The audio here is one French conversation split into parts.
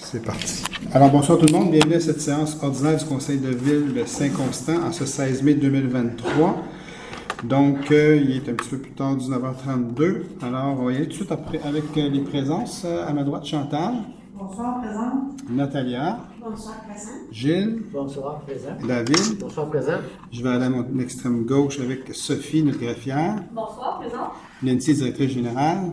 C'est parti. Alors, bonsoir tout le monde. Bienvenue à cette séance ordinaire du Conseil de ville de Saint-Constant en ce 16 mai 2023. Donc, il est un petit peu plus tard, 19h32. Alors, on va y aller tout de suite après avec les présences. À ma droite, Chantal. Bonsoir, présent. Natalia. Bonsoir, présent. Gilles. Bonsoir, présent. David. Bonsoir, présent. Je vais aller à mon extrême gauche avec Sophie, notre greffière. Bonsoir, présent. Nancy, directrice générale.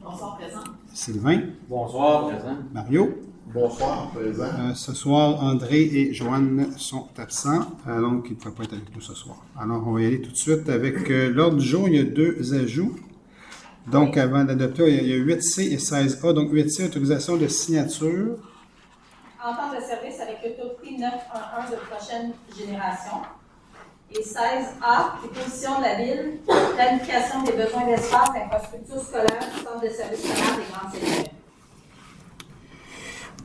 Bonsoir, présent. Sylvain. Bonsoir, présent. Mario. Bonsoir, présent. Ce soir, André et Joanne sont absents, donc ils ne peuvent pas être avec nous ce soir. Alors, on va y aller tout de suite avec l'ordre du jour. Il y a deux ajouts. Donc, avant d'adopter, il y a 8C et 16A. Donc, 8C, autorisation de signature. Entente de service avec le taux de prix 911 de prochaine génération. Et 16A, déposition de la ville, planification des besoins d'espace, d'infrastructures scolaires, centre de service scolaire des grands élèves.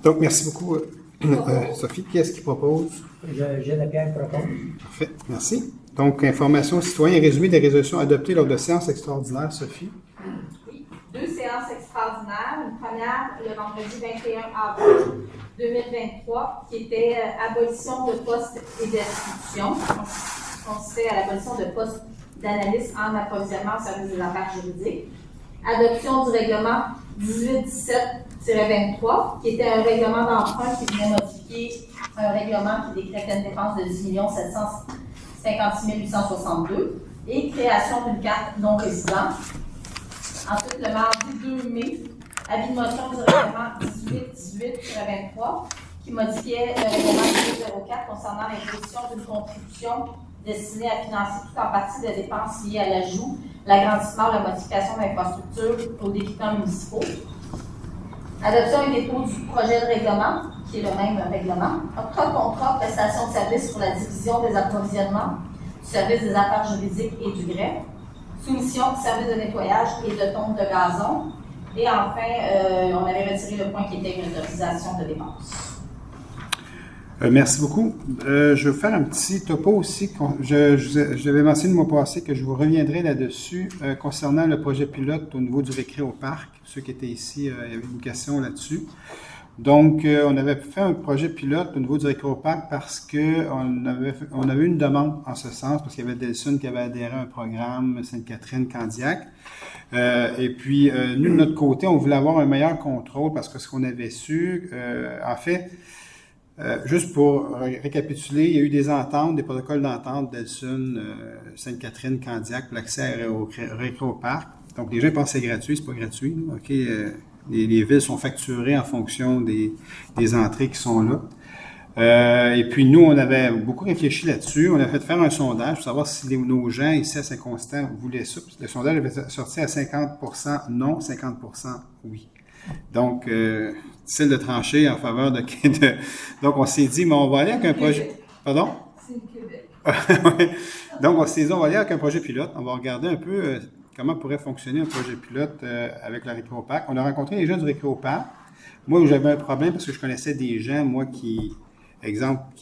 Donc, merci beaucoup, Sophie. Qui est-ce qui propose? Pierre propose. Parfait, merci. Donc, information citoyen, résumé des résolutions adoptées lors de séances extraordinaires, Sophie. Oui. 2 séances extraordinaires. Une première, le vendredi 21 avril 2023, qui était abolition de postes et d'institutions. Consistait à l'abolition de postes d'analyste en approvisionnement au service des affaires juridiques. Adoption du règlement 1817-23, qui était un règlement d'emprunt qui venait modifier un règlement qui décrétait une dépense de 10 756 862 et création d'une carte non-résident. Ensuite, le mardi 2 mai, avis de motion du règlement 1818-23, qui modifiait le règlement 1804 concernant l'imposition d'une contribution destinée à financer tout en partie de dépenses liées à l'ajout, l'agrandissement ou la modification d'infrastructures aux équipements municipaux. Adoption et dépôt du projet de règlement, qui est le même règlement. Octroi-contrat, prestation de services pour la division des approvisionnements, du service des affaires juridiques et du greffe. Soumission du service de nettoyage et de tonte de gazon. Et enfin, on avait retiré le point qui était une autorisation de dépenses. Merci beaucoup. Je vais faire un petit topo aussi. Je l'avais mentionné le mois passé que je vous reviendrai là-dessus concernant le projet pilote au niveau du récré au parc. Ceux qui étaient ici, il y avait une question là-dessus. Donc, on avait fait un projet pilote au niveau du récré au parc parce qu'on avait une demande en ce sens, parce qu'il y avait Delsun qui avait adhéré à un programme Sainte-Catherine, Candiac. Et puis, nous, de notre côté, on voulait avoir un meilleur contrôle parce que ce qu'on avait su, en fait, juste pour récapituler, il y a eu des ententes, des protocoles d'entente Delsun, Sainte-Catherine, Candiac pour l'accès au récré au parc. Donc, les gens pensent que c'est gratuit, c'est pas gratuit. Là. OK, les villes sont facturées en fonction des entrées qui sont là. Et puis, nous, on avait beaucoup réfléchi là-dessus. On a fait faire un sondage pour savoir si nos gens ici à Saint-Constant voulaient ça. Le sondage avait sorti à 50% non, 50% oui. Donc, difficile de trancher en faveur de... Donc, on s'est dit, mais on va aller avec un projet... Pardon? C'est le Québec. Donc, on s'est dit, on va aller avec un projet pilote. On va regarder un peu comment pourrait fonctionner un projet pilote avec le récré au parc. On a rencontré les gens du récré au parc. Moi, j'avais un problème parce que je connaissais des gens, moi, qui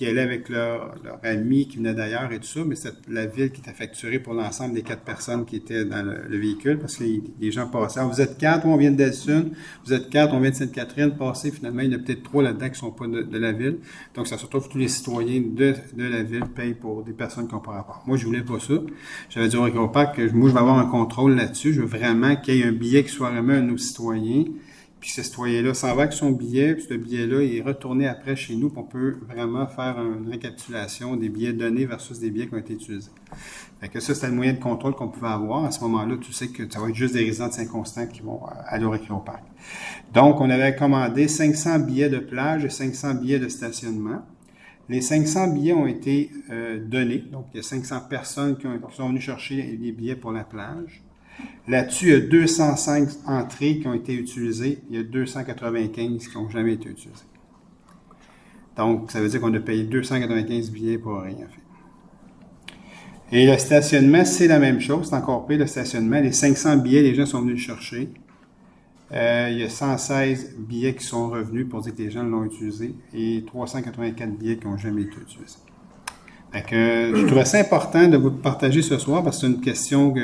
allaient avec leur ami qui venait d'ailleurs et tout ça, mais c'est la ville qui était facturée pour l'ensemble des 4 personnes qui étaient dans le véhicule, parce que les gens passaient. Alors, vous êtes 4, on vient de Delsun, vous êtes 4, on vient de Sainte-Catherine, passez, finalement, il y en a peut-être 3 là-dedans qui ne sont pas de la ville. Donc, ça se retrouve que tous les citoyens de la ville payent pour des personnes qui n'ont pas rapport. Moi, je voulais pas ça. J'avais dit au récré au parc que moi, je vais avoir un contrôle là-dessus. Je veux vraiment qu'il y ait un billet qui soit remis à nos citoyens. Puis ce citoyen-là s'en va avec son billet, puis ce billet-là il est retourné après chez nous, puis on peut vraiment faire une récapitulation des billets donnés versus des billets qui ont été utilisés. Fait que ça, c'était le moyen de contrôle qu'on pouvait avoir. À ce moment-là, tu sais que ça va être juste des résidents de Saint-Constant qui vont aller au récré au parc. Donc, on avait commandé 500 billets de plage et 500 billets de stationnement. Les 500 billets ont été donnés. Donc, il y a 500 personnes qui sont venues chercher les billets pour la plage. Là-dessus, il y a 205 entrées qui ont été utilisées. Il y a 295 qui n'ont jamais été utilisées. Donc, ça veut dire qu'on a payé 295 billets pour rien, en fait. Et le stationnement, c'est la même chose. C'est encore pire, le stationnement. Les 500 billets, les gens sont venus le chercher. Il y a 116 billets qui sont revenus pour dire que les gens l'ont utilisé et 384 billets qui n'ont jamais été utilisés. Fait que je trouvais ça important de vous partager ce soir parce que c'est une question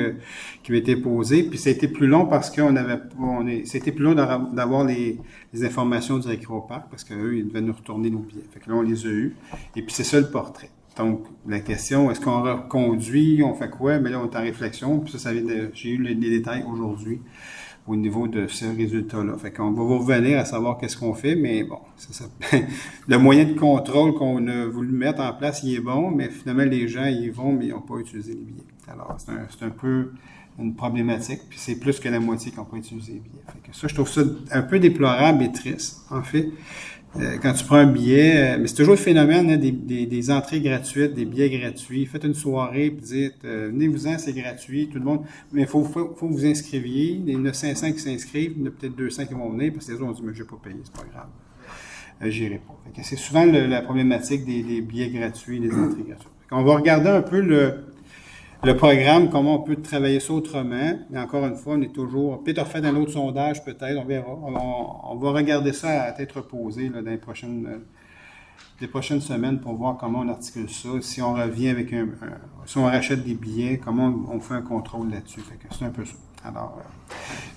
qui m'a été posée. Puis ça a été plus long parce c'était plus long d'avoir les informations du Récréoparc parce qu'eux, ils devaient nous retourner nos billets. Fait que là, on les a eus. Et puis c'est ça le portrait. Donc, la question, est-ce qu'on reconduit, on fait quoi? Mais là, on est en réflexion. Puis ça j'ai eu les détails aujourd'hui au niveau de ce résultat-là. Fait qu'on va vous revenir à savoir qu'est-ce qu'on fait, mais bon, c'est ça. Le moyen de contrôle qu'on a voulu mettre en place, il est bon, mais finalement, les gens, ils y vont, mais ils n'ont pas utilisé les billets. Alors, c'est un peu une problématique, puis c'est plus que la moitié qui n'ont pas utilisé les billets. Fait que ça, je trouve ça un peu déplorable et triste, en fait. Quand tu prends un billet, mais c'est toujours le phénomène hein, des entrées gratuites, des billets gratuits. Faites une soirée puis dites venez-vous-en, c'est gratuit, tout le monde. Mais il faut que vous inscriviez. Il y en a 500 qui s'inscrivent, il y en a peut-être 200 qui vont venir parce que les autres ont dit mais je n'ai pas payé, c'est pas grave. J'irai pas. Fait que c'est souvent la problématique des billets gratuits, des entrées gratuites. On va regarder un peu le programme, comment on peut travailler ça autrement. Mais encore une fois, on est toujours... Peut-être fait un autre sondage, peut-être, on verra. On va regarder ça à tête reposée là, dans les prochaines semaines pour voir comment on articule ça. Si on revient avec si on rachète des billets, comment on fait un contrôle là-dessus. Fait que c'est un peu ça. Alors,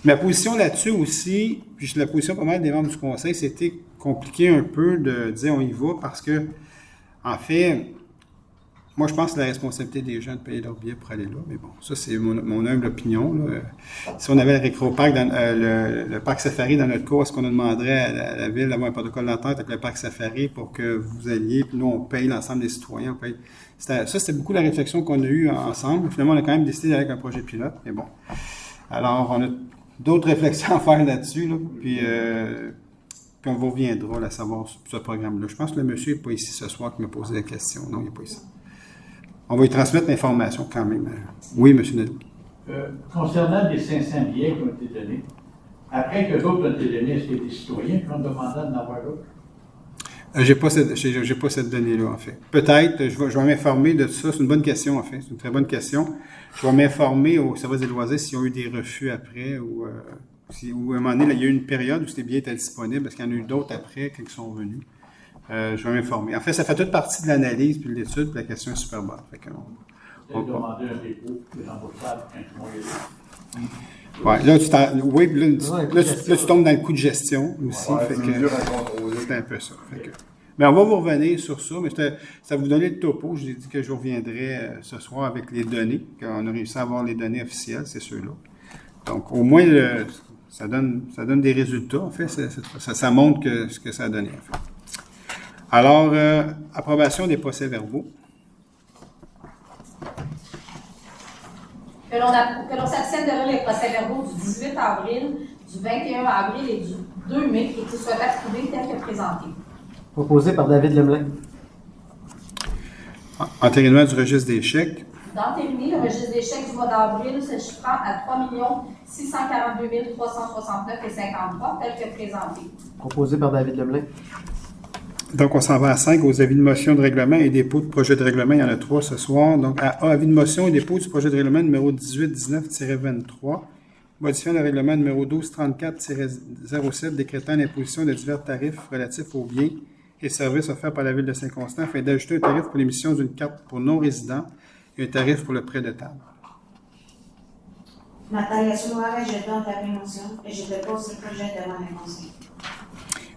ma position là-dessus aussi, puis la position pas mal des membres du conseil, c'était compliqué un peu de dire on y va parce que, en fait... Moi, je pense que c'est la responsabilité des gens de payer leur billet pour aller là. Mais bon, ça, c'est mon humble opinion. Là. Si on avait le Récréoparc, le parc safari dans notre cas, est-ce qu'on demanderait à la ville d'avoir un protocole d'entente avec le parc safari pour que vous alliez, puis nous, on paye l'ensemble des citoyens. On paye. C'était beaucoup la réflexion qu'on a eue ensemble. Finalement, on a quand même décidé avec un projet pilote. Mais bon. Alors, on a d'autres réflexions à faire là-dessus. Là, puis on vous reviendra là, à savoir ce programme-là. Je pense que le monsieur n'est pas ici ce soir qui m'a posé la question. Non, il n'est pas ici. On va lui transmettre l'information quand même. Oui, M. Nadeau. Concernant les 500 billets qui ont été donnés, après que d'autres ont été donnés, est-ce qu'il y a des citoyens qui ont demandé d'en avoir d'autres? J'ai pas cette donnée-là, en fait. Peut-être, je vais m'informer de tout ça. C'est une bonne question, en fait. C'est une très bonne question. Je vais m'informer au service des loisirs s'ils ont eu des refus après ou à un moment donné, là, il y a eu une période où ces billets étaient disponibles parce qu'il y en a eu d'autres après qui sont venus. Je vais m'informer. En fait, ça fait toute partie de l'analyse puis de l'étude, puis la question est super bonne. On va demander un dépôt, des remboursables, quand ils vont ouais, là, tu tombes dans le coût de gestion aussi. Ouais, fait c'est que, dur à contrôler. c'est un peu ça. Mais on va vous revenir sur ça, mais ça vous donner le topo. Je vous ai dit que je reviendrai ce soir avec les données, qu'on a réussi à avoir les données officielles, c'est ceux-là. Donc, au moins, ça donne des résultats, en fait. Ça montre ce que ça a donné, en fait. Alors, approbation des procès-verbaux. Que l'on s'abstienne de lire les procès-verbaux du 18 avril, du 21 avril et du 2 mai et qu'ils soient approuvés tels que présentés. Proposé par David Lemelin. Entérinement du registre des chèques. D'entériner le registre des chèques du mois d'avril se chiffrant à 3 642 369,53 tel que présenté. Proposé par David Lemelin. Donc, on s'en va à 5, aux avis de motion de règlement et dépôt de projet de règlement. Il y en a 3 ce soir. Donc, à A, avis de motion et dépôt du projet de règlement numéro 1819-23, modifiant le règlement numéro 1234-07, décrétant l'imposition de divers tarifs relatifs aux biens et services offerts par la Ville de Saint-Constant afin d'ajouter un tarif pour l'émission d'une carte pour non-résidents et un tarif pour le prêt de table. Nathalie Sounoir, je donne ta motion et je dépose le projet devant le conseil.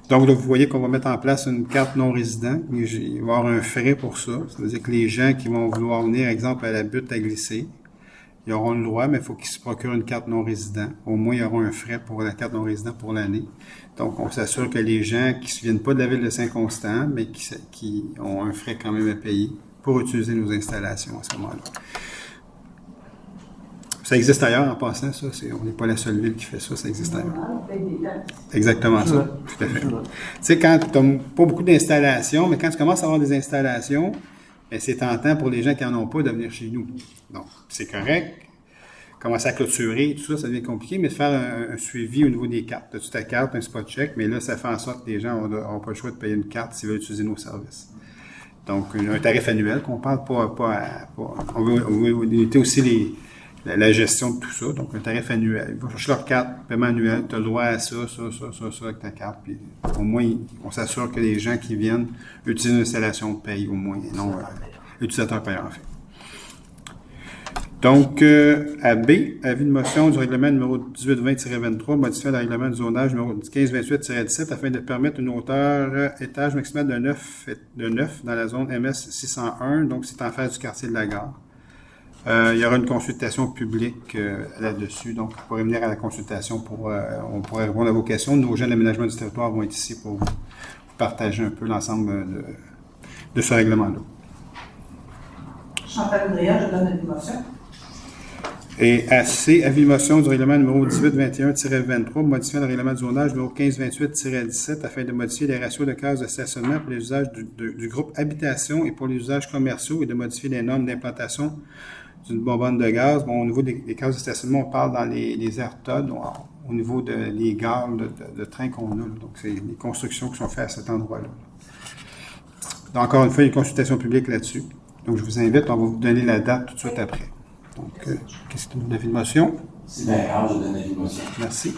Donc, là, vous voyez qu'on va mettre en place une carte non-résident. Il va y avoir un frais pour ça. Ça veut dire que les gens qui vont vouloir venir, exemple, à la butte à glisser, ils auront le droit, mais il faut qu'ils se procurent une carte non-résident. Au moins, il y aura un frais pour la carte non-résident pour l'année. Donc, on s'assure que les gens qui ne viennent pas de la Ville de Saint-Constant, mais qui ont un frais quand même à payer pour utiliser nos installations à ce moment-là. Ça existe ailleurs en passant, ça. On n'est pas la seule ville qui fait ça, ça existe ailleurs. Exactement ça, tout à fait. Tu sais, quand tu n'as pas beaucoup d'installations, mais quand tu commences à avoir des installations, bien, c'est tentant pour les gens qui n'en ont pas de venir chez nous. Donc, c'est correct. Commencer à clôturer, tout ça, ça devient compliqué, mais de faire un suivi au niveau des cartes. Tu as ta carte, un spot check, mais là, ça fait en sorte que les gens n'ont pas le choix de payer une carte s'ils veulent utiliser nos services. Donc, un tarif annuel qu'on parle pas on veut limiter aussi la gestion de tout ça. Donc, un tarif annuel. Ils vont chercher leur carte, paiement annuel, tu as le droit à ça avec ta carte. Puis, au moins, on s'assure que les gens qui viennent utilisent une installation de paye, au moins. Et non, l'utilisateur payeur, en fait. Donc, à B, avis de motion du règlement numéro 1820-23, modifiant le règlement de zonage numéro 1528-17 afin de permettre une hauteur étage maximal de 9 dans la zone MS 601, donc c'est en face du quartier de la gare. Il y aura une consultation publique là-dessus, donc vous pourrez venir à la consultation on pourrait répondre à vos questions. Nos gens d'aménagement du territoire vont être ici pour vous partager un peu l'ensemble de ce règlement-là. Chantal Boudria, je donne une motion. Et à C, avis de motion du règlement numéro 1821-23, modifiant le règlement de zonage numéro 1528-17 afin de modifier les ratios de cases de stationnement pour les usages du groupe habitation et pour les usages commerciaux et de modifier les normes d'implantation d'une bonbonne de gaz. Bon, au niveau des cases de stationnement, on parle dans les aires TOD, au niveau des gares de train qu'on a. Là. Donc, c'est les constructions qui sont faites à cet endroit-là. Donc, encore une fois, il y a une consultation publique là-dessus. Donc, je vous invite, on va vous donner la date tout de suite après. Donc, qu'est-ce que tu as de motion? C'est bien grave, je donne l'avis de motion. Merci.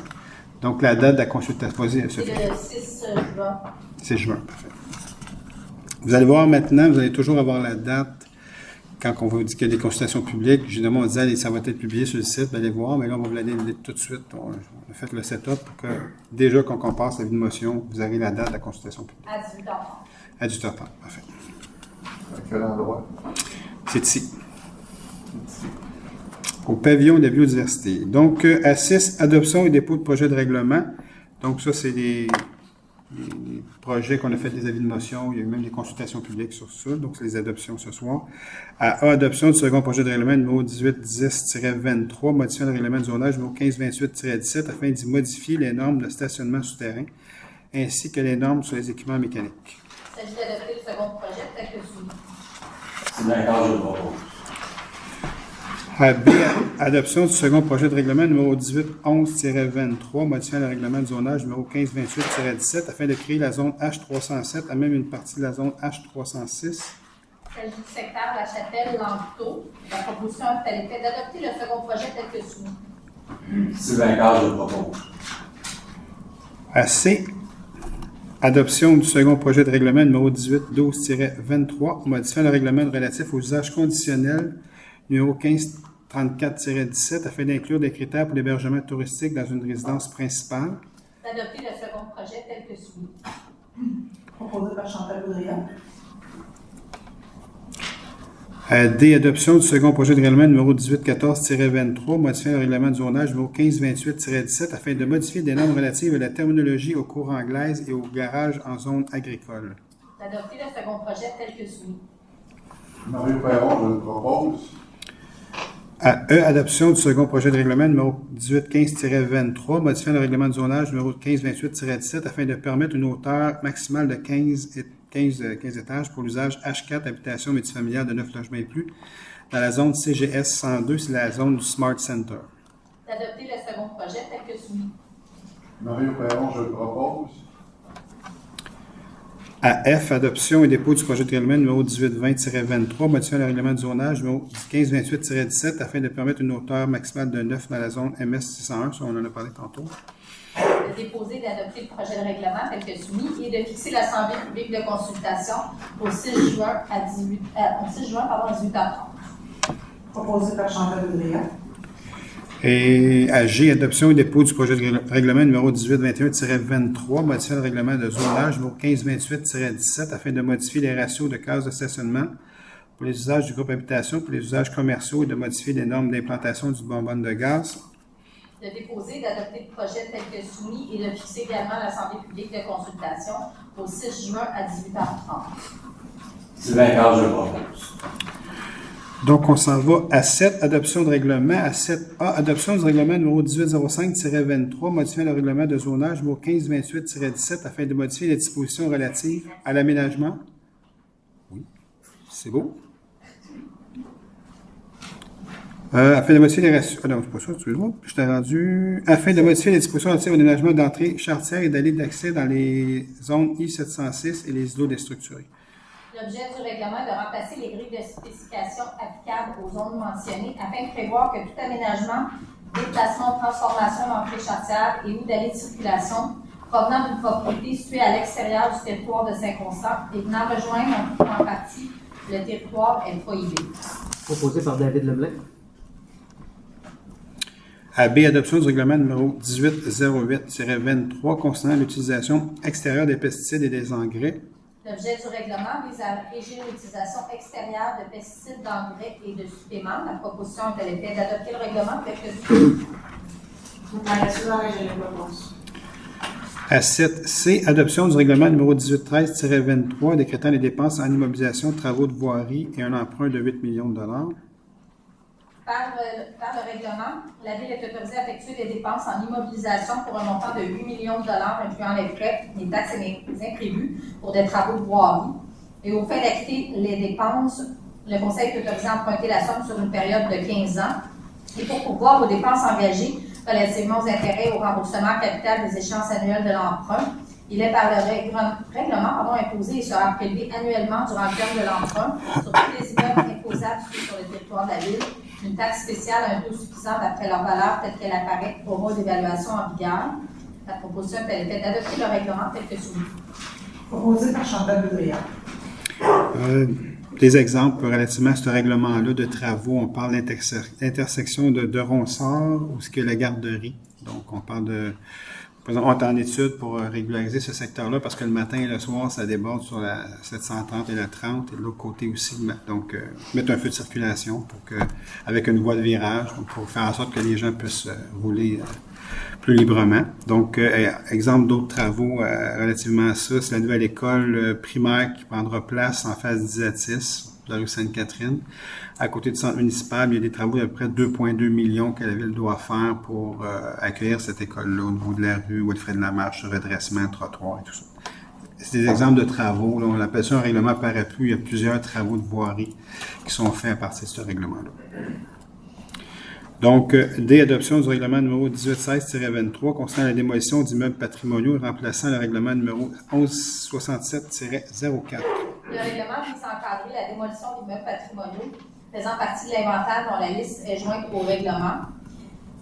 Donc, la date de la consultation. Vas-y, Sophie. C'est le 6 juin. 6 juin, parfait. Vous allez voir maintenant, vous allez toujours avoir la date quand on vous dit qu'il y a des consultations publiques. Généralement, on dit, allez, ça va être publié sur le site, vous allez voir, mais là, on va vous la donner tout de suite. On a fait le setup pour que, déjà, quand on passe l'avis de motion, vous avez la date de la consultation publique. À 18h30. À 18h30, parfait. À quel endroit? C'est ici. Au pavillon de la biodiversité. Donc, à 6, adoption et dépôt de projet de règlement. Donc, ça, c'est les projets qu'on a fait des avis de motion. Il y a eu même des consultations publiques sur ça. Donc, c'est les adoptions ce soir. À A, adoption du second projet de règlement numéro 1810-23, modifiant le règlement de zonage numéro 1528-17 afin d'y modifier les normes de stationnement souterrain ainsi que les normes sur les équipements mécaniques. Il s'agit d'adopter le second projet tel que soumis. C'est bien grave, je le propose. À B, adoption du second projet de règlement numéro 1811-23, modifiant le règlement de zonage numéro 1528-17 afin de créer la zone H307 à même une partie de la zone H306. Il s'agit du secteur La Chapelle-Langueteau. La proposition est à l'effet d'adopter le second projet tel que soumis. C'est bien grave, je le propose. À C, adoption du second projet de règlement numéro 1812-23, modifiant le règlement relatif aux usages conditionnels numéro 1534-17 afin d'inclure des critères pour l'hébergement touristique dans une résidence principale. D'adopter le second projet tel que soumis. Proposé par Chantal Boudria. À D, adoption du second projet de règlement numéro 1814-23, modifiant le règlement de zonage numéro 1528-17 afin de modifier des normes relatives à la terminologie aux cours anglaises et aux garages en zone agricole. D'adopter le second projet tel que soumis. Mario Perron, je le propose. À E, adoption du second projet de règlement numéro 1815-23, modifiant le règlement de zonage numéro 1528-17 afin de permettre une hauteur maximale de 15 étages pour l'usage H4 habitation multifamiliale de 9 logements et plus dans la zone CGS 102, c'est la zone du Smart Center. D'adopter le second projet tel que soumis. Mario Perron, je le propose. À F, adoption et dépôt du projet de règlement numéro 1820-23, modifiant le règlement de zonage numéro 1528-17 afin de permettre une hauteur maximale de 9 dans la zone MS 601, ça on en a parlé tantôt. De déposer et d'adopter le projet de règlement tel que soumis et de fixer l'assemblée publique de consultation au 6 juin à 18h30. Proposé par Chantal Boudria. Et à G, adoption et dépôt du projet de règlement numéro 1821-23, modifiant le règlement de zonage numéro 1528-17 afin de modifier les ratios de cases de stationnement pour les usages du groupe habitation, pour les usages commerciaux et de modifier les normes d'implantation du bonbonne de gaz. De déposer et d'adopter le projet tel que soumis et de fixer également l'assemblée publique de consultation au 6 juin à 18h30. C'est bien grave, je le propose. Donc, on s'en va à 7, adoption de règlement. À 7A, adoption du règlement numéro 1805-23, modifiant le règlement de zonage numéro 1528-17 afin de modifier les dispositions relatives à l'aménagement. Oui, c'est beau. Afin de modifier les ratios. Ah non, c'est pas ça, excuse-moi. Je t'ai rendu. Afin de modifier les dispositions relatives au aménagement d'entrée charretière et d'allées d'accès dans les zones I-706 et les îlots déstructurés. L'objet du règlement est de remplacer les grilles de spécification applicables aux zones mentionnées afin de prévoir que tout aménagement, déplacement, transformation d'entrée charretière et ou d'allée de circulation provenant d'une propriété située à l'extérieur du territoire de Saint-Constant et venant rejoindre en tout ou en partie Le territoire est prohibé. Proposé par David Lemelin. À B, adoption du règlement numéro 1808-23 concernant l'utilisation extérieure des pesticides et des engrais. L'objet du règlement vise à régir l'utilisation extérieure de pesticides, d'engrais et de suppléments. La proposition est à l'effet d'adopter le règlement tel que suivi. Madame la Présidente, je le propose. À 7C, adoption du règlement numéro 1813-23 décrétant les dépenses en immobilisation, travaux de voirie et un emprunt de 8 millions de dollars. Par le règlement, la Ville est autorisée à effectuer des dépenses en immobilisation pour un montant de 8 millions de dollars, incluant les frais, les taxes et les imprévus pour des travaux de voirie. Et au fait d'acquitter les dépenses, le Conseil est autorisé à emprunter la somme sur une période de 15 ans. Et pour pourvoir aux dépenses engagées relativement aux intérêts et au remboursement capital des échéances annuelles de l'emprunt, il est par le règlement imposé et sera prélevé annuellement durant le terme de l'emprunt sur tous les immeubles imposables sur le territoire de la Ville, une taxe spéciale à un taux suffisant d'après leur valeur telle qu'elle apparaît au rôle d'évaluation en vigueur. La proposition est faite d'adopter le règlement tel que suivi. Proposé par Chantal Boudria. Des exemples relativement à ce règlement-là de travaux, on parle d'intersection de Ronsard ou ce qui est la garderie. Donc, on parle de... Par exemple, on est en étude pour régulariser ce secteur-là parce que le matin et le soir, ça déborde sur la 730 et la 30 et de l'autre côté aussi. Donc, mettre un feu de circulation pour que, avec une voie de virage, donc pour faire en sorte que les gens puissent rouler plus librement. Donc, exemple d'autres travaux relativement à ça, c'est la nouvelle école primaire qui prendra place en face d'Isatis, de la rue Sainte-Catherine. À côté du centre municipal, il y a des travaux d'à peu près 2,2 millions que la Ville doit faire pour accueillir cette école-là au niveau de la rue, Wilfrid Lamarche, redressement, trottoir et tout ça. C'est des exemples de travaux. Là, on appelle ça un règlement parapluie. Il y a plusieurs travaux de voirie qui sont faits à partir de ce règlement-là. Donc, D, adoption du règlement numéro 1816-23 concernant la démolition d'immeubles patrimoniaux remplaçant le règlement numéro 1167-04. Le règlement vise à encadrer la démolition d'immeubles patrimoniaux faisant partie de l'inventaire dont la liste est jointe au règlement.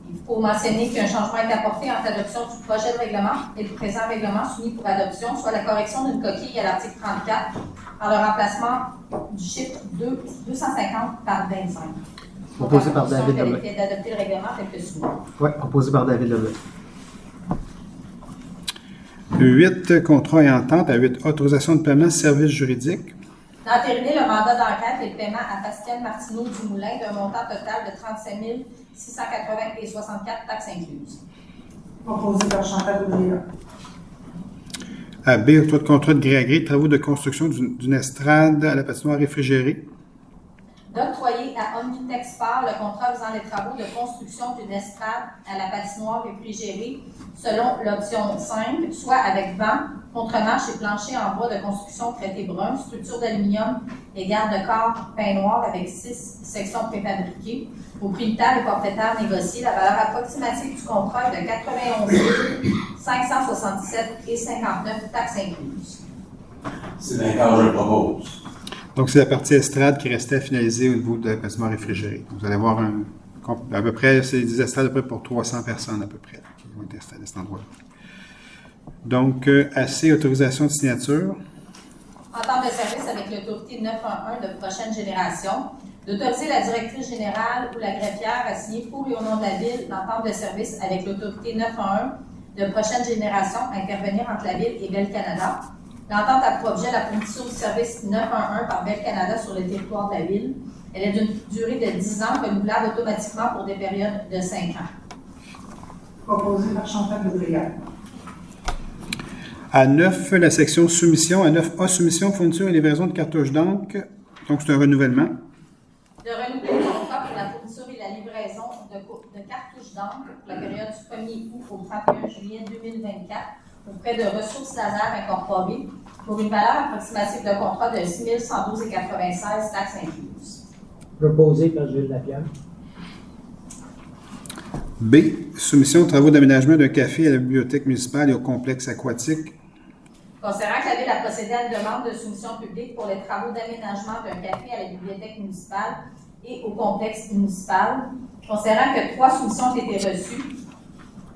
Il faut mentionner qu'un changement est apporté entre l'adoption du projet de règlement et du présent règlement soumis pour adoption, soit la correction d'une coquille à l'article 34 par le remplacement du chiffre 250 par 25. Proposé par David Lemelin. D'adopter le règlement tel que suivi. Oui, proposé par David Lemelin. 8, contrat et entente. À 8, autorisation de paiement, services juridiques. D'entériner le mandat d'enquête et le paiement à Pascal Martineau du Moulin d'un montant total de 37 680,64 taxes incluses. Proposé par Chantal Boudria. À B, octroi de contrat de gré à gré, travaux de construction d'une estrade à la patinoire réfrigérée. D'octroyer à Omnitexport le contrat faisant les travaux de construction d'une estrade à la patinoire réfrigérée selon l'option 5, soit avec vent, contre-marche et plancher en bois de construction traité brun, structure d'aluminium et garde-corps peint noir avec 6 sections préfabriquées, au prix de table et forfaitaire négocié. La valeur approximative du contrat est de 91 577,59 taxes incluses. C'est d'accord, je le propose. Donc, c'est la partie estrade qui restait à finaliser au niveau de la patinoire réfrigérée. Vous allez voir à peu près, c'est des estrades à peu près pour 300 personnes à peu près qui vont être installées à cet endroit-là. Donc, AC, autorisation de signature. Entente de service avec l'autorité 911 de prochaine génération, d'autoriser la directrice générale ou la greffière à signer pour et au nom de la Ville l'entente de service avec l'autorité 911 de prochaine génération à intervenir entre la Ville et Bell Canada. L'entente a pour objet la fourniture du service 911 par Bell Canada sur le territoire de la Ville. Elle est d'une durée de 10 ans, renouvelable automatiquement pour des périodes de 5 ans. Proposé par Chantal Boudria. À 9, la section soumission. À 9A, soumission, fourniture et livraison de cartouches d'encre. Donc, c'est un renouvellement. De renouveler le contrat pour la fourniture et la livraison de cartouches d'encre pour la période du 1er août au 31 juillet 2024 auprès de Ressources Laser Incorporées pour une valeur approximative de contrat de 6 112,96 taxes incluses. Proposé par Gilles Lapierre. B, soumission de travaux d'aménagement d'un café à la bibliothèque municipale et au complexe aquatique. Considérant que la Ville a procédé à une demande de soumission publique pour les travaux d'aménagement d'un café à la bibliothèque municipale et au complexe municipal, considérant que 3 soumissions ont été reçues,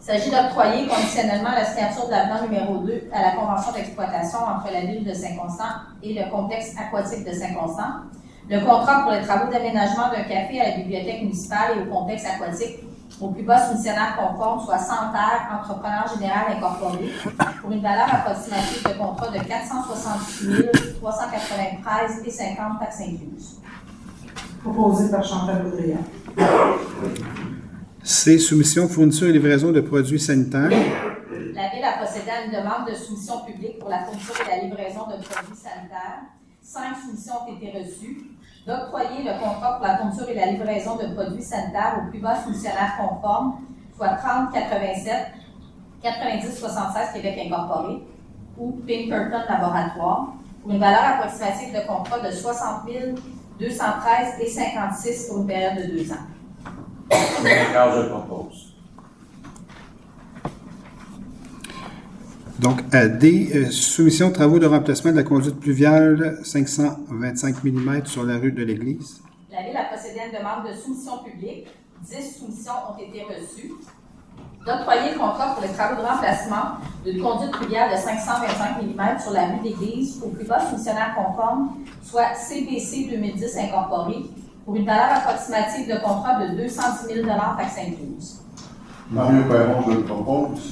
Il s'agit d'octroyer conditionnellement la signature de l'avenant numéro 2 à la convention d'exploitation entre la ville de Saint-Constant et le complexe aquatique de Saint-Constant. Le contrat pour les travaux d'aménagement d'un café à la bibliothèque municipale et au complexe aquatique au plus bas soumissionnaire conforme, soit Santerre Entrepreneur Général Incorporé, pour une valeur approximative de contrat de 468 393,50 taxes incluses. Proposé par Chantal Boudria. C. Soumission, fourniture et livraison de produits sanitaires. La Ville a procédé à une demande de soumission publique pour la fourniture et la livraison de produits sanitaires. 5 soumissions ont été reçues. D'octroyer le contrat pour la fourniture et la livraison de produits sanitaires au plus bas soumissionnaire conforme, soit 3087 9076 Québec Incorporé ou Pinkerton Laboratoire, pour une valeur approximative de contrat de 60 213,56 pour une période de 2 ans. D'accord, je propose. Donc, D. Soumission de travaux de remplacement de la conduite pluviale 525 mm sur la rue de l'Église. La Ville a procédé à une demande de soumission publique. 10 soumissions ont été reçues. D'octroyer le contrat pour les travaux de remplacement d'une conduite pluviale de 525 mm sur la rue d'Église au plus bas soumissionnaire conforme, soit CBC 2010 Incorporé, pour une valeur approximative de contrat de 210 000 taxes incluses. Mario Perron, je le propose.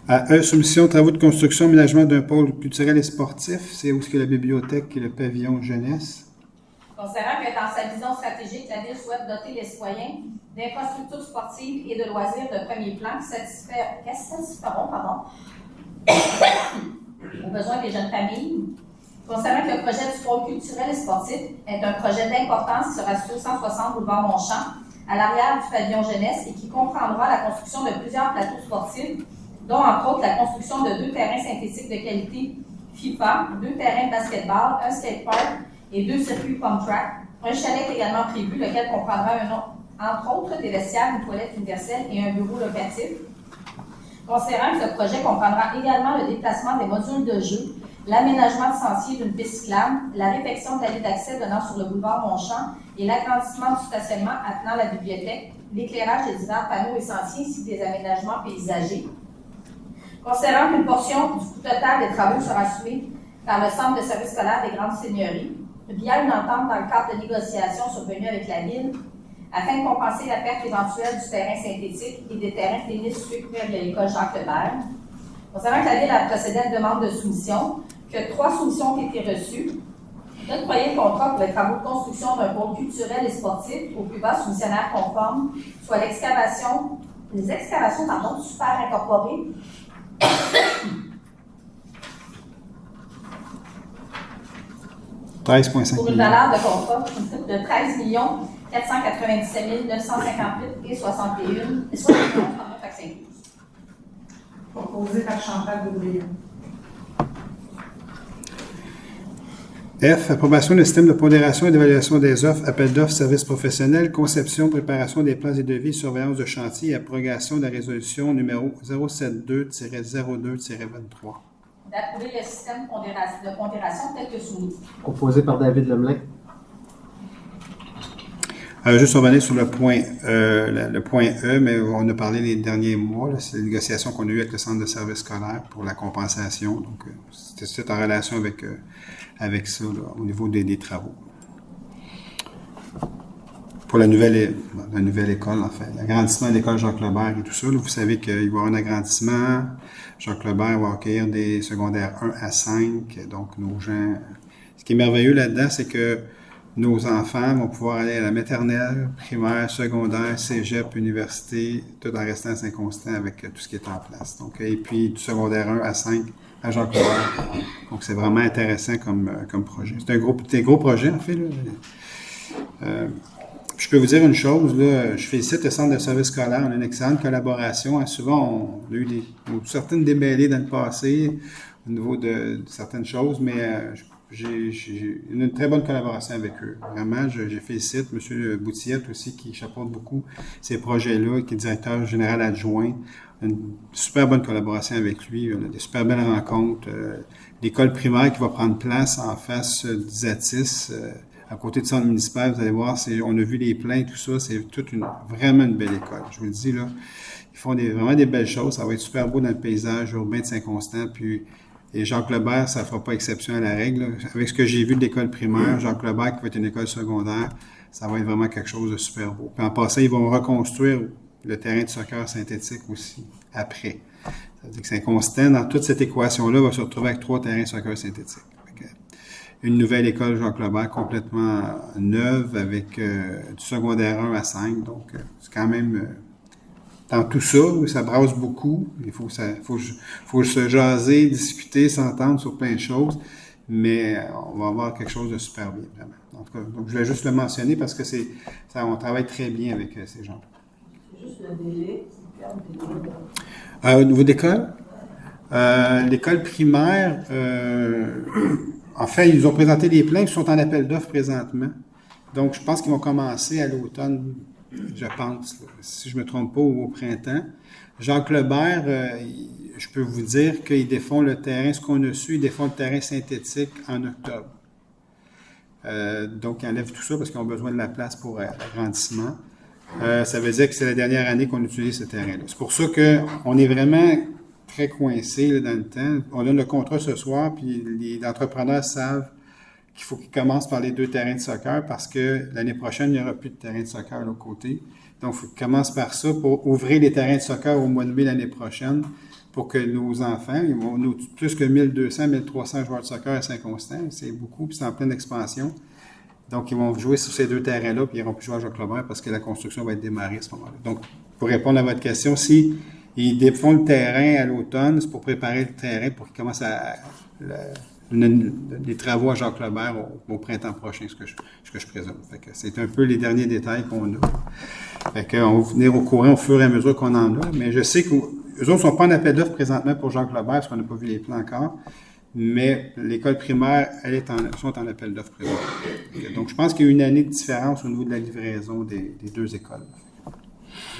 À E. Soumission de travaux de construction, aménagement d'un pôle culturel et sportif. C'est où est-ce que la bibliothèque et le pavillon jeunesse. Considérant que dans sa vision stratégique, la Ville souhaite doter les citoyens d'infrastructures sportives et de loisirs de premier plan qui satisferont aux besoins des jeunes familles. Considérant que le projet du pôle culturel et sportif est un projet d'importance qui sera situé au 160 boulevard Montchamp, à l'arrière du pavillon jeunesse et qui comprendra la construction de plusieurs plateaux sportifs, dont entre autres la construction de 2 terrains synthétiques de qualité FIFA, 2 terrains de basketball, un skatepark et 2 circuits pump track. Un chalet est également prévu, lequel comprendra entre autres des vestiaires, une toilette universelle et un bureau locatif. Considérant que ce projet comprendra également le déplacement des modules de jeu, l'aménagement de sentiers d'une piste cyclable, la réfection de l'allée d'accès donnant sur le boulevard Montchamp et l'agrandissement du stationnement attenant la bibliothèque, l'éclairage des divers panneaux et sentiers ainsi que des aménagements paysagers. Considérant qu'une portion du coût total des travaux sera assumée par le Centre de services scolaires des Grandes Seigneuries, via une entente dans le cadre de négociations survenues avec la Ville, afin de compenser la perte éventuelle du terrain synthétique et des terrains tennis situés près de l'école Jacques-Lebert. Considérant que la Ville a procédé à une demande de soumission, que 3 soumissions ont été reçues, d'octroyer le contrat pour les travaux de construction d'un pôle culturel et sportif au plus bas soumissionnaire conforme, soit les excavations super incorporées, pour une valeur de contrat de 13 497 958 et 61 taxes incluses. Proposé par Chantal Boudria. F. Approbation d'un système de pondération et d'évaluation des offres, appel d'offres, services professionnels, conception, préparation des plans et devis, surveillance de chantier et abrogation de la résolution numéro 072-02-23. D'approuver le système de pondération tel que soumis. Proposé par David Lemelin. Juste revenir sur le point E, mais on a parlé les derniers mois, c'est les négociations qu'on a eues avec le Centre de services scolaires pour la compensation. Donc, c'était en relation avec ça, là, au niveau des travaux. Pour la nouvelle école, en fait. L'agrandissement de l'école Jacques-Lebert et tout ça. Là, vous savez qu'il va y avoir un agrandissement. Jacques-Lebert va accueillir des secondaires 1 à 5. Donc, nos gens... Ce qui est merveilleux là-dedans, c'est que nos enfants vont pouvoir aller à la maternelle, primaire, secondaire, cégep, université, tout en restant à Saint-Constant avec tout ce qui est en place. Donc, et puis, du secondaire 1 à 5 à Jacques-Lebert. Donc, c'est vraiment intéressant comme projet. C'est un gros projet, en fait. Là. Je peux vous dire une chose, là, je félicite le Centre de services scolaires, on a une excellente collaboration. Souvent, on a eu certaines démêlés dans le passé au niveau de certaines choses, mais j'ai une très bonne collaboration avec eux. Vraiment, je félicite M. Boutillette aussi qui chapeaute beaucoup ces projets-là, qui est directeur général adjoint. Une super bonne collaboration avec lui, on a des super belles rencontres. L'école primaire qui va prendre place en face d'Isatis, à côté du centre municipal, vous allez voir, on a vu les pleins, tout ça, c'est vraiment une belle école. Je vous le dis, là, ils font vraiment des belles choses. Ça va être super beau dans le paysage urbain de Saint-Constant. Puis, et Jacques Lebert, ça ne fera pas exception à la règle. Là. Avec ce que j'ai vu de l'école primaire, Jacques Lebert, qui va être une école secondaire, ça va être vraiment quelque chose de super beau. Puis en passant, ils vont reconstruire le terrain de soccer synthétique aussi, après. Ça veut dire que Saint-Constant, dans toute cette équation-là, va se retrouver avec 3 terrains de soccer synthétiques. Une nouvelle école Jacques Lebert complètement neuve, avec du secondaire 1 à 5. Donc, c'est quand même... dans tout ça, ça brasse beaucoup. Il faut se jaser, discuter, s'entendre sur plein de choses. Mais on va avoir quelque chose de super bien, vraiment. En tout cas, donc je voulais juste le mentionner parce que on travaille très bien avec ces gens. C'est juste le délai. Au niveau d'école, l'école primaire, en fait, ils nous ont présenté des plans qui sont en appel d'offres présentement. Donc, je pense qu'ils vont commencer à l'automne, je pense, si je ne me trompe pas, ou au printemps. Jacques Lebert, je peux vous dire qu'ils défont le terrain, ce qu'on a su, ils défont le terrain synthétique en octobre. Donc, ils enlèvent tout ça parce qu'ils ont besoin de la place pour l'agrandissement. Ça veut dire que c'est la dernière année qu'on utilise ce terrain-là. C'est pour ça qu'on est vraiment très coincé là, dans le temps. On donne le contrat ce soir, puis les entrepreneurs savent qu'il faut qu'ils commencent par les 2 terrains de soccer parce que l'année prochaine, il n'y aura plus de terrain de soccer de l'autre côté. Donc, il faut qu'ils commencent par ça pour ouvrir les terrains de soccer au mois de mai l'année prochaine pour que nos enfants, nous plus que 1200, 1300 joueurs de soccer à Saint-Constant, c'est beaucoup, puis c'est en pleine expansion. Donc, ils vont jouer sur ces 2 terrains-là, puis ils n'iront plus jouer à Jacques Lebert parce que la construction va être démarrée à ce moment-là. Donc, pour répondre à votre question, si ils défont le terrain à l'automne, c'est pour préparer le terrain pour qu'ils commencent les travaux à Jacques Lebert au printemps prochain, ce que je présume. Fait que c'est un peu les derniers détails qu'on a. Fait qu'on va venir au courant au fur et à mesure qu'on en a. Mais je sais qu'eux autres ne sont pas en appel d'offres présentement pour Jacques Lebert, parce qu'on n'a pas vu les plans encore. Mais l'école primaire, sont en appel d'offres présentement. Donc, je pense qu'il y a une année de différence au niveau de la livraison des 2 écoles.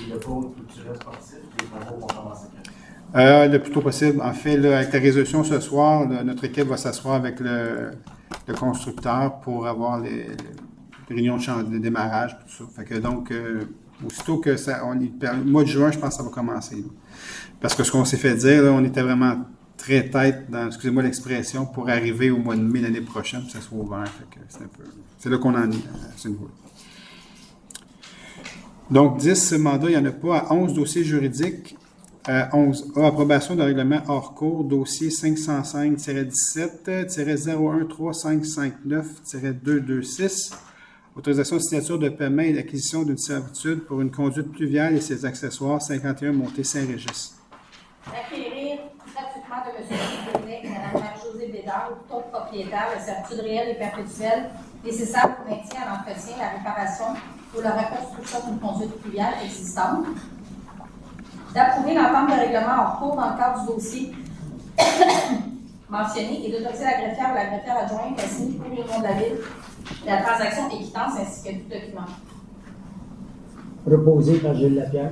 Il n'y a pas culturel sportif, les travaux vont commencer quand? Le plus tôt possible. En fait, là, avec la résolution ce soir, notre équipe va s'asseoir avec le constructeur pour avoir les réunions de démarrage, tout ça. Fait que donc, aussitôt que le mois de juin, je pense que ça va commencer. Là. Parce que ce qu'on s'est fait dire, là, on était vraiment très tête dans, excusez-moi l'expression, pour arriver au mois de mai l'année prochaine, que ça soit ouvert. Fait que c'est là qu'on en est à ce niveau-là. Donc, 10 mandats, il n'y en a pas. À 11 dossiers juridiques. 11A, approbation de règlement hors cours, dossier 505-17-0135559-226. Autorisation de signature de paiement et d'acquisition d'une servitude pour une conduite pluviale et ses accessoires, 51 Montée Saint-Régis. D'acquérir gratuitement de M. Yves et Mme Marie-Josée Bédard ou tout autre propriétaire de servitude réelle et perpétuelle nécessaire au maintien, à l'entretien, la réparation ou la reconstruction d'une conduite pluviale existante. D'approuver l'entente de règlement en cours dans le cadre du dossier mentionné et d'autoriser la greffière ou la greffière adjointe à signer pour le nom de la ville la transaction et quittance ainsi que tout document. Proposé par Gilles Lapierre.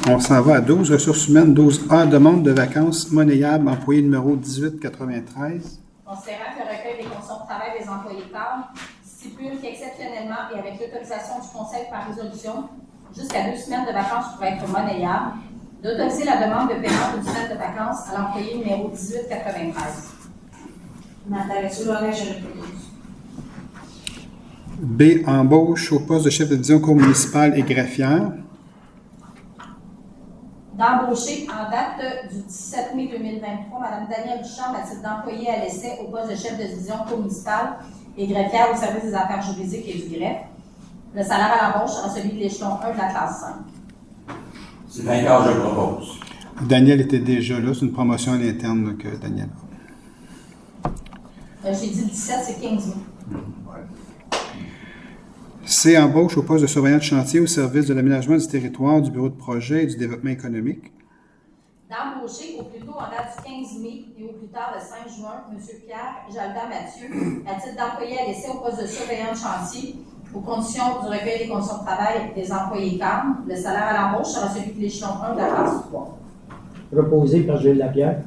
On s'en va à 12, ressources humaines, 12A, demande de vacances monnayables, employé numéro 1893. Considérant que le recueil des conditions de travail des employés cadres stipule qu'exceptionnellement et avec l'autorisation du Conseil par résolution, jusqu'à 2 semaines de vacances pourraient être monnayables, d'autoriser la demande de paiement d'une semaine de vacances à l'employé numéro 1893. Nathalie Soulonnet, je le propose. B, embauche au poste de chef de division cour municipale et greffière. D'embaucher en date du 17 mai 2023 Mme Danielle Duchamp à titre d'employée à l'essai au poste de chef de division cour municipale et greffière au service des affaires juridiques et du greffe. Le salaire à l'embauche sera celui de l'échelon 1 de la classe 5. C'est d'accord, je propose. Daniel était déjà là, c'est une promotion à l'interne là, que Daniel a. J'ai dit 17, c'est 15 mai. C, embauche au poste de surveillant de chantier au service de l'aménagement du territoire, du bureau de projet et du développement économique. D'embaucher au plus tôt en date du 15 mai et au plus tard le 5 juin M. Pierre Jalda Mathieu à titre d'employé à l'essai au poste de surveillant de chantier aux conditions du recueil des conditions de travail des employés cadres. Le salaire à l'embauche sera celui de l'échelon 1 de la classe 3. Proposé par Gilles Lapierre.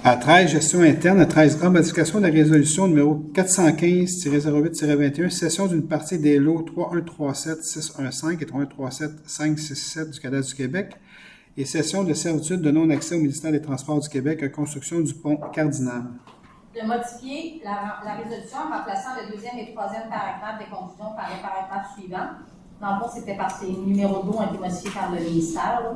À 13, gestion interne. À 13A, modification de la résolution numéro 415-08-21, cession d'une partie des lots 3137-615 et 3137-567 du cadastre du Québec et cession de servitude de non-accès au ministère des Transports du Québec à construction du pont Cardinal. De modifier la résolution en remplaçant le deuxième et troisième paragraphe des conclusions par les paragraphes suivants. Dans le fond, c'était parce que les numéros d'eau ont été modifiés par le ministère. Là.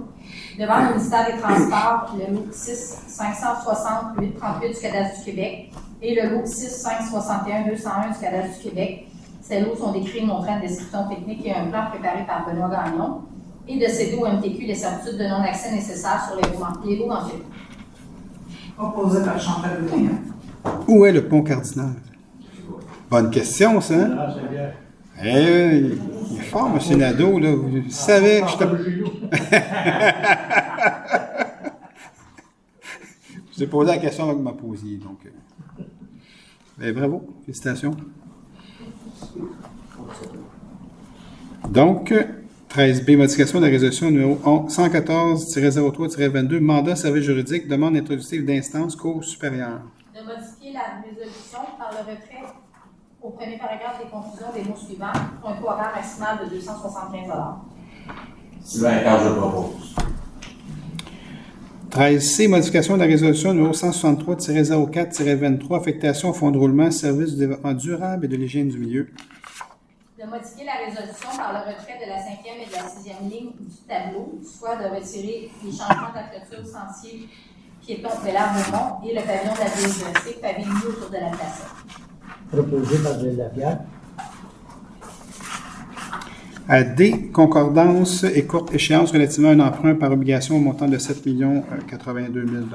Devant le ministère des Transports, le lot 6-560-838 du cadastre du Québec et le lot 6-561-201 du cadastre du Québec. Ces lots sont décrits montrant une description technique et un plan préparé par Benoît Gagnon et de céder au MTQ les certitudes de non-accès nécessaires sur les lots mentionnés. Proposé par Chantal Bouillon. Où est le pont Cardinal? Bonne question, ça. Hein? Ah, c'est bien. Il est fort, M. Nadeau, là. Vous savez que je t'ai... Je t'ai posé la question avant que vous me posiez, donc... bravo, félicitations. Donc, 13B, modification de la résolution numéro 114-03-22, mandat service juridique, demande introductive d'instance, cour supérieure. De modifier la résolution par le retrait au premier paragraphe des conclusions des mots suivants pour un coût horaire maximal de 275 $. Sylvain Carl, je propose. 13C, modification de la résolution numéro 163-04-23, affectation au fonds de roulement, service du développement durable et de l'hygiène du milieu. De modifier la résolution par le retrait de la 5e et de la 6e ligne du tableau, soit de retirer les changements de la clôture sentier piéton de l'Armemont et le pavillon de la biodiversité pavé nu autour de la placette. Proposé par Gilles Lapierre. À D, concordance et courte échéance relativement à un emprunt par obligation au montant de 7 082 000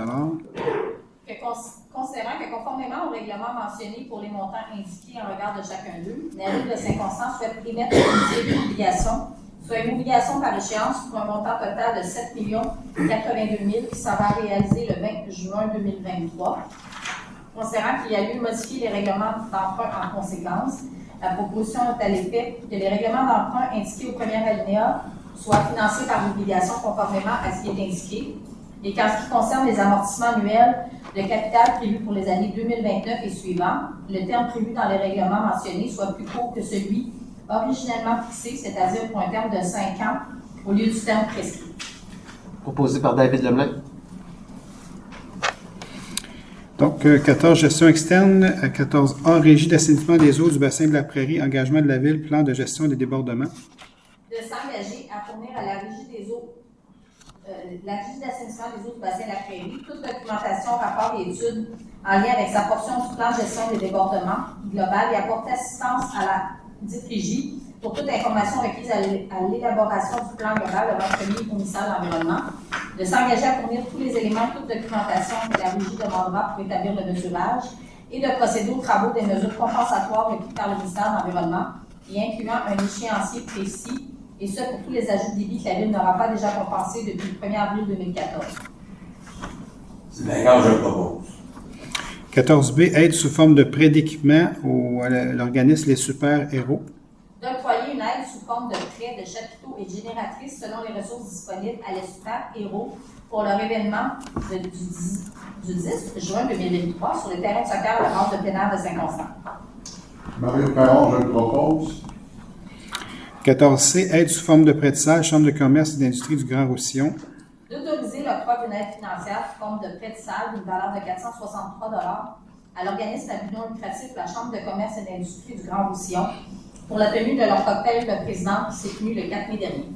Considérant que conformément au règlement mentionné pour les montants indiqués en regard de chacun d'eux, la Ville de Saint-Constant souhaite émettre une obligation, soit une obligation par échéance pour un montant total de 7 082 000 qui sera réalisé le 20 juin 2023. Considérant qu'il y a lieu de modifier les règlements d'emprunt en conséquence, la proposition est à l'effet que les règlements d'emprunt indiqués au premier alinéa soient financés par l'obligation conformément à ce qui est indiqué, et qu'en ce qui concerne les amortissements annuels de capital prévus pour les années 2029 et suivants, le terme prévu dans les règlements mentionnés soit plus court que celui originellement fixé, c'est-à-dire pour un terme de 5 ans au lieu du terme prescrit. Proposé par David Lemelin. Donc, 14, gestion externe. 14A, régie d'assainissement des eaux du bassin de la Prairie, engagement de la Ville, plan de gestion des débordements. De s'engager à fournir à la régie des eaux, la régie d'assainissement des eaux du bassin de la Prairie, toute documentation, rapport et études en lien avec sa portion du plan de gestion des débordements global et apporter assistance à la dite régie pour toute information requise à l'élaboration du plan global devant remis au ministère de l'Environnement, de s'engager à fournir tous les éléments, toute documentation que la régie demandera pour établir le mesurage et de procéder aux travaux des mesures compensatoires requises par le ministère de l'Environnement et incluant un échéancier précis, et ce pour tous les ajouts de débit que la Ville n'aura pas déjà compensés depuis le 1er avril 2014. Sylvain Carl, je propose. 14B, aide sous forme de prêt d'équipement à l'organisme Les Super Héros. D'octroyer une aide sous forme de prêt de chapiteaux et de génératrices selon les ressources disponibles à les Super Héros pour leur événement du 10 juin 2023 sur le terrain de soccer à la base de plein air de Saint-Constant. Mario Perron, je le propose. 14C, aide sous forme de prêt de salle, Chambre de commerce et d'industrie du Grand Roussillon. D'autoriser l'octroi d'une aide financière sous forme de prêt de salle d'une valeur de 463 $ à l'organisme à but non lucratif, la Chambre de commerce et d'industrie du Grand Roussillon, pour la tenue de leur cocktail de président qui s'est tenu le 4 mai dernier.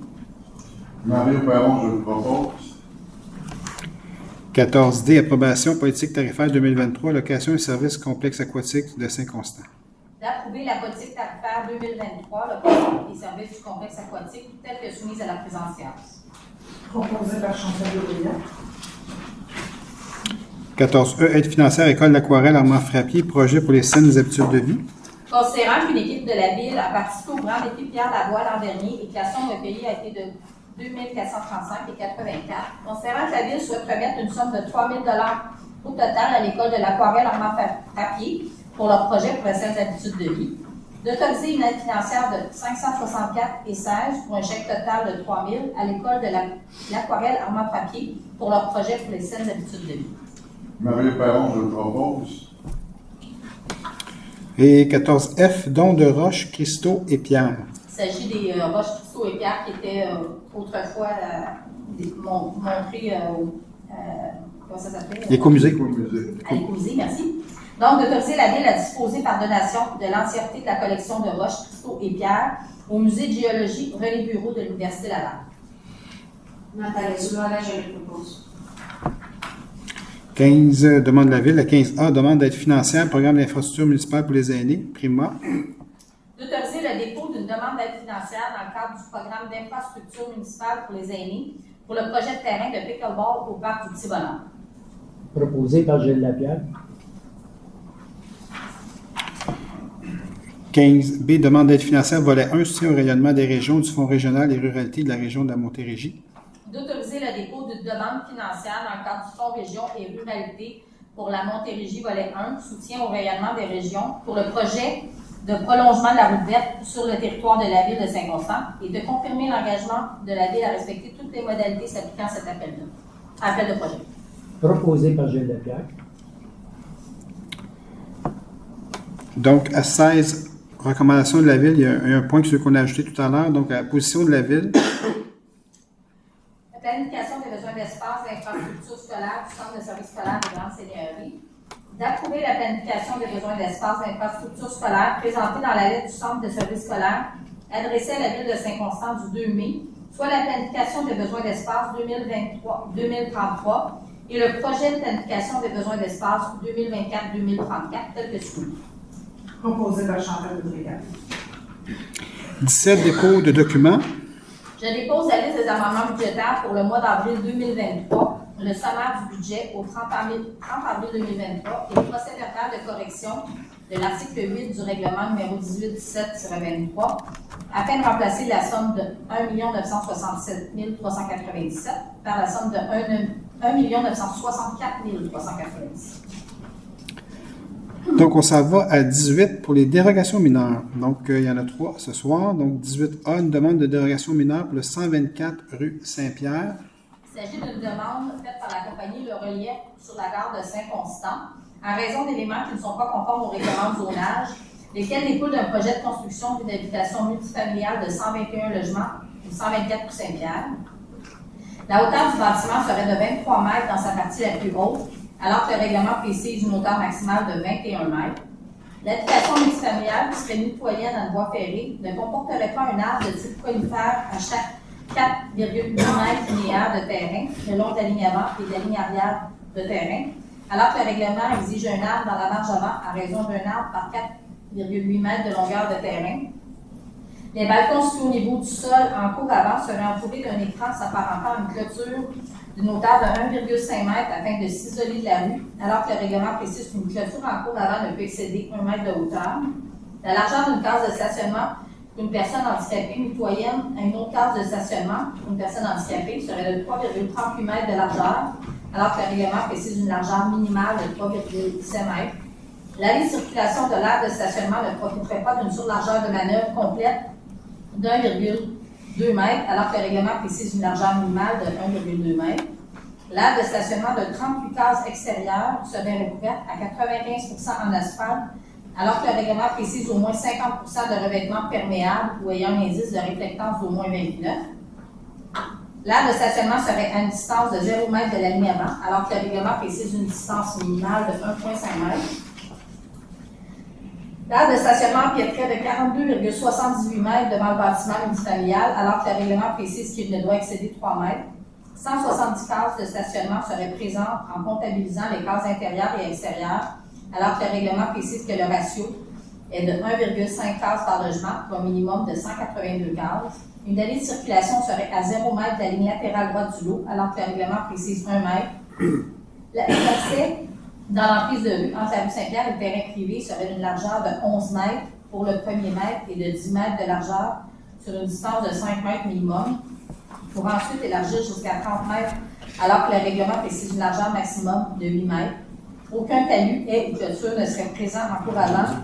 Mario Perron, je le propose. 14D, approbation politique tarifaire 2023, location et services complexes aquatiques de Saint-Constant. D'approuver la politique tarifaire 2023, location et services du complexe aquatique, telle que soumise à la présente séance. Proposé par Chantal Bouillon. 14E, aide financière École d'Aquarelle Armand Frappier, projet pour les saines habitudes de vie. Considérant qu'une équipe de la Ville a participé au Grand Défi Pierre Lavoie l'an dernier et que la somme recueillie a été de 2 435,84, considérant que la Ville souhaite remettre une somme de 3 000 $ au total à l'École de l'Aquarelle Armand Frappier pour leur projet pour les saines habitudes de vie, d'autoriser une aide financière de 564,16 pour un chèque total de 3 000 à l'École de l'Aquarelle Armand Frappier pour leur projet pour les saines habitudes de vie. Mario Perron, je le propose. Et 14F, dons de roches, cristaux et pierres. Il s'agit des roches, cristaux et pierres qui étaient autrefois montrées comment ça s'appelle? L'écomusée. À l'écomusée, merci. Donc, d'autoriser la Ville à disposer par donation de l'entièreté de la collection de roches, cristaux et pierres au Musée de géologie René Bureau de l'Université Laval. Nathalie Soulois, je le propose. 15, demande de la Ville. La 15A, demande d'aide financière, programme d'infrastructure municipale pour les aînés, Prima. D'autoriser le dépôt d'une demande d'aide financière dans le cadre du programme d'infrastructure municipale pour les aînés pour le projet de terrain de pickleball au parc du Petit-Bonheur. Proposé par Gilles Lapierre. 15B, demande d'aide financière, volet 1, soutien au rayonnement des régions du Fonds régional et ruralité de la région de la Montérégie. D'autoriser le dépôt d'une demande financière dans le cadre du Fonds région et ruralité pour la Montérégie, volet 1, soutien au rayonnement des régions pour le projet de prolongement de la route verte sur le territoire de la ville de Saint-Constant et de confirmer l'engagement de la ville à respecter toutes les modalités s'appliquant à cet appel de projet. Proposé par Gilles Lapierre. Donc, à 16, recommandations de la Ville, il y a un point qu'on a ajouté tout à l'heure. Donc, à la position de la Ville, La planification des besoins d'espace d'infrastructure scolaire du Centre de services scolaires de Grande Seigneurie. D'approuver la planification des besoins d'espace d'infrastructure scolaire présentée dans la lettre du Centre de services scolaires adressée à la Ville de Saint-Constant du 2 mai, soit la planification des besoins d'espace 2023-2033 et le projet de planification des besoins d'espace 2024-2034 tel que suivi. Proposé par Chantal Boudrigal. 17, dépôt de documents. Je dépose la liste des amendements budgétaires pour le mois d'avril 2023, le sommaire du budget au 30 avril 2023 et le procès verbal de correction de l'article 8 du règlement numéro 1817-23 afin de remplacer la somme de 1 967 397 par la somme de 1 964 397. Donc, on s'en va à 18 pour les dérogations mineures. Donc, il y en a 3 ce soir. Donc, 18A, une demande de dérogation mineure pour le 124 rue Saint-Pierre. Il s'agit d'une demande faite par la compagnie Le Relief sur la gare de Saint-Constant en raison d'éléments qui ne sont pas conformes au règlement de zonage, lesquels découlent d'un projet de construction d'une habitation multifamiliale de 121 logements ou 124 rue Saint-Pierre. La hauteur du bâtiment serait de 23 mètres dans sa partie la plus haute, alors que le règlement précise une hauteur maximale de 21 mètres. L'habitation multifamiliale, qui serait mitoyenne à une voie ferrée, ne comporterait pas un arbre de type conifère à chaque 4,8 mètres linéaires de terrain le long de la ligne avant et de la ligne arrière de terrain, alors que le règlement exige un arbre dans la marge avant à raison d'un arbre par 4,8 mètres de longueur de terrain. Les balcons situés au niveau du sol en cour avant seraient entourés d'un écran s'apparentant à une clôture d'une hauteur de 1,5 m afin de s'isoler de la rue, alors que le règlement précise qu'une clôture en cour avant ne peut excéder 1 mètre de hauteur. La largeur d'une case de stationnement pour une personne handicapée mitoyenne à une autre case de stationnement pour une personne handicapée serait de 3,38 m de largeur, alors que le règlement précise une largeur minimale de 3,7 m. L'allée de circulation de l'aire de stationnement ne profiterait pas d'une surlargeur de manœuvre complète d'1,2 m, alors que le règlement précise une largeur minimale de 1,2 m. L'aire de stationnement de 38 cases extérieures serait recouverte à 95 % en asphalte, alors que le règlement précise au moins 50 % de revêtement perméable ou ayant un indice de réflectance d'au moins 29. L'aire de stationnement serait à une distance de 0 m de la ligne avant, alors que le règlement précise une distance minimale de 1,5 m. L'aire de stationnement empiéterait de 42,78 m devant le bâtiment multifamilial, alors que le règlement précise qu'il ne doit excéder 3 m. 170 cases de stationnement seraient présentes en comptabilisant les cases intérieures et extérieures, alors que le règlement précise que le ratio est de 1,5 cases par logement pour un minimum de 182 cases. Une allée de circulation serait à 0 m de la ligne latérale droite du lot, alors que le règlement précise 1 m. L'accès dans l'emprise de rue entre la rue Saint-Pierre et le terrain privé serait d'une largeur de 11 mètres pour le premier mètre et de 10 mètres de largeur sur une distance de 5 mètres minimum, pour ensuite élargir jusqu'à 30 mètres, alors que le règlement précise une largeur maximum de 8 mètres. Aucun talus, haie ou clôture ne serait présent en cour avant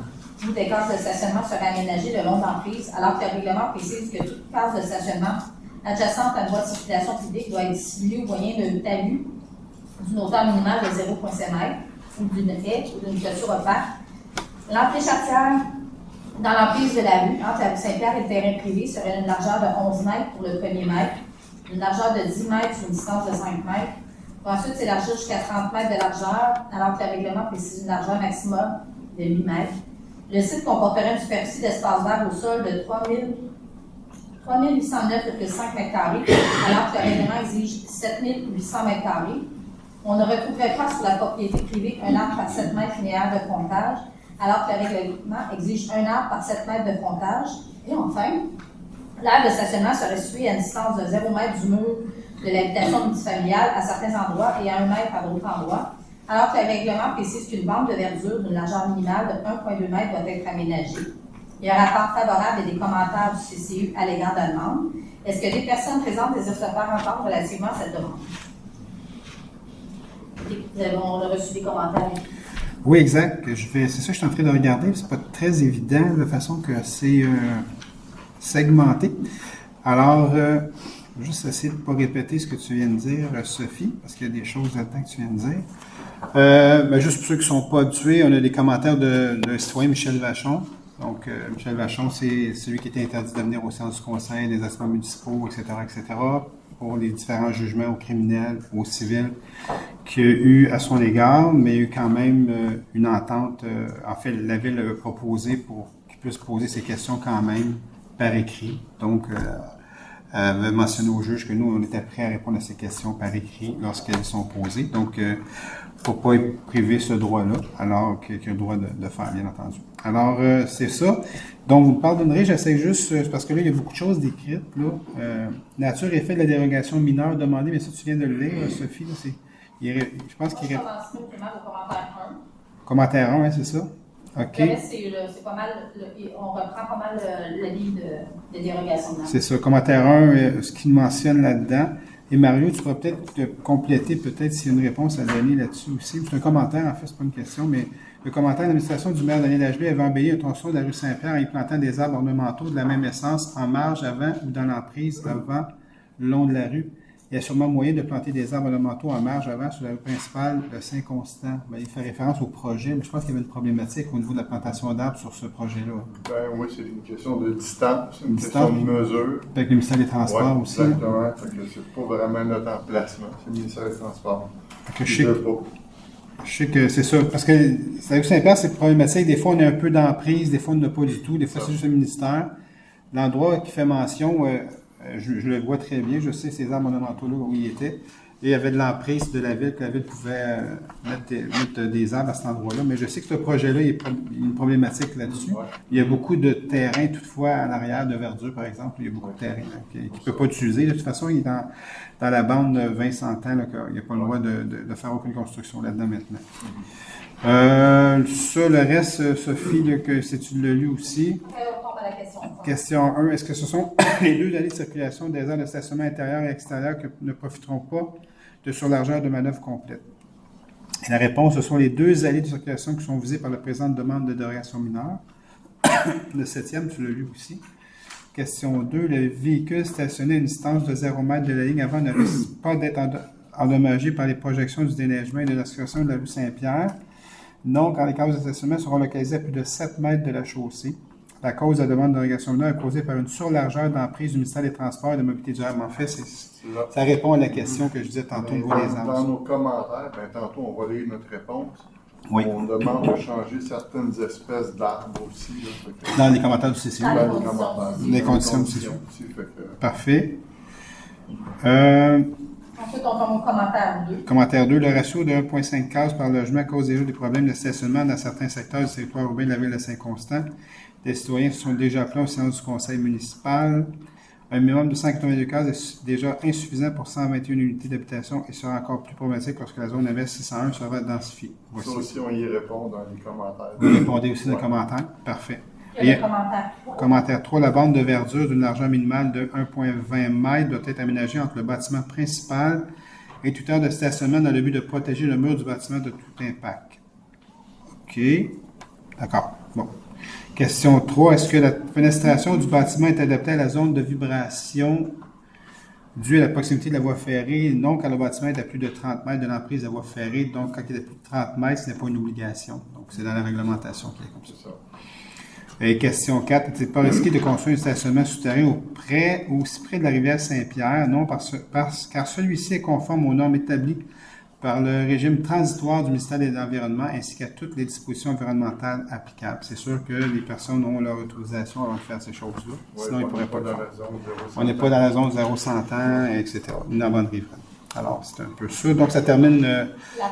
où des cases de stationnement seraient aménagées le long d'emprise, alors que le règlement précise que toute case de stationnement adjacente à une voie de circulation publique doit être dissimulée au moyen d'un talus d'une hauteur minimale de 0,5 m ou d'une haie ou d'une clôture opaque. L'entrée charretière dans l'emprise de la rue, entre la rue Saint-Pierre et le terrain privé, serait d'une largeur de 11 mètres pour le premier mètre, une largeur de 10 mètres sur une distance de 5 mètres, pour ensuite s'élargir jusqu'à 30 mètres de largeur, alors que le règlement précise une largeur maximum de 8 mètres. Le site comporterait une superficie d'espace vert au sol de 3809,5 m², alors que le règlement exige 7800 m². On ne retrouverait pas sur la propriété privée un arbre par 7 mètres linéaires de frontage, alors que le règlement exige un arbre par 7 mètres de frontage. Et enfin, l'aire de stationnement serait située à une distance de 0 mètre du mur de l'habitation multifamiliale à certains endroits et à 1 mètre à d'autres endroits, alors que le règlement précise qu'une bande de verdure d'une largeur minimale de 1,2 m doit être aménagée. Il y a un rapport favorable et des commentaires du CCU alléguant de la demande. Est-ce que les personnes présentes désirent se faire entendre relativement à cette demande? On a reçu des commentaires. Oui, exact. C'est ça que je suis en train de regarder. C'est pas très évident de la façon que c'est segmenté. Alors, je vais juste essayer de ne pas répéter ce que tu viens de dire, Sophie, parce qu'il y a des choses là-dedans que tu viens de dire. Juste pour ceux qui ne sont pas habitués, on a des commentaires de citoyen Michel Vachon. Donc, Michel Vachon, c'est celui qui était interdit de venir au séances du conseil, des aspects municipaux, etc., pour les différents jugements aux criminels, aux civils qu'il y a eu à son égard, mais il y a eu quand même une entente. En fait, la Ville a proposé pour qu'il puisse poser ses questions quand même par écrit. Donc, elle avait mentionné au juge que nous, on était prêts à répondre à ces questions par écrit lorsqu'elles sont posées. Donc, pour ne pas priver ce droit-là, alors qu'il y a le droit de faire, bien entendu. Alors, c'est ça. Donc, vous me pardonnerez, j'essaie juste, parce que là, il y a beaucoup de choses décrites. Nature et fait de la dérogation mineure demandée, mais ça, tu viens de le lire, Sophie. Là, je pense qu'il est... au commentaire 1. Commentaire 1, hein, c'est ça? OK. Le reste, c'est pas mal, on reprend pas mal le livre de dérogation de nature. C'est ça. Commentaire 1, ce qu'il mentionne là-dedans. Et Mario, tu pourras peut-être compléter, s'il y a une réponse à donner là-dessus aussi. C'est un commentaire, en fait, c'est pas une question, mais le commentaire de l'administration du maire Daniel Lagelée avait embelli un tronçon de la rue Saint-Pierre en y plantant des arbres ornementaux de la même essence en marge avant ou dans l'emprise avant le long de la rue. Il y a sûrement moyen de planter des arbres ornementaux en marge avant sur la rue principale de Saint-Constant. Ben, il fait référence au projet, mais je pense qu'il y avait une problématique au niveau de la plantation d'arbres sur ce projet-là. Ben oui, c'est une question de distance, une question de mesure. Avec le ministère des Transports aussi. Exactement. C'est pas vraiment notre emplacement, c'est le ministère des Transports. Je sais que c'est ça, parce que la rue Saint-Pierre, c'est problématique. Des fois, on a un peu d'emprise, des fois, on n'a pas du tout. Des fois, c'est juste le ministère. L'endroit qui fait mention, je le vois très bien, je sais ces arbres ornementaux-là où il était. Et il y avait de l'emprise de la ville, que la ville pouvait mettre des arbres à cet endroit-là. Mais je sais que ce projet-là, il y a une problématique là-dessus. Ouais. Il y a beaucoup de terrain, toutefois, en arrière de verdure, par exemple. Il y a beaucoup de terrain qu'il ne peut pas utiliser. De toute façon, il est dans la bande de 20-100 ans, il n'y a pas le droit de faire aucune construction là-dedans maintenant. Ça, le reste, Sophie, si tu l'as lu aussi. Question 1. Est-ce que ce sont les 2 allées de circulation des aires de stationnement intérieur et extérieur qui ne profiteront pas de surlargeur de manœuvre complète? Et la réponse, ce sont les 2 allées de circulation qui sont visées par la présente demande de dérogation mineure. Le 7e, tu l'as lu aussi. Question 2. Le véhicule stationné à une distance de 0 m de la ligne avant ne risque pas d'être endommagé par les projections du déneigement et de la circulation de la rue Saint-Pierre. Non, quand les cases de stationnement seront localisées à plus de 7 mètres de la chaussée. La cause de la demande de dérogation mineure est causée par une surlargeur d'emprise du ministère des Transports et de la Mobilité durable. En fait, ça répond à la question que je disais tantôt au niveau des arbres. Dans nos commentaires, tantôt, on va lire notre réponse. Oui. On demande de changer certaines espèces d'arbres aussi. Là, dans les commentaires du CCU. Dans les commentaires. Les conditions du CCU. Parfait. Ensuite, on tombe au commentaire 2. Commentaire 2. Le ratio de 1,5 cases par logement cause déjà des problèmes de stationnement dans certains secteurs du territoire urbain de la ville de Saint-Constant. Les citoyens se sont déjà appelés au séance du conseil municipal. Un minimum de 182 cases est déjà insuffisant pour 121 unités d'habitation et sera encore plus problématique lorsque la zone AVS 601 sera densifiée. Voici. Ça aussi, on y répond dans les commentaires. Vous répondez aussi dans les commentaires. Parfait. Et le commentaire 3. Commentaire 3. La bande de verdure d'une largeur minimale de 1,20 m doit être aménagée entre le bâtiment principal et toute aire de stationnement dans le but de protéger le mur du bâtiment de tout impact. OK. D'accord. Bon. Question 3. Est-ce que la fenestration du bâtiment est adaptée à la zone de vibration dû à la proximité de la voie ferrée, non quand le bâtiment est à plus de 30 mètres de l'emprise de la voie ferrée, donc quand il est à plus de 30 mètres, ce n'est pas une obligation. Donc, c'est dans la réglementation qui est comme ça. C'est ça. Et question 4, n'est-il pas risqué de construire un stationnement souterrain aussi près de la rivière Saint-Pierre? Non, car celui-ci est conforme aux normes établies par le régime transitoire du ministère de l'Environnement ainsi qu'à toutes les dispositions environnementales applicables. C'est sûr que les personnes ont leur autorisation avant de faire ces choses-là. Sinon, ils ne pourraient pas le faire. On n'est pas dans la zone 0-100 ans, etc. Ni dans la bande riveraine. Alors, c'est un peu ça. Donc, ça termine... La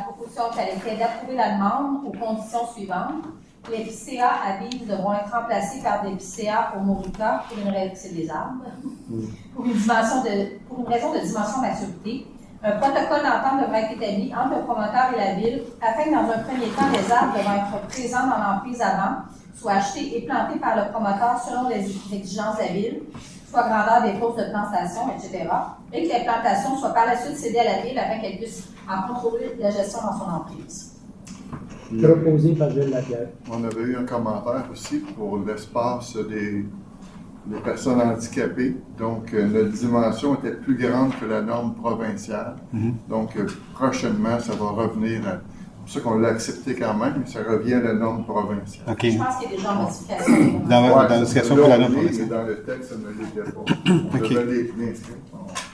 proposition était d'approuver la demande aux conditions suivantes. Les PCA à Bise devront être remplacés par des PCA au Morica pour des arbres, pour une raison de dimension maturité. Un protocole d'entente devra être établi entre le promoteur et la ville afin que, dans un premier temps, les arbres devant être présents dans l'emprise avant soient achetés et plantés par le promoteur selon les exigences de la ville, soit grandeur des postes de plantation, etc. Et que les plantations soient par la suite cédées à la ville afin qu'elle puisse en contrôler la gestion dans son emprise. Proposé par Gilles Lapierre. On avait eu un commentaire aussi pour l'espace des personnes handicapées. Donc, notre dimension était plus grande que la norme provinciale. Donc, prochainement, ça va revenir. C'est pour ça qu'on l'a accepté quand même, mais ça revient à la norme provinciale. OK. Je pense qu'il y a déjà en modification. Dans la discussion pour la norme mais provinciale. dans le texte, ça ne l'était pas. On devait l'inscrire.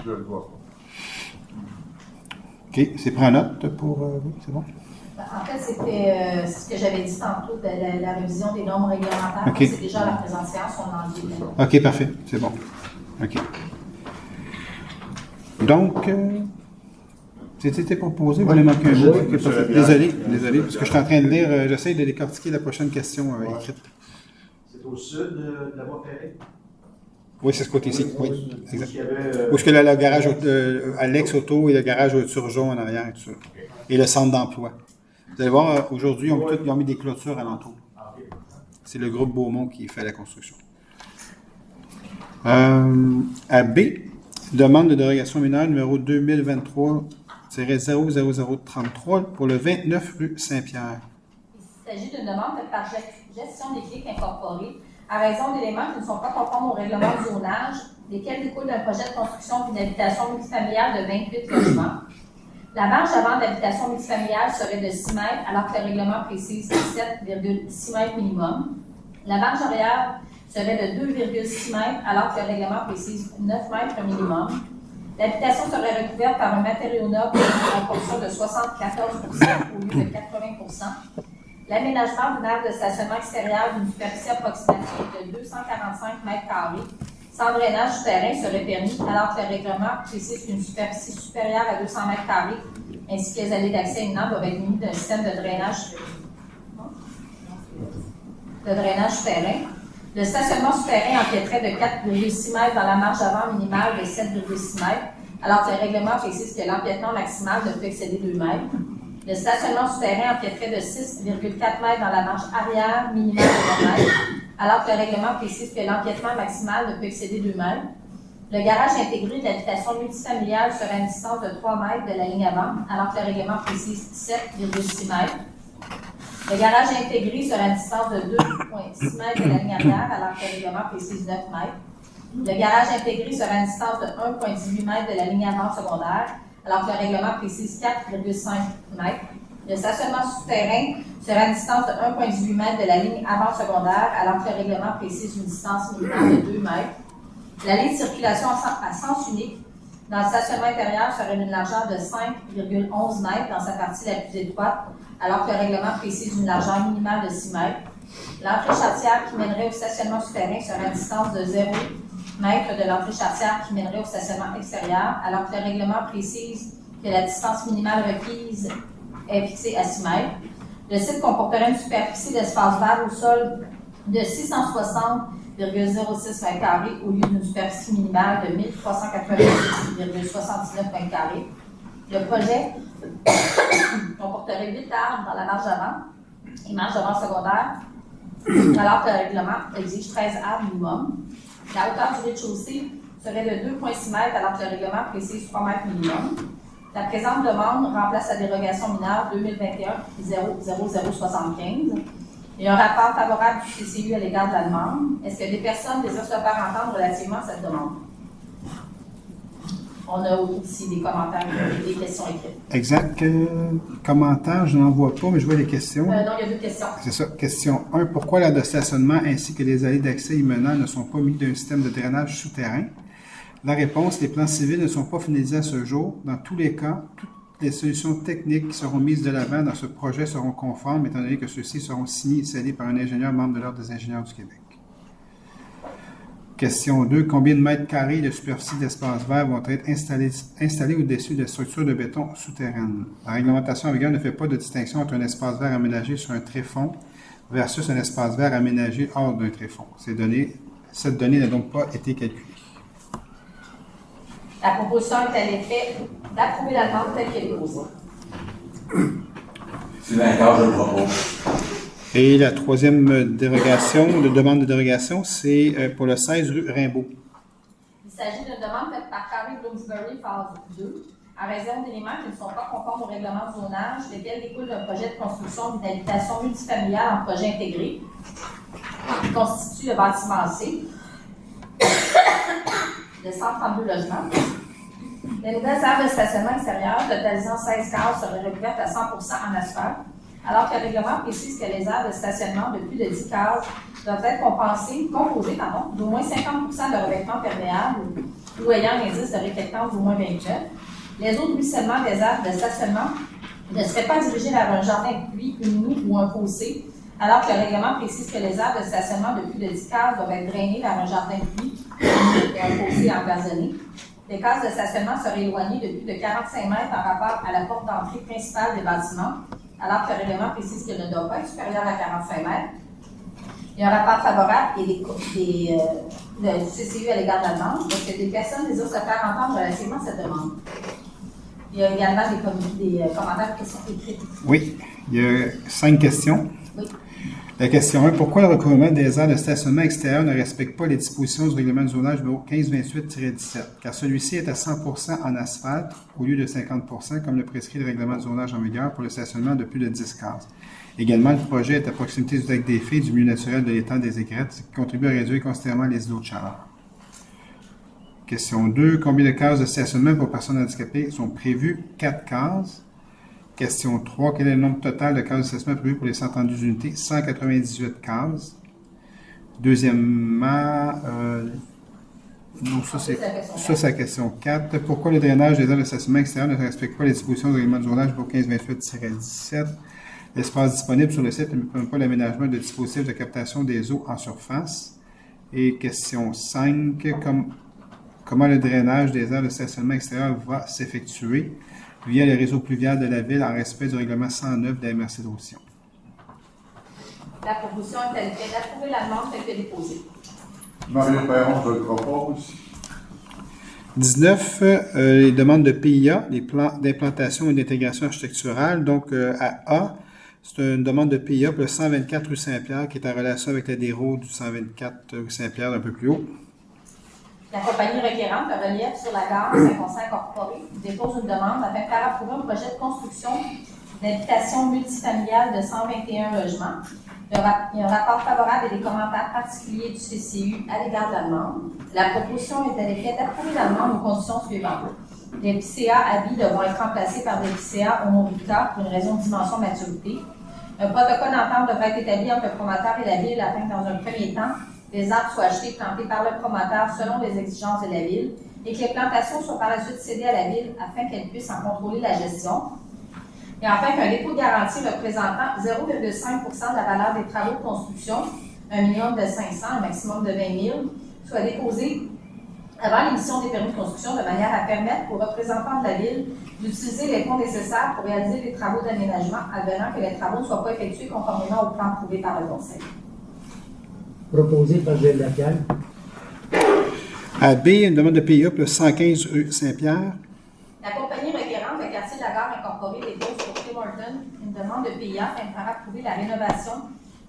Je le vois pas. OK. C'est pris en note pour... oui, c'est bon? En fait, c'était ce que j'avais dit tantôt de la révision des normes réglementaires. OK. C'est déjà la présente séance, on en dit. OK, parfait. C'est bon. OK. Donc, c'était proposé. Vous voulez manquer un mot? Oui, Parfait. Désolé, parce que je suis en train de lire. J'essaie de décortiquer la prochaine question écrite. C'est au sud de la voie ferrée? Oui, c'est ce côté-ci. Oui, exact. Il y avait, Où est-ce que le garage à l'ex-auto et le garage au Turgeon en arrière et tout ça. Et le centre d'emploi. Vous allez voir, aujourd'hui, ils ont mis des clôtures alentour. C'est le groupe Beaumont qui fait la construction. À B, demande de dérogation mineure numéro 2023-00033 pour le 29 rue Saint-Pierre. Il s'agit d'une demande faite par Gestion des Clics Incorporée à raison d'éléments qui ne sont pas conformes au règlement de zonage, lesquels découlent d'un projet de construction d'une habitation multifamiliale de 28 logements. La marge avant d'habitation multifamiliale serait de 6 mètres, alors que le règlement précise 7,6 mètres minimum. La marge arrière serait de 2,6 mètres, alors que le règlement précise 9 mètres minimum. L'habitation serait recouverte par un matériau noble en proportion de 74 au lieu de 80 L'aménagement d'une aire de stationnement extérieur d'une superficie approximative de 245 mètres carrés sans drainage souterrain serait permis, alors que le règlement précise qu'une superficie supérieure à 200 mètres carrés ainsi que les allées d'accès imminents doivent être munis d'un système de drainage souterrain. Le stationnement souterrain empiéterait de 4,6 mètres dans la marge avant minimale de 7,6 mètres, alors que le règlement précise que l'empiètement maximal ne peut excéder 2 mètres. Le stationnement souterrain empiéterait de 6,4 mètres dans la marge arrière minimale de 1 mètre, alors que le règlement précise que l'empiètement maximal ne peut excéder 2 mètres. Le garage intégré de l'habitation multifamiliale serait à une distance de 3 mètres de la ligne avant, alors que le règlement précise 7,6 mètres. Le garage intégré serait à une distance de 2,6 mètres de la ligne arrière, alors que le règlement précise 9 mètres. Le garage intégré serait à une distance de 1,18 mètres de la ligne avant secondaire, alors que le règlement précise 4,5 mètres. Le stationnement souterrain serait à une distance de 1,18 mètres de la ligne avant secondaire, alors que le règlement précise une distance minimale de 2 mètres. La ligne de circulation à sens unique dans le stationnement intérieur serait d'une largeur de 5,11 mètres dans sa partie la plus étroite, alors que le règlement précise une largeur minimale de 6 mètres. L'entrée charretière qui mènerait au stationnement souterrain serait à une distance de 0 mètres de l'entrée charretière qui mènerait au stationnement extérieur, alors que le règlement précise que la distance minimale requise est fixée à 6 mètres. Le site comporterait une superficie d'espace vert au sol de 660,06 mètres carrés au lieu d'une superficie minimale de 1386,79 mètres carrés. Le projet comporterait 8 arbres dans la marge avant et marge avant secondaire, alors que le règlement exige 13 arbres minimum. La hauteur du rez-de-chaussée serait de 2,6 mètres, alors que le règlement précise 3 mètres minimum. La présente demande remplace la dérogation mineure 2021-00075. Il y a un rapport favorable du CCU à l'égard de la demande. Est-ce que des personnes désirent se faire entendre relativement à cette demande? On a aussi des commentaires et des questions écrites. Exact. Commentaires, je n'en vois pas, mais je vois les questions. Non, il y a 2 questions. C'est ça. Question 1. Pourquoi l'aire de stationnement ainsi que les allées d'accès y menant ne sont pas mis d'un système de drainage souterrain? La réponse, les plans civils ne sont pas finalisés à ce jour. Dans tous les cas, toutes les solutions techniques qui seront mises de l'avant dans ce projet seront conformes, étant donné que ceux-ci seront signés et scellés par un ingénieur membre de l'Ordre des ingénieurs du Québec. Question 2. Combien de mètres carrés de superficie d'espace vert vont être installés au-dessus de structures de béton souterraines? La réglementation en vigueur ne fait pas de distinction entre un espace vert aménagé sur un tréfonds versus un espace vert aménagé hors d'un tréfonds. Cette donnée n'a donc pas été calculée. La proposition est à l'effet d'approuver la demande telle qu'elle est posée. Sylvain Carr, je le propose. Et la troisième demande de dérogation, c'est pour le 16 rue Rimbaud. Il s'agit d'une demande faite par Carrie Bloomsbury, phase 2, en raison d'éléments qui ne sont pas conformes au règlement de zonage, lesquels découlent d'un projet de construction d'une habitation multifamiliale en projet intégré, qui constitue le bâtiment C de 132 logements. Les nouvelles aires de stationnement extérieur, totalisant 16 cases, seraient recouvertes à 100% en asphalte, alors que le règlement précise que les aires de stationnement de plus de 10 cases doivent être composées d'au moins 50% de revêtement perméable ou ayant un indice de réflectance d'au moins 29. Les eaux de ruissellement des aires de stationnement ne seraient pas dirigées vers un jardin de pluie, une noue ou un fossé, alors que le règlement précise que les aires de stationnement de plus de 10 cases doivent être drainées vers un jardin de pluie et un fossé emgazonné. Les cases de stationnement seraient éloignées de plus de 45 mètres par rapport à la porte d'entrée principale des bâtiments, alors que le règlement précise qu'elle ne doit pas être supérieure à 45 mètres. Il y a un rapport favorable et du CCU à l'égard de la demande. Est-ce que des personnes désirent se faire entendre relativement à cette demande? Il y a également des commentaires qui sont écrits. Oui, il y a 5 questions. Oui. La question 1. Pourquoi le recouvrement des aires de stationnement extérieur ne respecte pas les dispositions du règlement de zonage numéro 1528-17? Car celui-ci est à 100% en asphalte au lieu de 50%, comme le prescrit le règlement de zonage en vigueur pour le stationnement de plus de 10 cases. Également, le projet est à proximité du lac des Fées, du milieu naturel de l'étang des Aigrettes, ce qui contribue à réduire considérablement les îlots de chaleur. Question 2. Combien de cases de stationnement pour personnes handicapées sont prévues? 4 cases. Question 3. Quel est le nombre total de cases de stationnement prévues pour les 132 unités? 198 cases. Deuxièmement, c'est la question 4. Pourquoi le drainage des aires de stationnement extérieur ne respecte pas les dispositions du règlement de zonage pour 1528-17? L'espace disponible sur le site ne permet pas l'aménagement de dispositifs de captation des eaux en surface. Et question 5. Comment le drainage des aires de stationnement extérieur va s'effectuer via le réseau pluvial de la Ville en respect du règlement 109 de la MRC de Roussillon? La proposition est à l'effet d'approuver la demande telle qu'elle est posée. Mario Perron, je le propose. 19. Les demandes de PIA, les plans d'implantation et d'intégration architecturale. Donc, à A, c'est une demande de PIA pour le 124 rue Saint-Pierre qui est en relation avec la déroule du 124 rue Saint-Pierre un peu plus haut. La compagnie requérante, le relief sur la gare Saint-Constant Incorporée, dépose une demande afin de faire approuver un projet de construction d'habitation multifamiliale de 121 logements. Il y a un rapport favorable et des commentaires particuliers du CCU à l'égard de la demande. La proposition est à l'effet d'approuver la demande aux conditions suivantes. Les PCA habits devront être remplacés par des PCA homorica pour une raison de dimension maturité. Un protocole d'entente devra être établi entre le promoteur et la Ville afin que, dans un premier temps, les arbres soient achetés et plantés par le promoteur selon les exigences de la Ville et que les plantations soient par la suite cédées à la Ville afin qu'elle puisse en contrôler la gestion. Et enfin, qu'un dépôt de garantie représentant 0,5% de la valeur des travaux de construction, un minimum de 500, un maximum de 20 000, soit déposé avant l'émission des permis de construction de manière à permettre aux représentants de la Ville d'utiliser les fonds nécessaires pour réaliser des travaux d'aménagement, advenant que les travaux ne soient pas effectués conformément au plan approuvé par le Conseil. Proposé par Gilles Lacalle. À B, une demande de PIA pour le 115 rue Saint-Pierre. La compagnie requérante, le quartier de la gare incorporée, dépose pour Tim Horton une demande de PIA afin de faire approuver la rénovation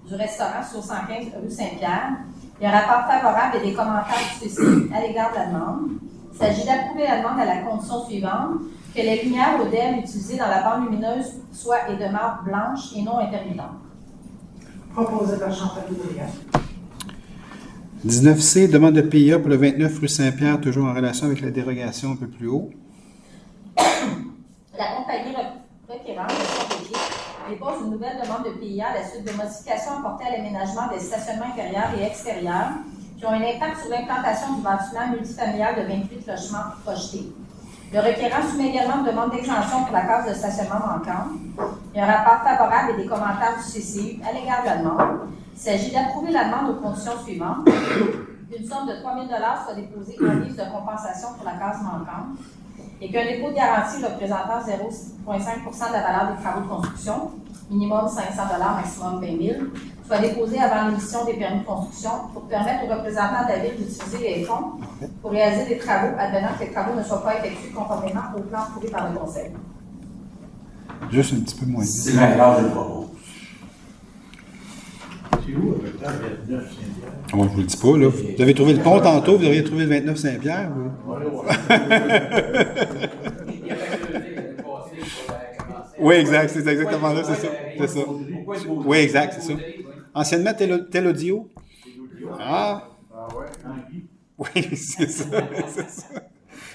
du restaurant sur 115 rue Saint-Pierre. Il y a un rapport favorable et des commentaires du CCI à l'égard de la demande. Il s'agit d'approuver la demande à la condition suivante, que les lumières ODEM utilisées dans la bande lumineuse soient et demeurent blanches et non intermittentes. Proposé par Jean-Paul Bourrier. 19C, demande de PIA pour le 29 rue Saint-Pierre, toujours en relation avec la dérogation un peu plus haut. La compagnie requérante de Châteauguay dépose une nouvelle demande de PIA à la suite de modifications apportées à l'aménagement des stationnements intérieurs et extérieurs qui ont un impact sur l'implantation du bâtiment multifamilial de 28 logements projetés. Le requérant soumet également une demande d'exemption pour la case de stationnement manquante. Il y a un rapport favorable et des commentaires du CCU à l'égard de la demande. Il s'agit d'approuver la demande aux conditions suivantes. Une somme de 3 000 soit déposée en livre de compensation pour la case manquante et qu'un dépôt de garantie représentant 0,5 de la valeur des travaux de construction, minimum 500 maximum 20 000, soit déposé avant l'émission des permis de construction pour permettre aux représentants de la Ville d'utiliser les fonds pour réaliser des travaux, advenant que les travaux ne soient pas effectués conformément au plan approuvé par le Conseil. Juste un petit peu moins vite. Sylvain Hébert, je le propose. C'est où, avec la 29 Saint-Pierre? Moi, je vous le dis pas, là. Vous avez trouvé le pont tantôt, vous devriez trouver le 29 Saint-Pierre. Vous. Oui, exact, c'est exactement là, c'est ça. C'est ça. Oui, exact, c'est ça. Anciennement, tel audio. Ah, Ah ouais? oui, c'est ça.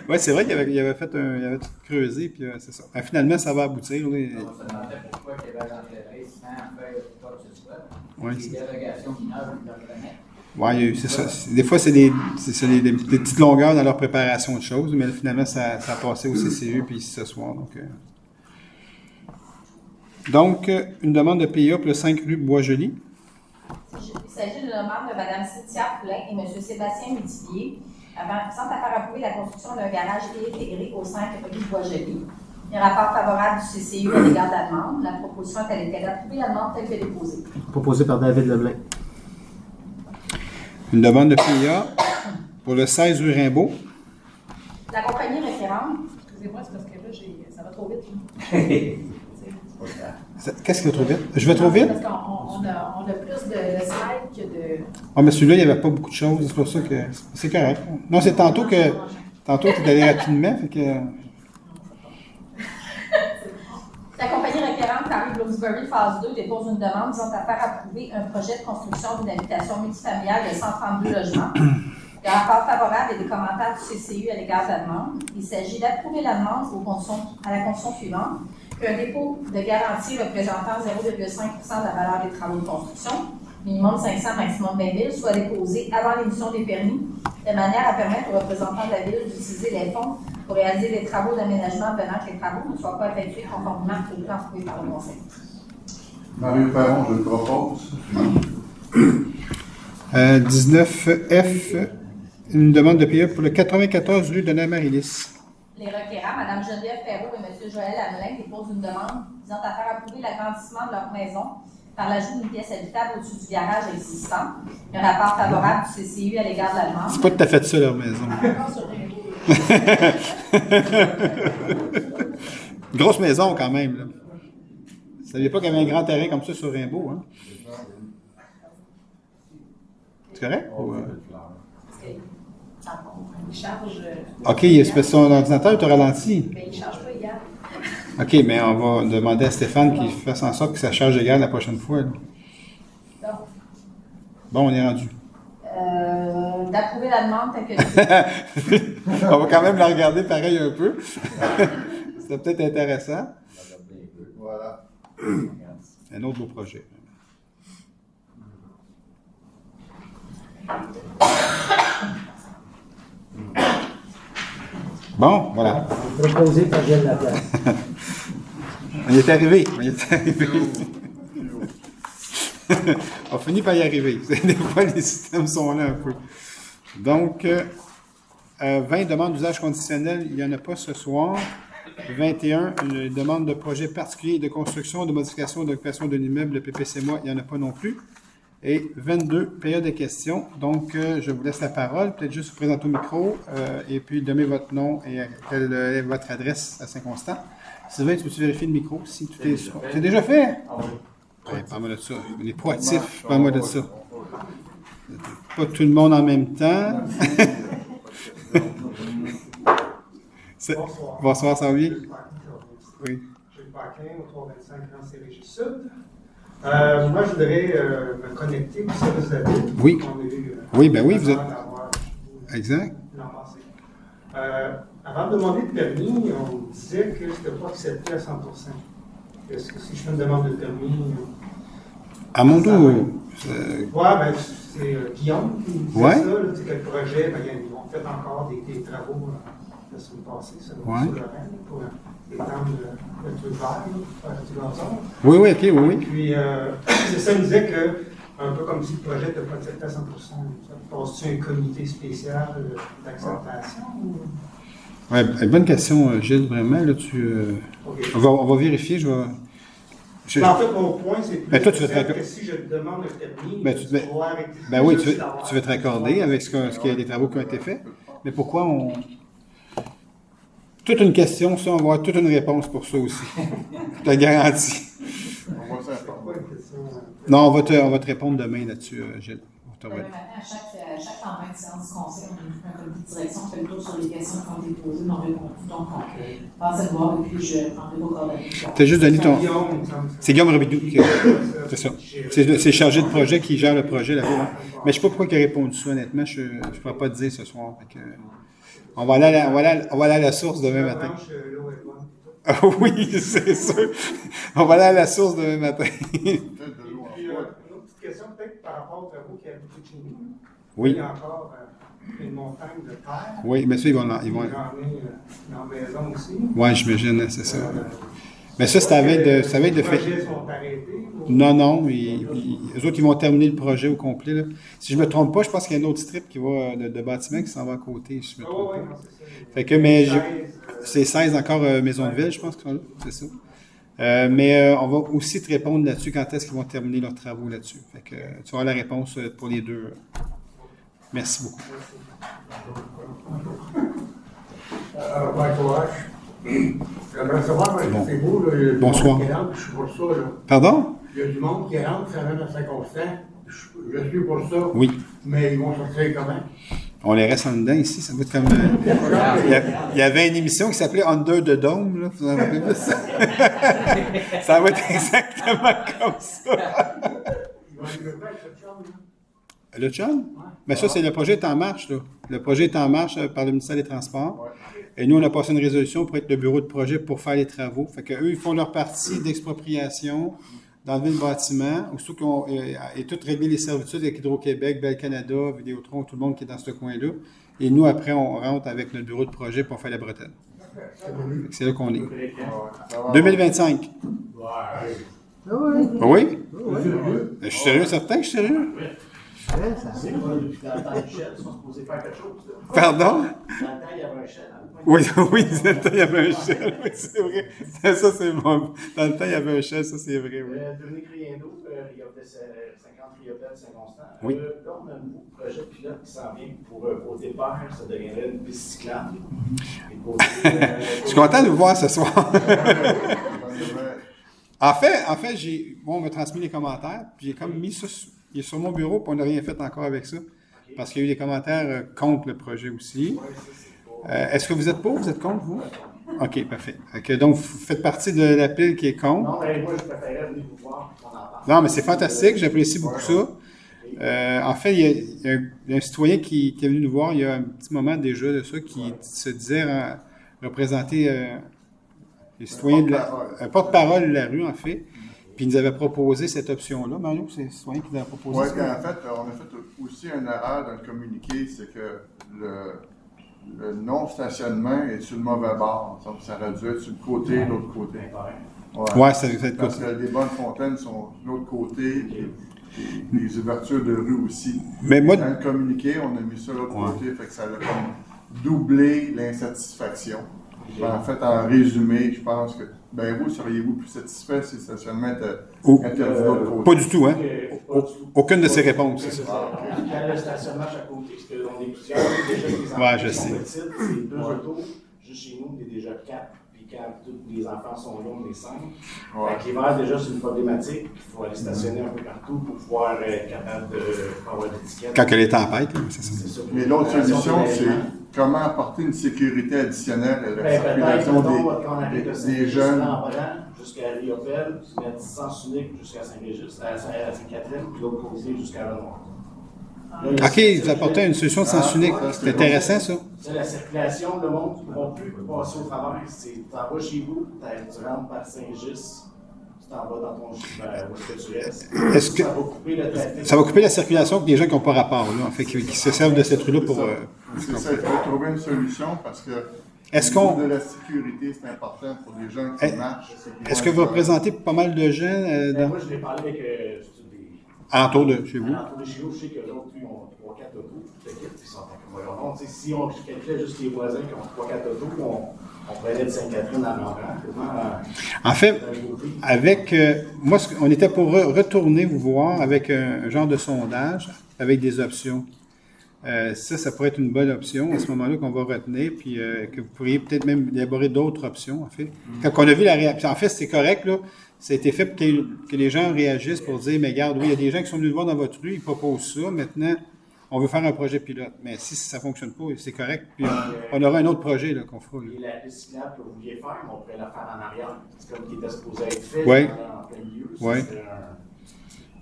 Oui, c'est vrai qu'il avait fait il avait tout creusé, puis c'est ça. Finalement, ça va aboutir. Oui, On se demandait pourquoi il avait enterré sans faire quoi que ce soit. oui, Des dérogations mineures, ils le reconnaissent. ouais, c'est ça. Des fois, c'est des petites longueurs dans leur préparation de choses, mais là, finalement, ça a passé au CCU, puis ici ce soir. Donc, une demande de PIA pour le 5 rue Bois-Joli. Il s'agit d'une demande de Mme Cynthia Poulain et M. Sébastien Métivier, sans faire approuver la construction d'un garage intégré au 5 rue Bois-Joli. Un rapport favorable du CCU à l'égard de la demande. La proposition est d'approuver la demande telle que déposée. Proposé par David Leblanc. Une demande de PIA pour le 16 rue Rimbaud. La compagnie référente. Excusez-moi, c'est parce que là, ça va trop vite. Qu'est-ce qui va trop vite? Je vais trop vite? Parce qu'on a plus de slides que de... Ah, mais celui-là, il n'y avait pas beaucoup de choses. C'est pour ça que c'est correct. Non, c'est tantôt tu es allé rapidement. Fait que... La compagnie requérante Paris Bloomsbury Phase 2 dépose une demande visant à faire approuver un projet de construction d'une habitation multifamiliale de 132 logements. Il y a un rapport favorable et des commentaires du CCU à l'égard de la demande. Il s'agit d'approuver la demande à la condition suivante: qu'un dépôt de garantie représentant 0,5 de la valeur des travaux de construction, minimum 500, maximum 20 000, soit déposé avant l'émission des permis, de manière à permettre aux représentants de la Ville d'utiliser les fonds pour réaliser les travaux d'aménagement venant que les travaux ne soient pas effectués conformément au plan approuvé par le Conseil. Mario Perron, je le propose. 19F, une demande de PIA pour le 94 rue de Namarilis. Les requérants, Mme Geneviève Perrault et M. Joël Hamelin, déposent une demande visant à faire approuver l'agrandissement de leur maison par l'ajout d'une pièce habitable au-dessus du garage existant. Un rapport favorable du CCU à l'égard de la demande. C'est pas tout à fait ça, leur maison. Grosse maison, quand même. Là. Vous ne saviez pas qu'il y avait un grand terrain comme ça sur Rimbaud, hein? C'est correct? Il charge... OK, c'est parce que son ordinateur te ralentit. Mais il ne charge pas égal. OK, mais on va demander à Stéphane qu'il fasse en sorte que ça charge égal la prochaine fois. Là. Bon, on est rendu. D'approuver la demande telle que... On va quand même la regarder pareil un peu. C'est peut-être intéressant. Voilà. Un autre beau projet. Bon, voilà. Proposé par Gilles Laplace. On y est arrivé. On finit par y arriver. Des fois, les systèmes sont là un peu. Donc, 20 demandes d'usage conditionnel, il n'y en a pas ce soir. 21, une demande de projet particulier de construction, de modification, d'occupation d'un immeuble, le PPC-MOI, il n'y en a pas non plus. Et 22, période de questions. Donc, je vous laisse la parole. Peut-être juste vous présenter au micro et puis donner votre nom et quelle est votre adresse à Saint-Constant. Sylvain, tu peux-tu vérifier le micro si tout est... C'est déjà fait? Ouais, parle-moi de ça. Les proactifs, parle-moi de ça. Pas tout le monde en même temps. Bonsoir, ça va bien? Oui. Gilles Paquin, au 325 Grand Régie Sud. Moi, je voudrais me connecter au service de la ville. Oui. On a eu, Oui, ben oui, vous êtes. d'avoir Exact. l'an passé. Avant de demander le permis, on disait que c'était pas accepté à 100%. Est-ce que si je fais une demande de permis... À mon dos. Ouais, ben c'est Guillaume qui me disait Ouais. ça, là, tu sais, que le projet, ben, ils ont fait encore des travaux la semaine passée, ça va Ouais. sur le Rhin, pour étendre le truc vert, là, pour faire du gazon. Oui, oui, ok, oui, oui. Puis, c'est ça, il me disait que, un peu comme si le projet n'était pas accepté à 100%, ça passe-tu un comité spécial d'acceptation? Ou... Ouais, bonne question, Gilles, vraiment. Là, Ok. on va vérifier. Mais en fait, mon point, c'est plus Ben, toi, tu veux que si je demande un permis, Ben, je vais pouvoir arrêter. Ben oui, tu veux te raccorder avec les travaux qui ont été faits. Mais pourquoi on. Toute une question, ça, on va avoir toute une réponse pour ça aussi. Je te le garantis. On va s'informer. Non, on va te répondre demain là-dessus, Gilles. On te Le remet. matin, à chaque lendemain de séance du conseil, on a un comité de direction, on fait le tour sur les questions qui ont été posées, non répondues. Donc, passez le voir et puis je prendrai vos coordonnées. T'as juste donné ton. Guillaume, il me semble. C'est Guillaume Robidoux. C'est ça. C'est chargé de projet qui gère le projet là-bas. Hein. Mais je ne sais pas pourquoi il a répondu ça, honnêtement. Je ne pourrais pas te dire ce soir. Fait que, on va aller à la source demain matin. Ah oui, c'est sûr. On va aller à la source demain matin. Puis, une autre petite question, peut-être par rapport aux travaux qui habitent chez nous. Oui. Il y a encore une montagne de terre. Oui, mais ça, ils vont. J'en ai dans la maison aussi. Oui, j'imagine, c'est ça. Mais ça, c'est avec de Les fait. projets sont arrêtés. Ou... Non, eux autres, ils vont terminer le projet au complet. Là. Si je ne me trompe pas, je pense qu'il y a un autre strip qui va de bâtiment qui s'en va à côté, si je me trompe oui, pas. non, c'est ça. Fait que, mais c'est 16 encore Maison de Ville, je pense qu'ils sont là, c'est ça. Mais on va aussi te répondre là-dessus quand est-ce qu'ils vont terminer leurs travaux là-dessus. Fait que tu auras la réponse pour les deux. Merci beaucoup. J'aimerais savoir, c'est beau, là, il y a du Bonsoir. monde qui rentre, je suis pour ça. Là. Pardon? Il y a du monde qui rentre, ça amène à 50 cents. Je suis pour ça. Oui. Mais ils vont sortir comment? On les reste en dedans ici, ça va être comme... il y avait une émission qui s'appelait Under the Dome, là, vous en rappelez plus? Ça va être exactement comme ça. Ils vont arriver avec cette chambre, là. Le chum? Mais ça, c'est le projet est en marche, là. Le projet est en marche par le ministère des Transports. Et nous, on a passé une résolution pour être le bureau de projet pour faire les travaux. Fait qu'eux, ils font leur partie d'expropriation, d'enlever le bâtiment, aussitôt qu'ils ont et tout régler les servitudes avec Hydro-Québec, Bell Canada, Vidéotron, tout le monde qui est dans ce coin-là. Et nous, après, on rentre avec notre bureau de projet pour faire la bretelle. C'est là qu'on est. 2025. Oui? Je suis sérieux, certain que je suis sérieux? C'est pas depuis dans le temps du Shell, ils sont supposés faire quelque chose. Là. Pardon? Dans le temps, il y avait un Shell. Oui, dans le temps, il y avait un Shell. Oui, c'est vrai. Ça, c'est bon. Dans le temps, il y avait un Shell, ça, c'est vrai, oui. Dominique Riendo, Riopet 50 Riopet Saint-Constant. Oui. Là, on a un nouveau projet pilote qui s'en vient pour au départ, ça deviendrait une piste cyclable. Je suis content de vous voir ce soir. En fait, on m'a transmis les commentaires, puis j'ai comme mis ça. Il est sur mon bureau, puis on n'a rien fait encore avec ça. Parce qu'il y a eu des commentaires contre le projet aussi. Est-ce que vous êtes pour? Vous êtes contre, vous? OK, parfait. Donc, vous faites partie de la pile qui est contre. Non, mais moi, je préférais venir vous voir pour qu'on en parle. Non, mais c'est fantastique. J'apprécie beaucoup ça. En fait, il y a un citoyen qui est venu nous voir il y a un petit moment déjà de ça, qui se disait représenter les citoyens un porte-parole de la rue, en fait. Puis il nous avait proposé cette option-là. Mario, c'est le citoyen qui nous a proposé ça. Oui, en fait, on a fait aussi une erreur dans le communiqué, c'est que le non-stationnement est sur le mauvais bord. Donc, ça aurait dû être sur le côté, l'autre côté. Oui, ça devait être parce que les bonnes fontaines sont de l'autre côté, et les ouvertures de rue aussi. Mais moi, dans le communiqué, on a mis ça de l'autre côté, fait que ça a comme doublé l'insatisfaction. En fait, en résumé, je pense que vous, seriez-vous plus satisfait si le stationnement était interdit de l'autre côté? Pas du tout, hein? Aucune de ces réponses. Quand le stationnement à côté, parce qu'on est plusieurs, déjà les enfants je sais. petites, c'est 2 autos, juste chez nous, il y a déjà 4, puis quand tous les enfants sont là, on est 5. Donc l'hiver, déjà, c'est une problématique, il faut aller stationner un peu partout pour pouvoir être capable de avoir l'étiquette. Quand elle est tempête, c'est ça. Mais l'autre solution, c'est comment apporter une sécurité additionnelle à la circulation des jeunes. jusqu'à Riopelle, mettre sens unique jusqu'à Saint-Régis, à Sainte-Catherine, puis l'autre côté jusqu'à Renoir. OK, vous apportez une solution de sens unique. C'est intéressant, ça. C'est la circulation, le monde ne pourra plus passer au travers. Tu t'en vas chez vous, tu rentres par Saint-Gis, tu t'en vas dans ton où est-ce que tu restes. Est-ce que ça va couper le trafic. ça va couper la circulation pour des gens qui n'ont pas rapport, là, en fait, qui se servent de cette rue-là pour. C'est ça, il faut trouver une solution parce que Est-ce qu'on. de la sécurité, c'est important pour les gens qui marchent. Est-ce que vous représentez pas mal de gens Moi, je l'ai parlé avec des alentour de chez vous? alentours de chez nous. Je sais que l'autre, ils ont 3-4 autos, toute l'équipe, ils sont en commun. Si on calculait juste les voisins qui ont 3-4 autos, on prenait de Sainte-Catherine à Montréal. En fait, avec. Moi, on était pour retourner vous voir avec un genre de sondage avec des options. Ça pourrait être une bonne option à ce moment-là qu'on va retenir, puis que vous pourriez peut-être même élaborer d'autres options, en fait. Quand on a vu la réaction, en fait, c'est correct, là, ça a été fait pour que les gens réagissent pour dire, mais regarde, oui, il y a des gens qui sont venus nous voir dans votre rue, ils proposent ça, maintenant, on veut faire un projet pilote. Mais si ça ne fonctionne pas, c'est correct, puis on aura un autre projet là, qu'on fera. Là. Et la piste cyclable que vous vouliez faire, on pourrait la faire en arrière. C'est comme qui était supposé être fait en plein milieu. Oui.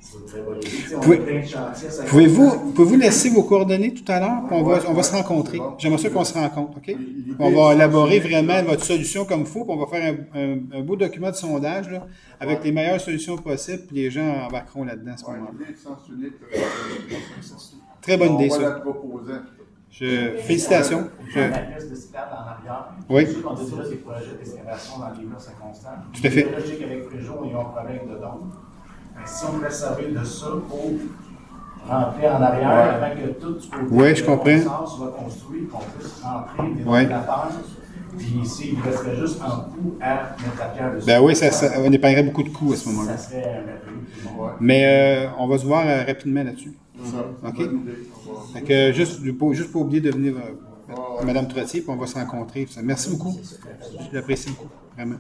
C'est une très bonne idée. On a plein de chantiers. Pouvez-vous laisser vos coordonnées tout à l'heure? On va se rencontrer. J'aimerais ça qu'on se rencontre, OK? On va élaborer vraiment votre solution comme il faut, puis on va faire un beau document de sondage là, avec les meilleures solutions possibles, puis les gens embarqueront là-dedans à ce moment-là. Très bonne idée, ça. On va ça. la proposer. Félicitations. La piste de cyclable en arrière. Oui. On a déjà des projets d'excavation dans les murs, c'est constant. Tout à fait. Je sais qu'avec Peugeot, ils ont un problème de dôme. Si on pouvait servir de ça pour rentrer en arrière avant que tout du côté je comprends. soit construit, qu'on puisse rentrer des ventilateurs. Puis ici, il resterait juste un coup à mettre la pierre dessus. Ben oui, on épargnerait beaucoup de coûts à ce moment-là. Ça serait merveilleux. Mais on va se voir rapidement là-dessus. OK? Fait que juste pas oublier de venir Mme Trottier, puis on va se rencontrer. Merci beaucoup. Je l'apprécie beaucoup, vraiment.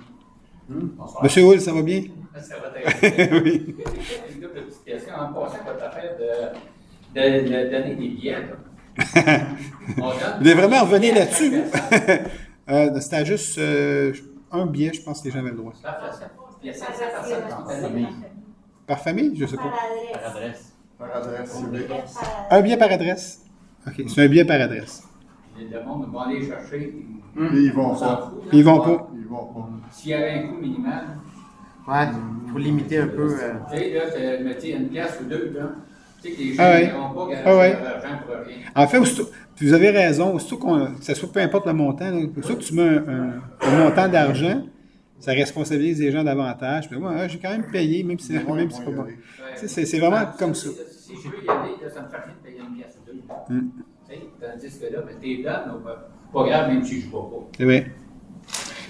Monsieur Hull, ça va bien? Ça va très bien. Oui. Une couple de petites questions. En passant à votre affaire de donner des billets, là. Vous devez vraiment revenir là-dessus, vous? C'était juste un billet, je pense que les gens avaient le droit. Il y a 500 personnes par famille. Par famille? Je ne sais pas. Par adresse. Par adresse, c'est bien. Un billet par adresse? OK, c'est un billet par adresse. Le monde va aller chercher. Ils vont pas. Ils vont pas. Ils vont pas. S'il y avait un coût minimal. Ouais, il faut limiter un peu. Tu sais, là, mettez une pièce ou deux, là. Tu sais que les gens n'auront pas gagné leur argent pour rien. En fait, vous avez raison, surtout que ça soit peu importe le montant, surtout que tu mets un montant d'argent, ça responsabilise les gens davantage. Puis moi, j'ai quand même payé, même si c'est pas bon. C'est vraiment comme ça. Si je veux y aller, ça me fait rien de payer une pièce ou deux. Tandis que là, t'es donnes, pas grave, même si je ne vois pas. C'est vrai.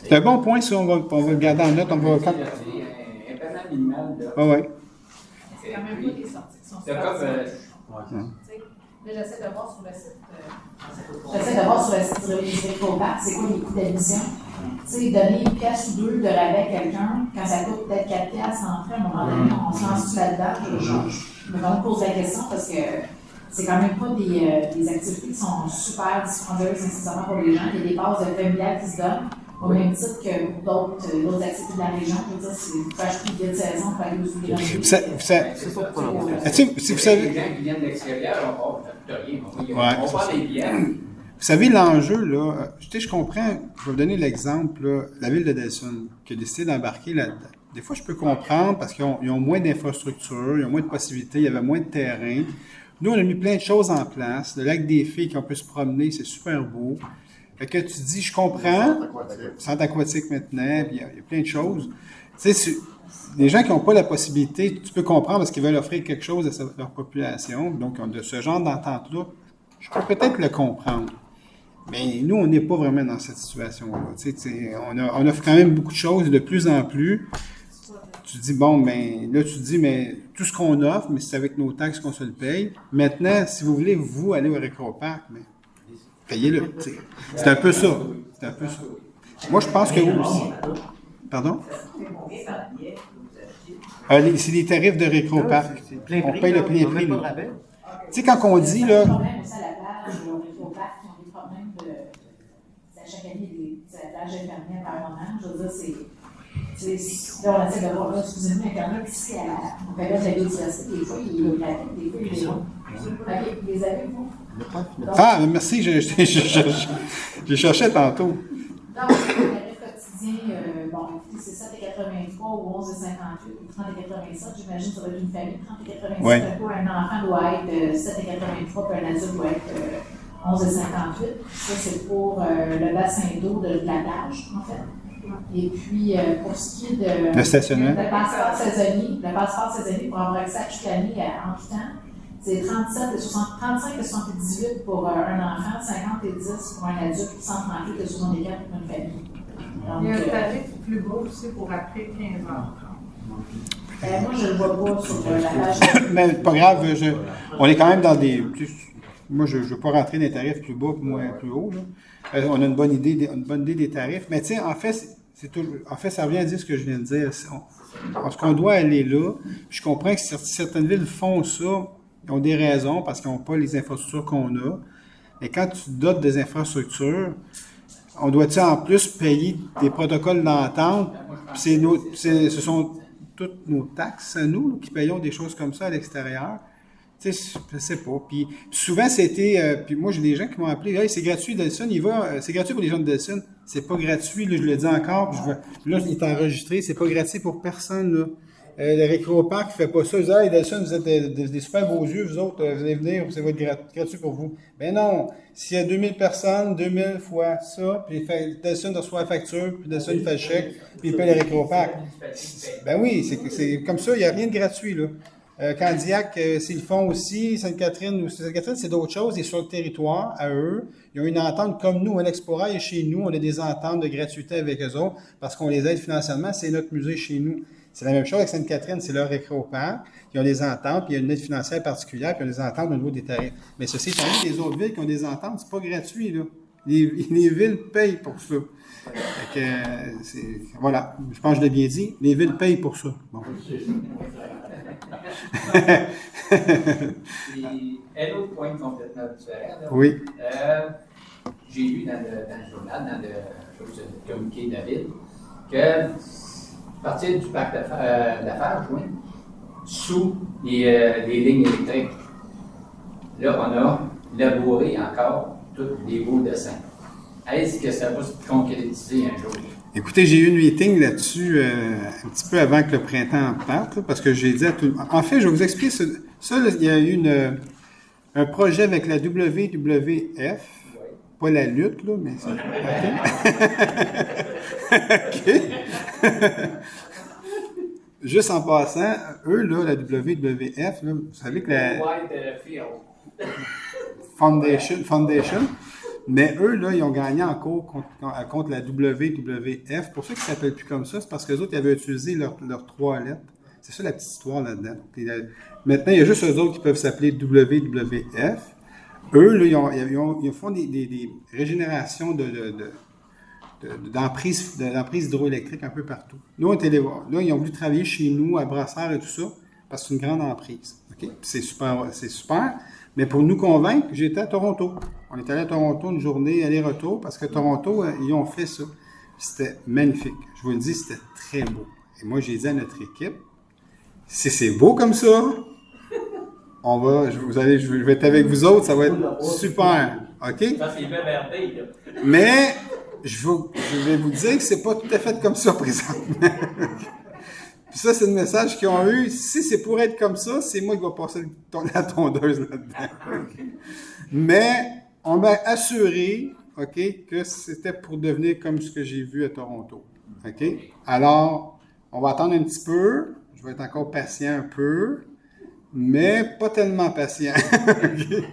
C'est un bon point, ça, on va le garder en note. On va... Un paiement minimal, là. Ah oui. C'est quand même pas des sorties qui sont C'est comme... Là, j'essaie de voir sur le site. J'essaie de voir sur le site du Rétroparc, c'est quoi les coûts d'admission. Tu sais, donner une pièce ou deux de rabais à quelqu'un, quand ça coûte peut-être 4 piastres en frais, à un moment donné, on se lance là-dedans. Je me pose la question parce que c'est quand même pas des activités qui sont super dispendieuses nécessairement pour les gens. Il y a des bases de familiales qui se donnent, au même titre que pour d'autres activités de la région. Je veux dire, tu peux acheter des billets de saison pour aller aux Oubliés. Si vous savez... Les gens qui viennent de l'extérieur, on va des billets. Vous savez, l'enjeu, là, je comprends, je vais vous donner l'exemple, là, la ville de Delson, qui a décidé d'embarquer là-dedans. Des fois, je peux comprendre parce qu'ils ont moins d'infrastructures, ils ont moins de possibilités, il y avait moins de terrain. Nous, on a mis plein de choses en place. Le lac des Filles, qu'on peut se promener, c'est super beau. Fait que tu dis, je comprends, centre aquatique maintenant, puis il y a plein de choses. Tu sais, les gens qui n'ont pas la possibilité, tu peux comprendre parce qu'ils veulent offrir quelque chose à leur population. Donc, de ce genre d'entente-là, je peux peut-être le comprendre. Mais nous, on n'est pas vraiment dans cette situation-là. On offre quand même beaucoup de choses, de plus en plus. Tu dis, bon, ben là, tu dis, mais tout ce qu'on offre, mais c'est avec nos taxes qu'on se le paye. Maintenant, si vous voulez, vous, aller au Rétroparc, mais payez-le. C'est un peu ça. C'est un peu ça. Moi, je pense que oui aussi. Pardon? C'est les tarifs de Rétroparc. On paye le plein prix. Tu sais, quand on dit, là... À chaque année, la plage infirmière par moment, je veux dire, Là, on essaie de voir, là, excusez-moi, il y en a qui sont à la période de la biodiversité, des fois, il est au graphique, des fois, il est là. OK, vous les avez, vous? Ah, merci, j'ai cherché tantôt. Donc, le tarif quotidien, bon, écoutez, c'est 7,83 ou 11,58 ou 30,87. J'imagine que ça va être une famille. 30,87 Ouais. pour un enfant doit être 7,83 puis un adulte doit être 11,58. Ça, c'est pour le bassin d'eau de la plage, en fait. Et puis, pour ce qui est de. Le stationnement. Le passeport saisonnier pour avoir accès à toute l'année en tout temps. C'est 35 et 78 pour un enfant, 50 et 10 pour un adulte, 138 et 64 pour une famille. Donc, il y a un tarif plus gros aussi pour après 15 ans. Moi, je ne le vois pas sur la page. Mais pas grave, on est quand même dans des. Moi, je ne veux pas rentrer dans des tarifs plus bas que plus haut. Là. On a une bonne idée des tarifs. Mais tu sais, en fait, ça revient à dire ce que je viens de dire. Parce qu'on doit aller là. Je comprends que certaines villes font ça. Ils ont des raisons parce qu'ils n'ont pas les infrastructures qu'on a. Et quand tu dotes des infrastructures, on doit-tu en plus payer des protocoles d'entente? Ce sont toutes nos taxes à nous qui payons des choses comme ça à l'extérieur. Tu sais, je sais pas. Puis souvent, c'était... puis moi, j'ai des gens qui m'ont appelé. « Hey, c'est gratuit, Delson, c'est gratuit pour les gens de Delson. » C'est pas gratuit, là, je le dis encore. Là, il est enregistré. C'est pas gratuit pour personne, là. Le récréoparc ne fait pas ça. Ils disent, hey, Delson, vous êtes des super beaux yeux, vous autres, vous allez venir, ça va être gratuit pour vous. Mais non, s'il y a 2000 personnes, 2000 fois ça, puis Delson reçoit la facture, puis Delson fait le chèque, puis il paye le récréoparc. Ben oui, c'est comme ça, il n'y a rien de gratuit, là. Candiac, s'ils le font aussi, Sainte-Catherine, c'est d'autres choses, et sur le territoire, à eux, ils ont une entente comme nous, un Expora est chez nous, on a des ententes de gratuité avec eux autres, parce qu'on les aide financièrement, c'est notre musée chez nous. C'est la même chose avec Sainte-Catherine, c'est leur récréoparc. Ils ont des ententes, puis il y a une aide financière particulière, puis ils ont des ententes au niveau des tarifs. Mais ceci étant dit, les autres villes qui ont des ententes, c'est pas gratuit, là. Les villes payent pour ça. Fait que, voilà, je pense que je l'ai bien dit, les villes payent pour ça. Bon. Et un autre point complètement différent. Là. Oui. J'ai lu dans le journal, dans le communiqué de la ville, que à partir du parc d'affaires, sous les lignes électriques, là, on a labouré encore tous les beaux dessins. Est-ce que ça va se concrétiser un jour? Écoutez, j'ai eu une meeting là-dessus un petit peu avant que le printemps parte, là, parce que j'ai dit à tout le monde... En fait, je vais vous expliquer ça. Là, il y a eu un projet avec la WWF, pas la lutte, là, mais c'est... OK. Juste en passant, eux, là, la WWF, là, vous savez que la... Foundation, mais eux, là, ils ont gagné en cours contre la WWF. Pour ceux qui ne s'appellent plus comme ça, c'est parce que les autres, ils avaient utilisé leurs 3 lettres. C'est ça la petite histoire là-dedans. Maintenant, il y a juste eux autres qui peuvent s'appeler WWF. Eux, là, ils font des régénérations d'emprise hydroélectrique un peu partout. Nous, on est allés voir. Là, ils ont voulu travailler chez nous, à Brassard et tout ça, parce que c'est une grande emprise. Okay? C'est super. Mais pour nous convaincre, j'étais à Toronto. On est allé à Toronto une journée aller-retour, parce que Toronto, ils ont fait ça. C'était magnifique. Je vous le dis, c'était très beau. Et moi, j'ai dit à notre équipe, si c'est beau comme ça, je vais être avec vous autres, ça va être super. OK? Ça, c'est BRD, là. Mais, je vais vous dire que c'est pas tout à fait comme ça présentement. Puis ça, c'est le message qu'ils ont eu. Si c'est pour être comme ça, c'est moi qui vais passer la tondeuse là-dedans. Mais, on m'a assuré, OK, que c'était pour devenir comme ce que j'ai vu à Toronto. OK? Alors, on va attendre un petit peu. Je vais être encore patient un peu. Mais pas tellement patient. Okay?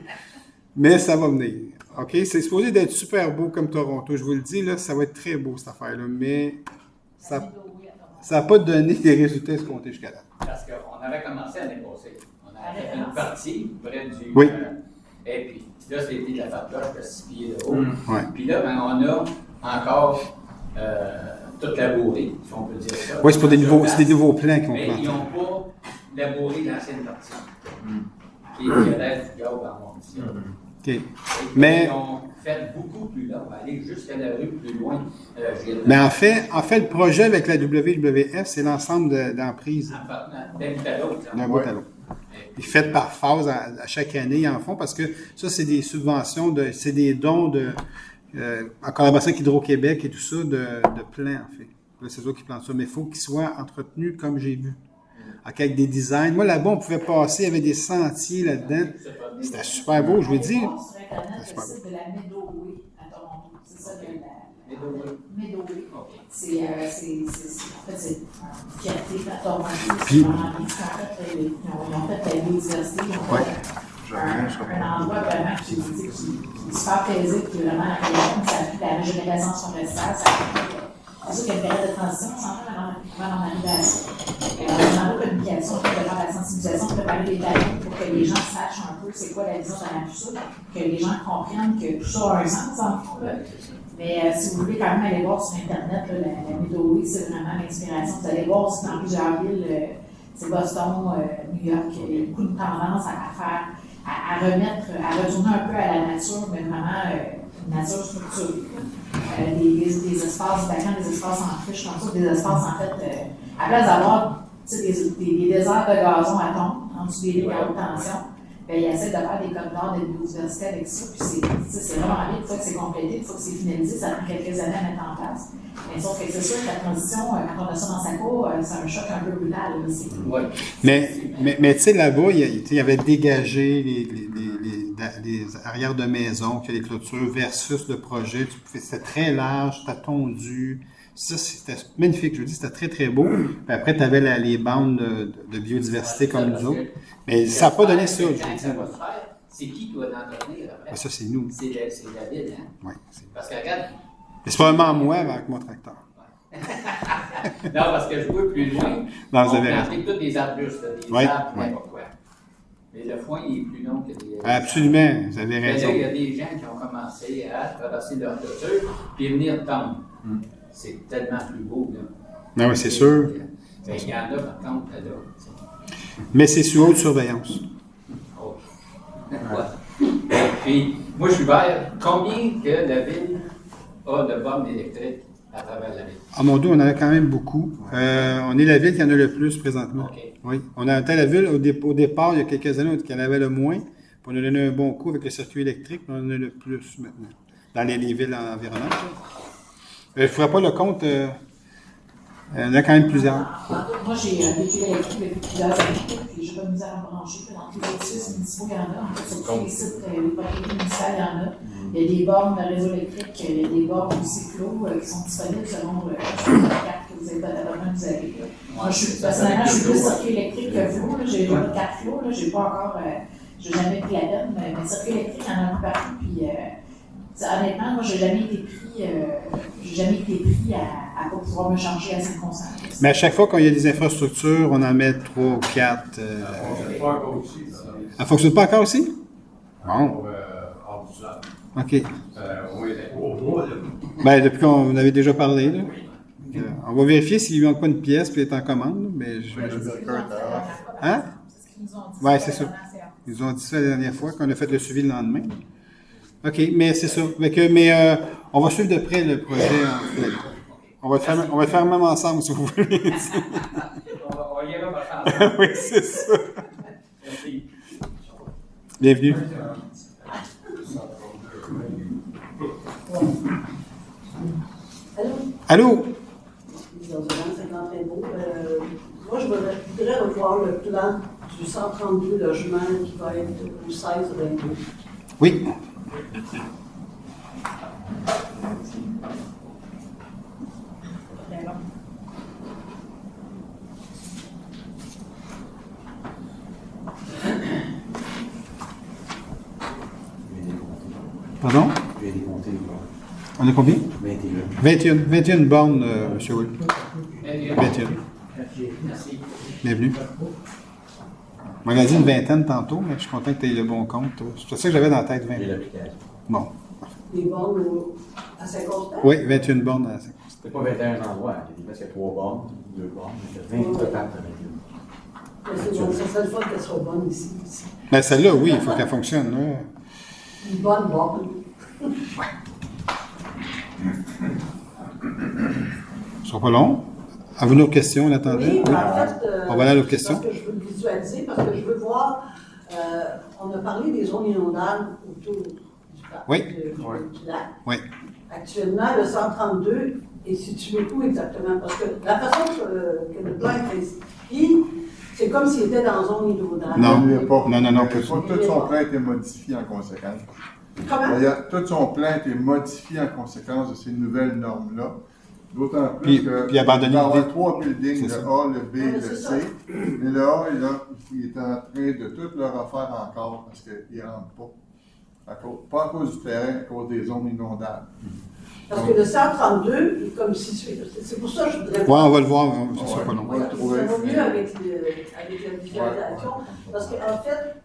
Mais ça va venir. OK? C'est supposé d'être super beau comme Toronto. Je vous le dis, là, ça va être très beau, cette affaire-là. Mais ça n'a pas donné des résultats escomptés jusqu'à là. Parce qu'on avait commencé l'année passée. On avait fait une partie près du... Oui. Et puis là, c'était de la fardoche de 6 pieds de haut. Ouais. Puis là, ben, on a encore tout labouré, si on peut dire ça. Oui, c'est des nouveaux plans qu'on mais plante. ils n'ont pas labouré l'ancienne partie. Qui est l'air du gars dans mon ici. OK. Mais... fait beaucoup plus long, aller jusqu'à la rue plus loin. Mais en fait, le projet avec la WWF, c'est l'ensemble d'emprises. D'un bout à l'autre. D'un bout à l'autre. Ils fait par phase à chaque année, ils en font, parce que ça, c'est des subventions, c'est des dons en collaboration avec Hydro-Québec et tout ça, de plants, en fait. Là, c'est eux qui plantent ça, mais il faut qu'ils soient entretenus comme j'ai vu. Avec des designs. Moi, là-bas, on pouvait passer, il y avait des sentiers là-dedans. C'était super beau, je veux dire. Sur Internet, le site de la Meadoway à Toronto. C'est ça, Meadoway. C'est en fait, c'est une fierté à Toronto. Puis, ils ont fait la biodiversité. Ils ont fait un endroit vraiment qui est super paisible, qui est vraiment agréable. Ça a fait la régénération forestière. C'est sûr qu'il y a une période de transition, on s'en fait avant d'en arriver à ça. Dans la communication, on peut faire la sensibilisation, on peut parler des talents pour que les gens sachent un peu c'est quoi la vision dans la future, que les gens comprennent que tout ça a un sens en fond. Mais si vous voulez quand même aller voir sur Internet, là, la Meadoway, c'est vraiment l'inspiration. Vous allez voir aussi dans plusieurs villes, c'est Boston, New York, il y a beaucoup de tendance à retourner un peu à la nature, mais vraiment une nature structurée. Des espaces vacants, des espaces en friche, comme ça, des espaces en fait, à place d'avoir des déserts de gazon à tombe, en dessous des lignes à haute tension, bien, ils essaient de faire des corridors de biodiversité avec ça, puis c'est vraiment bien, une fois que c'est complété, une fois que c'est finalisé, ça prend quelques années à mettre en place. Mais sauf que c'est sûr que la transition, quand on a ça dans sa cour, c'est un choc un peu brutal. Mais tu sais, là-bas, il y avait dégagé les arrières de maison, que les clôtures versus le projet. C'était très large, c'était tondu. Ça, c'était magnifique. Je vous dis, c'était très, très beau. Puis après, tu avais les bandes de biodiversité comme nous autres. Mais ça n'a pas donné ça, je vous dis. C'est qui doit l'entretenir après? Ça, c'est nous. C'est la ville, hein? Oui. Parce que regarde. Mais c'est probablement moi avec mon tracteur. Non, parce que je vois plus loin. Non, vous on avez plantait tous des arbustes, des arbres, n'importe quoi. Mais le foin, il est plus long que des. Absolument, vous avez raison. Là, il y a des gens qui ont commencé à traverser leur clôture puis venir tendre. C'est tellement plus beau, là. Non, oui, c'est sûr. Mais il y en a, par contre, là. Mais c'est sous haute surveillance. Oh. Puis, moi, je suis vert. Combien que la ville a de bornes électriques à travers la ville? À mon dos, on en a quand même beaucoup. On est la ville qui en a le plus présentement. Okay. Oui. On a été la ville au départ, il y a quelques années, qui en avait le moins. Puis on a donné un bon coup avec le circuit électrique, puis on en a le plus maintenant. Dans les villes environnantes. Je ne ferai pas le compte. Il y en a quand même plusieurs. Moi, j'ai un véhicule électrique depuis plusieurs années, puis je n'ai pas de misère à brancher. Dans tous les édifices municipaux, il y en a. En fait, sur tous les sites, les propriétés municipales, il y en a. Il y a des bornes de réseau électrique, il y a des bornes aussi flots qui sont disponibles selon la carte que vous avez besoin vous avez. Moi, personnellement, je suis plus circuit électrique que flot. J'ai pas de carte flot. J'ai pas encore. J'ai jamais pris la peine, mais circuit électrique, il y en a un peu partout. Puis, honnêtement, moi, j'ai jamais été pris à pas pouvoir me changer à 5%. Mais à chaque fois qu'il y a des infrastructures, on en met 3 ou 4. Elle ne fonctionne pas encore aussi? Bon. OK. Ben, depuis qu'on avait déjà parlé, là. On va vérifier s'il manque pas une pièce puis est en commande. Mais hein? Oui, c'est ça. Ils nous ont dit ça la dernière fois, qu'on a fait le suivi le lendemain. OK, mais c'est ça. Mais on va suivre de près le projet. On va le faire même ensemble, si vous voulez. On y va ensemble. Oui, c'est ça. Merci. Bienvenue. Allô? C'est très beau. Moi, je voudrais revoir le plan du 132 logements qui va être au 16-22. Oui. Pardon? On est combien? 21 bornes, M. Wood. 21. Merci. Bienvenue. On m'a dit une vingtaine tantôt, mais je suis content que tu aies le bon compte. C'est ça que j'avais dans la tête, 20. Bon. Les bornes à 50 ans? Oui, 21 bornes à 50. C'était pas 21 endroits. Il y a presque 3 bornes, 2 bornes. Il y a 20 total. C'est bon, ça serait le fun qu'elle soit bonne ici. Mais celle-là, oui, il faut qu'elle fonctionne. Là. Une bonne borne. Ce sera pas long. Avez-vous une autre question en attendant? Oui, mais en fait, On va aller à l'autre question. parce que je veux le visualiser, parce que je veux voir, on a parlé des zones inondables autour du parc, Oui. du lac. Oui. Actuellement, le 132 est situé où exactement? Parce que la façon que le plan est inscrit, c'est comme s'il était dans zone inondable. Non. Il n'y a pas. Non, Tout son plan a été modifié en conséquence. Comment? D'ailleurs, tout son plan a été modifié en conséquence de ces nouvelles normes-là. D'autant plus Puis abandonné il va y avoir l'idée. 3 buildings, C'est le ça. A, le B, Ouais, le c'est C. ça. Mais le A, il est en train de tout le refaire encore parce qu'il ne rentre pas. Pas à cause du terrain, à cause des zones inondables. Parce que le 132 est comme si c'est pour ça que je voudrais. Ouais, on va le voir, ça sera pas long. On va le trouver. Ça va mieux avec la visualisation. Parce qu'en fait,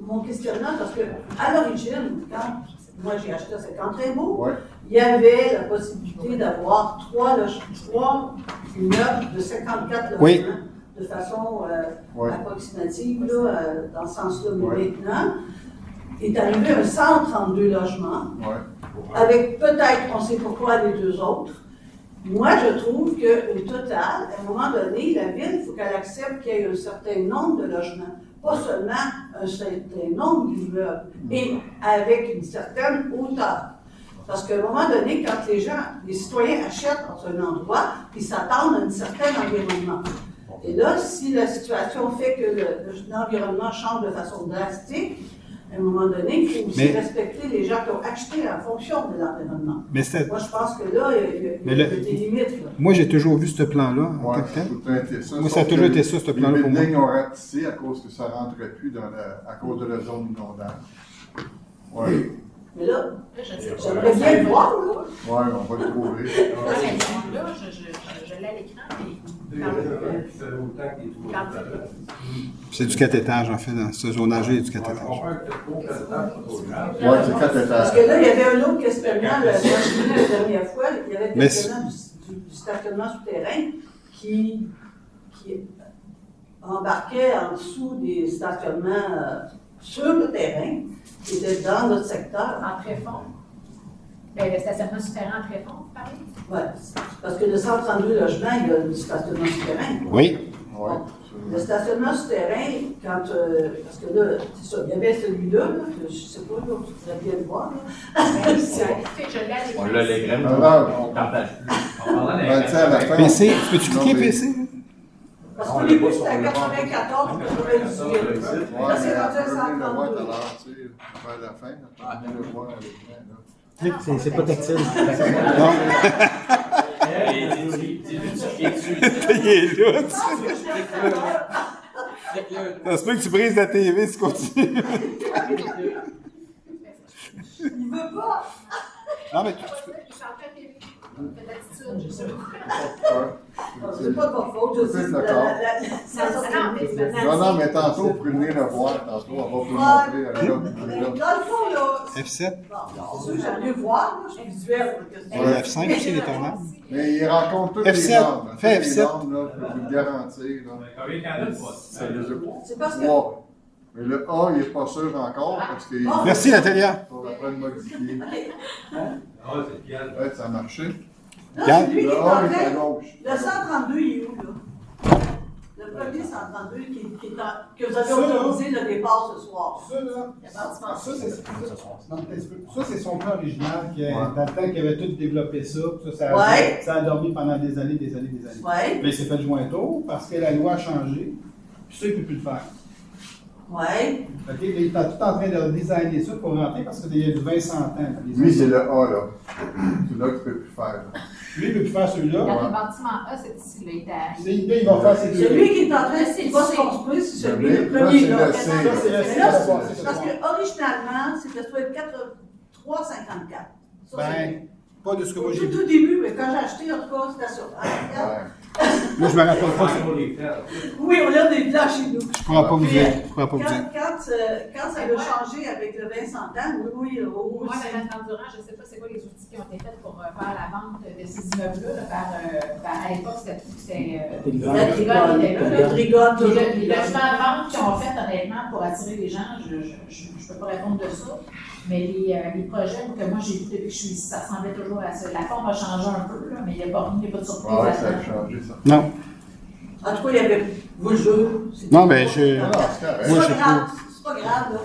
mon questionnement, parce que à l'origine, quand moi j'ai acheté cet entraîneau, il y avait la possibilité d'avoir 3 immeubles de 54 logements Oui. de façon approximative, là, dans ce sens-là. Mais maintenant, est arrivé un 132 logements, avec peut-être, on sait pourquoi, les 2 autres. Moi, je trouve qu'au total, à un moment donné, la ville, il faut qu'elle accepte qu'il y ait un certain nombre de logements, pas seulement un certain nombre d'immeubles, et avec une certaine hauteur. Parce qu'à un moment donné, quand les citoyens achètent dans un endroit, ils s'attendent à un certain environnement. Et là, si la situation fait que l'environnement change de façon drastique, à un moment donné, il faut aussi respecter les gens qui ont acheté en fonction de l'environnement. Moi, je pense que là, il y a des limites. Là. Moi, j'ai toujours vu ce plan-là en tant que tel. Moi, ça a toujours été ça, ce plan-là pour moi. Les buildings ont ratissé à cause que ça ne rentrait plus à cause de la zone inondable. Oui. Mais là, j'aimerais bien le voir, là. Oui, on va le trouver. Là, je l'ai à l'écran, C'est du 4 étages, en fait, dans ce zonage, il y a du 4 étages. Oui, c'est 4 étages. Parce que là, il y avait un autre questionnement, la dernière fois, il y avait le questionnement du stationnement souterrain qui embarquait en dessous des stationnements sur le terrain, qui étaient dans notre secteur. En tréfonds. Le stationnement souterrain en tréfonds, vous parlez? Oui, parce que le 132 logements, il y a du stationnement souterrain. Oui. Bon. Le stationnement souterrain, parce que là, c'est ça, il y avait celui-là, là, je ne sais pas, là, tu pourrais bien le voir. Là. On l'a les graines, on partage plus. On parle des PC, peux-tu cliquer PC? Parce qu'au début, c'était à 94, 98. Là, c'est rendu à 132. Vers la fin, on peut le voir à l'écran. C'est pas tactile. Non. Il est là, ça se peut que tu brises la TV si tu continues. Il veut pas. Non, mais c'est pas de votre faute, je sais. Non, mais tantôt, vous pouvez venir le voir, tantôt, on va vous le montrer. Dans le fond, là. F7. C'est sûr que j'aime mieux voir, là, je suis visuel. F5 aussi, les tornades. Mais il rencontre toutes F7. les normes. Fais toutes F7. les normes, là, je peux vous le garantir. C'est parce que. Mais le A, il n'est pas sûr encore parce qu'il. Merci, Nathalie. On va pas le modifier. Ouais, ça a marché. Là, c'est lui qui est en Le A est à train. gauche. Le 132, il est où, là? Le premier 132 que vous avez autorisé le départ ce soir. Ça, c'est son plan original, dans le temps qu'il avait tout développé ça. Ça a dormi pendant des années. Ouais. Mais il s'est fait joindre tôt parce que la loi a changé. Puis ça, il ne peut plus le faire. Ouais. OK, il est tout en train de designer ça pour rentrer parce qu'il y a du 20-100 ans. Lui, c'est le A, là. C'est là qu'il ne peut plus faire. Lui, il ne peut plus faire celui-là. Le bâtiment A, c'est ici, là, il Là, il va faire ces deux. Celui qui est en train de se construire, c'est celui, le premier, là. Mais là, parce que originalement, c'était supposé être 3,54. Ben, pas de ce que moi j'ai Tout vu. au début, mais quand j'ai acheté, en tout cas, c'était ça. Moi, je me rappelle pas. Oui, on a des plans chez nous. Je ne pourrais pas vous dire. Quand quand ça a changé avec le 20 centaines, oui. Moi, Mme Durand, je ne sais pas c'est quoi les outils qui ont été faits pour faire la vente de ces immeubles-là. À l'époque, c'était Trigone qui était là. Les logements de vente qu'ils ont fait, honnêtement, pour attirer les gens, je ne peux pas répondre de ça. Mais les projets que moi j'ai vus depuis que je suis ici, ça ressemblait toujours à ça. La forme a changé un peu, là, mais il n'y a pas de surprise. Oui, ça a changé, ça. Non. En tout cas, il y avait. Vous le jeu. Non, mais je. C'est pas grave, là.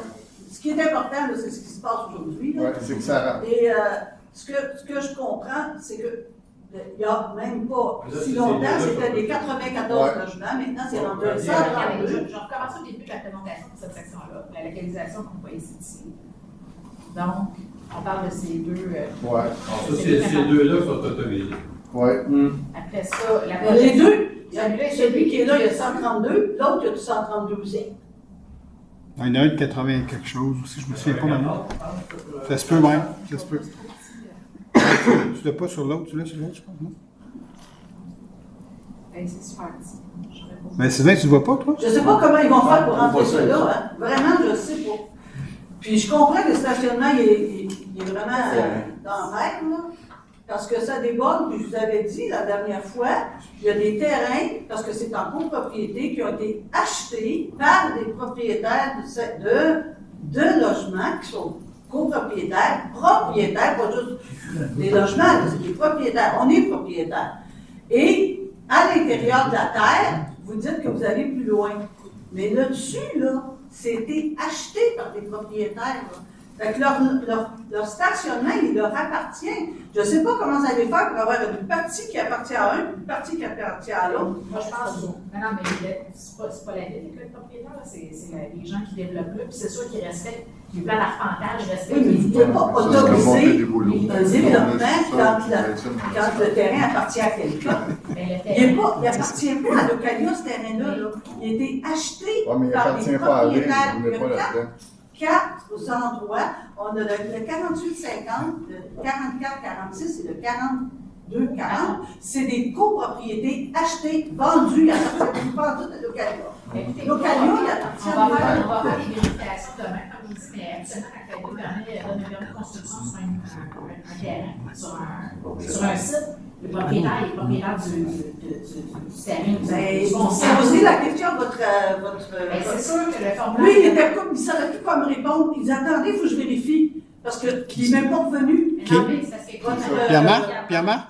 Ce qui est important, là, c'est ce qui se passe aujourd'hui. Oui, c'est que ça rentre. Et ce que je comprends, c'est que. Il n'y a même pas si longtemps, c'était des 94 logements. Maintenant, c'est rendu à 132. Je recommence au début de la présentation pour cette section-là, la localisation qu'on voit ici. Donc, on parle de ces deux. Oui. Ces deux-là sont autorisés. Oui. Après ça, les deux. Celui qui est là, il y a 132. L'autre, il y a 132 aussi. Il y en a un de 80 quelque chose aussi, je me souviens pas maintenant. Ça se peut même, ça se peut. Tu l'as pas sur l'autre, tu l'as sur l'autre, je pense, non? C'est super. Mais Sylvain, tu ne vois pas, toi? Je ne sais pas comment ils vont faire pour rentrer ça là. Hein. Vraiment, je ne sais pas. Puis je comprends que le stationnement, il est vraiment dans la mer, là. Parce que ça déborde, puis je vous avais dit la dernière fois, il y a des terrains, parce que c'est en copropriété, qui ont été achetés par des propriétaires de logements qui sont copropriétaires, propriétaires, pas juste des logements, c'est des propriétaires. On est propriétaires. Et à l'intérieur de la terre, vous dites que vous allez plus loin. Mais là-dessus, là, c'était acheté par des propriétaires. Là. Fait que leur stationnement, il leur appartient. Je ne sais pas comment ça allait faire pour avoir une partie qui appartient à un, une partie qui appartient à l'autre. Moi, je pense que non, mais c'est pas la ville que le propriétaire, c'est les gens qui développent là. Puis c'est sûr qu'ils respectent les plans d'arpentage, respectent oui, mais vous ne pouvez pas autoriser un développement quand le terrain appartient à quelqu'un. Il n'appartient pas à Localia, ce terrain-là. Là. Il a été acheté par des propriétaires. Il y a 4 endroits. On a le 48-50, le 44-46 et le 42-40. C'est des copropriétés achetées, vendues à pas toutes à Localia. Localia, il appartient à on va faire des vérifications demain, comme je dis, mais absolument, quand elle donne un permis de construction sur un terrain, sur un site, le propriétaire est propriétaire du terrain. C'est posé la question à votre c'est sûr que le formulaire. Lui, il ne savait plus quoi me répondre. Ils attendaient, il faut que je vérifie. Parce qu'il n'est même pas revenu. Pierre-Marc?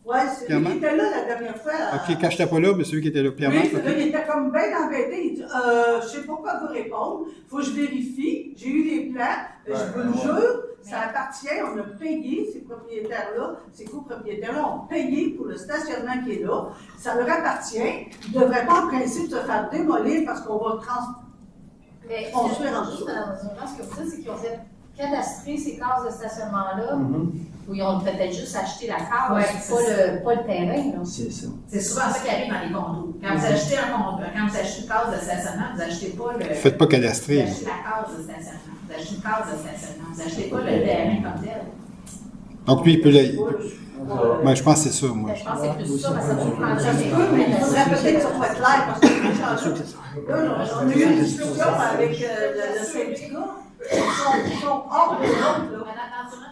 Oui, c'est lui qui était là la dernière fois. OK, quand je n'étais pas là, mais celui qui était là, Pierre-Marc. Oui, là, il était comme bien embêté. Il dit je ne sais pas quoi vous répondre. Il faut que je vérifie. J'ai eu les plans. Je vous le jure, ça appartient. On a payé ces propriétaires-là, ces copropriétaires-là ont payé pour le stationnement qui est là. Ça leur appartient. Ils ne devraient pas en principe se faire démolir parce qu'on va construire en dessous. Ce que vous dites, c'est qu'ils ont fait cadastrer ces cases de stationnement-là, où ils ont peut-être juste acheté la case, pas le terrain. C'est ça. C'est souvent ça qui arrive dans les condos. Quand vous achetez une case de stationnement, vous n'achetez pas le. Faites pas cadastrer. Vous achetez la case de stationnement. Vous achetez une case de stationnement. Vous n'achetez pas le terrain comme tel. Donc lui, il peut l'aider. Mais je pense que c'est ça, moi. Je pense que c'est plus ça, parce que ça vous prend Il faudrait peut-être que ça soit clair, parce que on a eu une discussion avec le syndicat. Ils sont hors de l'autre.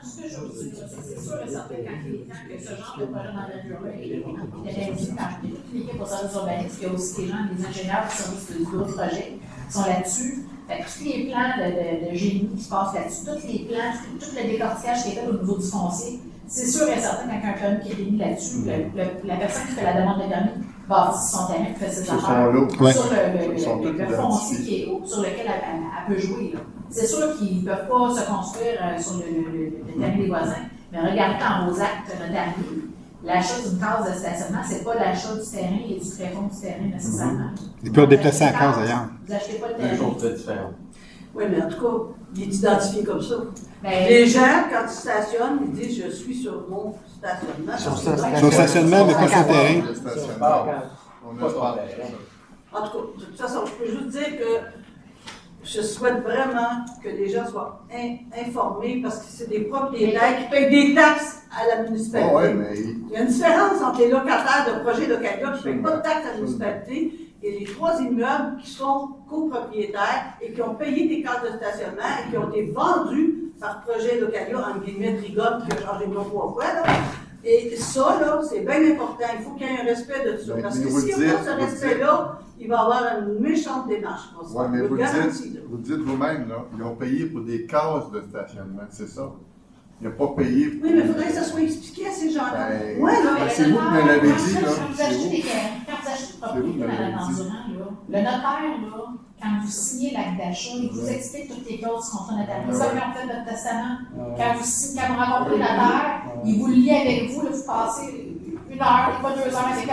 Tout ce que je vous dis, c'est sûr et certain que ce genre de projet d'envergure-là est réalisé par l'équipe au service urbanisme. Il y a aussi des gens, des ingénieurs du service de d'autres projets qui sont là-dessus. Tous les plans de génie qui se passent là-dessus, tous les plans, tout le décortiquage qui est fait au niveau du foncier, c'est sûr et certain qu'un permis qui est émis là-dessus, la personne qui fait la demande de permis va son terrain, qui fait ses affaires sur le foncier qui est haut, sur lequel elle peut jouer. C'est sûr qu'ils ne peuvent pas se construire sur le terrain des voisins, mais regardez dans vos actes notariés, l'achat d'une case de stationnement, ce n'est pas l'achat du terrain et du tréfonds du terrain nécessairement. Ils peuvent déplacer la case d'ailleurs. Vous n'achetez pas le terrain. Deux choses très différentes. Oui, mais en tout cas, il est identifié comme ça. Les gens, quand ils stationnent, ils disent je suis sur mon stationnement. Son stationnement, mais pas son terrain. En tout cas, de toute façon, je peux juste dire que je souhaite vraiment que les gens soient informés parce que c'est des propriétaires qui payent des taxes à la municipalité. Il y a une différence entre les locataires de projets Localia qui ne payent pas de taxes à la municipalité et les 3 immeubles qui sont copropriétaires et qui ont payé des cartes de stationnement et qui ont été vendus par Projet Localia, en guillemets, Trigone, qui a changé de nom 3 fois, là. Et ça, là, c'est bien important. Il faut qu'il y ait un respect de ça. Parce que si on a ce respect-là, il va y avoir une méchante démarche. Oui, mais vous dites vous-même, là, ils ont payé pour des cases de stationnement, c'est ça? Ils n'ont pas payé pour... Oui, mais il faudrait que ça soit expliqué à ces gens-là. Ben, ouais, là. c'est vous qui me l'avez dit, là. Quand vous achetez une propriété, Mme Dandurand, le notaire, là, quand vous signez l'acte d'achat, il vous explique toutes les clauses du contrat notarié. Ça, quand vous faites votre testament, quand vous rencontrez le notaire, il vous lie avec vous, là, vous passez 1 heure, des fois 2 heures avec à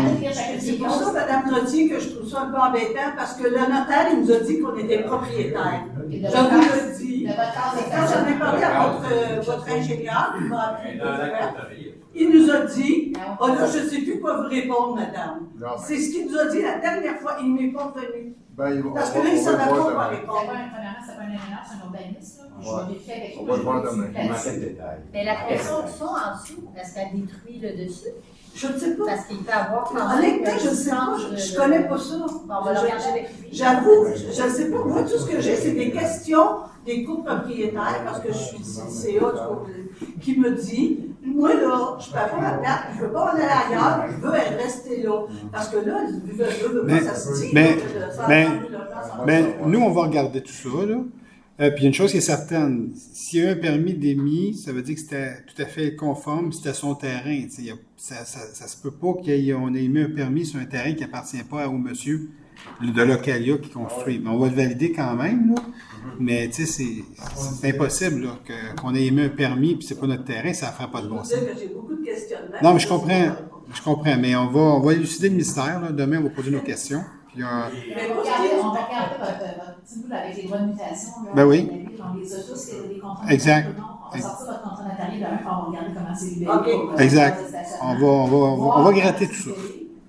décrire chacune C'est des pour clauses. ça, Mme Trottier, que je trouve ça un peu embêtant, parce que le notaire, il nous a dit qu'on était propriétaire. Je vous le dis. Quand j'en ai parlé à votre ingénieur, qui m'a appris il nous a dit, oh là, je ne sais plus quoi vous répondre, madame. C'est ce qu'il nous a dit la dernière fois, il ne m'est pas venu. Parce que là, il ne savait pas quoi répondre. C'est pas un ingénieur, c'est un urbaniste. Je vais vérifier avec on va le voir demain. Mais la construction en dessous, est-ce qu'elle détruit le dessus? Je ne sais pas. Parce qu'il peut avoir quand même. Honnêtement, je ne sais pas. Je ne connais pas ça. Bon, on va le regarder avec lui. J'avoue, je ne sais pas. Moi, tout ce que j'ai, c'est des questions des copropriétaires, parce que je suis CA qui me dit, moi, là, je ne peux pas ma place, je ne veux pas en aller ailleurs, je veux rester là. Parce que là, ça se dit. Mais nous, on va regarder tout ça, là. Puis une chose qui est certaine, s'il y a un permis d'émis, ça veut dire que c'était tout à fait conforme, c'était son terrain. Ça se peut pas qu'on ait émis un permis sur un terrain qui n'appartient pas au monsieur de Localia qui construit. Mais on va le valider quand même, là. Mais tu sais, c'est impossible là, qu'on ait émis un permis puis c'est pas notre terrain, ça ne fera pas de bon sens. J'ai beaucoup de questionnements. Non, mais je comprends, mais on va élucider le mystère. Là. Demain, on va poser nos questions. Puis, on va regarder votre petit bout avec les droits de mutation. Là, ben oui. On les a tous, les contrats exact. On va sortir votre contrat notarié demain, puis on va regarder comment c'est libéré. Exact. On va gratter tout ça. Et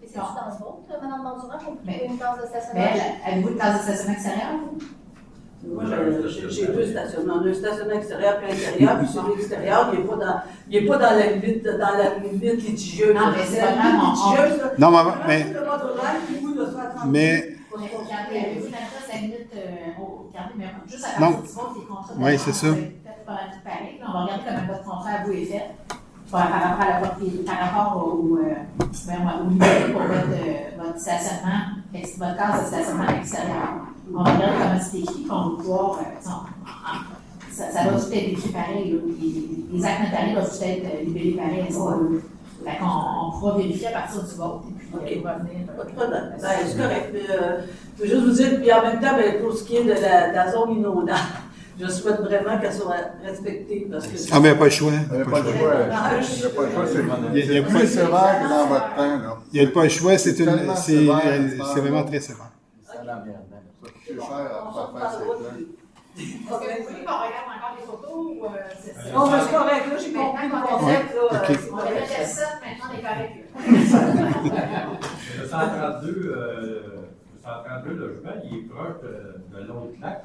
c'est dans le vôtre, Mme Dandurand, pour trouver une case de stationnement? Mais avez-vous une case de stationnement extérieur, vous? Moi, j'ai 2 stationnements. Un stationnement extérieur et intérieur, puis celui extérieur, il n'est pas dans la limite litigieuse. Non, mais c'est pas grave. Non, mais avez-vous une adresse à la limite, regardez, mais juste à partir du vote, les contrats. Oui, c'est ça. Peut-être pas tout pareil. On va regarder comment votre contrat à vous est fait. Par rapport à la propriété, par rapport au libéré pour votre stationnement, votre case de stationnement extérieur. On va regarder comment c'est écrit, puis on va pouvoir, ça va tout être écrit pareil. Les actes notariés doivent tout être libellés pareil. Fait qu'on pourra vérifier à partir du vote, et puis on va venir. Pas de problème. C'est correct. Je veux juste vous dire, puis en même temps, pour ce qui est de la zone inondable, je souhaite vraiment qu'elle soit respectée. Parce que mais il n'y a pas le choix. Il n'y a pas le choix, c'est plus sévère que dans votre temps. Là. Il n'y a pas le choix, c'est vraiment très sévère. C'est cher à faire ces plans. Est-ce que vous voulez qu'on regarde encore les photos ou c'est non, mais c'est correct, là, j'ai compris le concept. On va mettre ça, maintenant on est correct. Le 132 logements, il est proche de l'autre lac.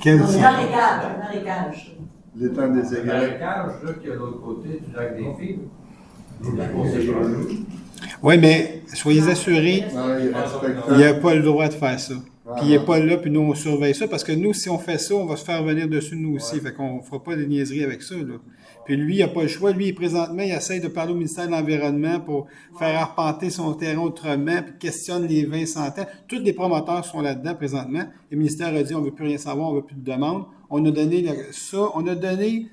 Quel marécage. L'étang des aigrettes. Le marécage, là, qui est de l'autre côté du lac des Filles. Oui, mais soyez assurés, il n'y a pas le droit de faire ça. Puis il n'est pas là, puis nous, on surveille ça, parce que nous, si on fait ça, on va se faire venir dessus, nous aussi. Fait qu'on ne fera pas de niaiseries avec ça, là. Puis lui, il n'a pas le choix. Lui, présentement, il essaie de parler au ministère de l'Environnement pour faire arpenter son terrain autrement, puis questionne les 20 centaines. Tous les promoteurs sont là-dedans présentement. Le ministère a dit, on ne veut plus rien savoir, on ne veut plus de demande. On a donné ça, on a donné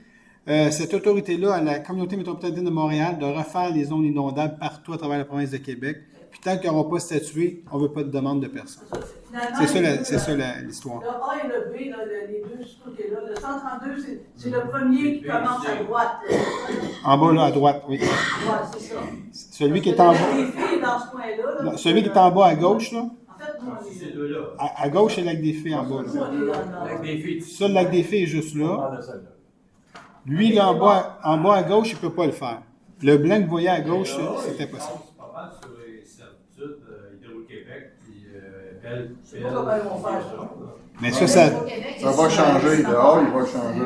cette autorité-là à la communauté métropolitaine de Montréal de refaire les zones inondables partout à travers la province de Québec. Puis tant qu'ils n'auront pas statué, on ne veut pas de demande de personne. C'est ça l'histoire. Le A et le B, là, les deux ce côté-là. Le 132, c'est le premier qui commence à droite. En bas, là, à droite, oui. Oui, c'est ça. Celui qui est en bas. Dans ce coin-là. Non, celui qui est en bas à gauche, là. En fait, moi, ces deux-là. À gauche, c'est le lac des Filles en bas. Lac des Filles. Ça, le lac des Filles est juste là. Lui, là, en bas à gauche, il ne peut pas le faire. Le blanc que vous voyez à gauche, c'est impossible. Pas mal sur les servitudes Hydro-Québec, puis Belle. Je sais pas comment ils vont faire ça. Mais ça va changer. Dehors, il va changer.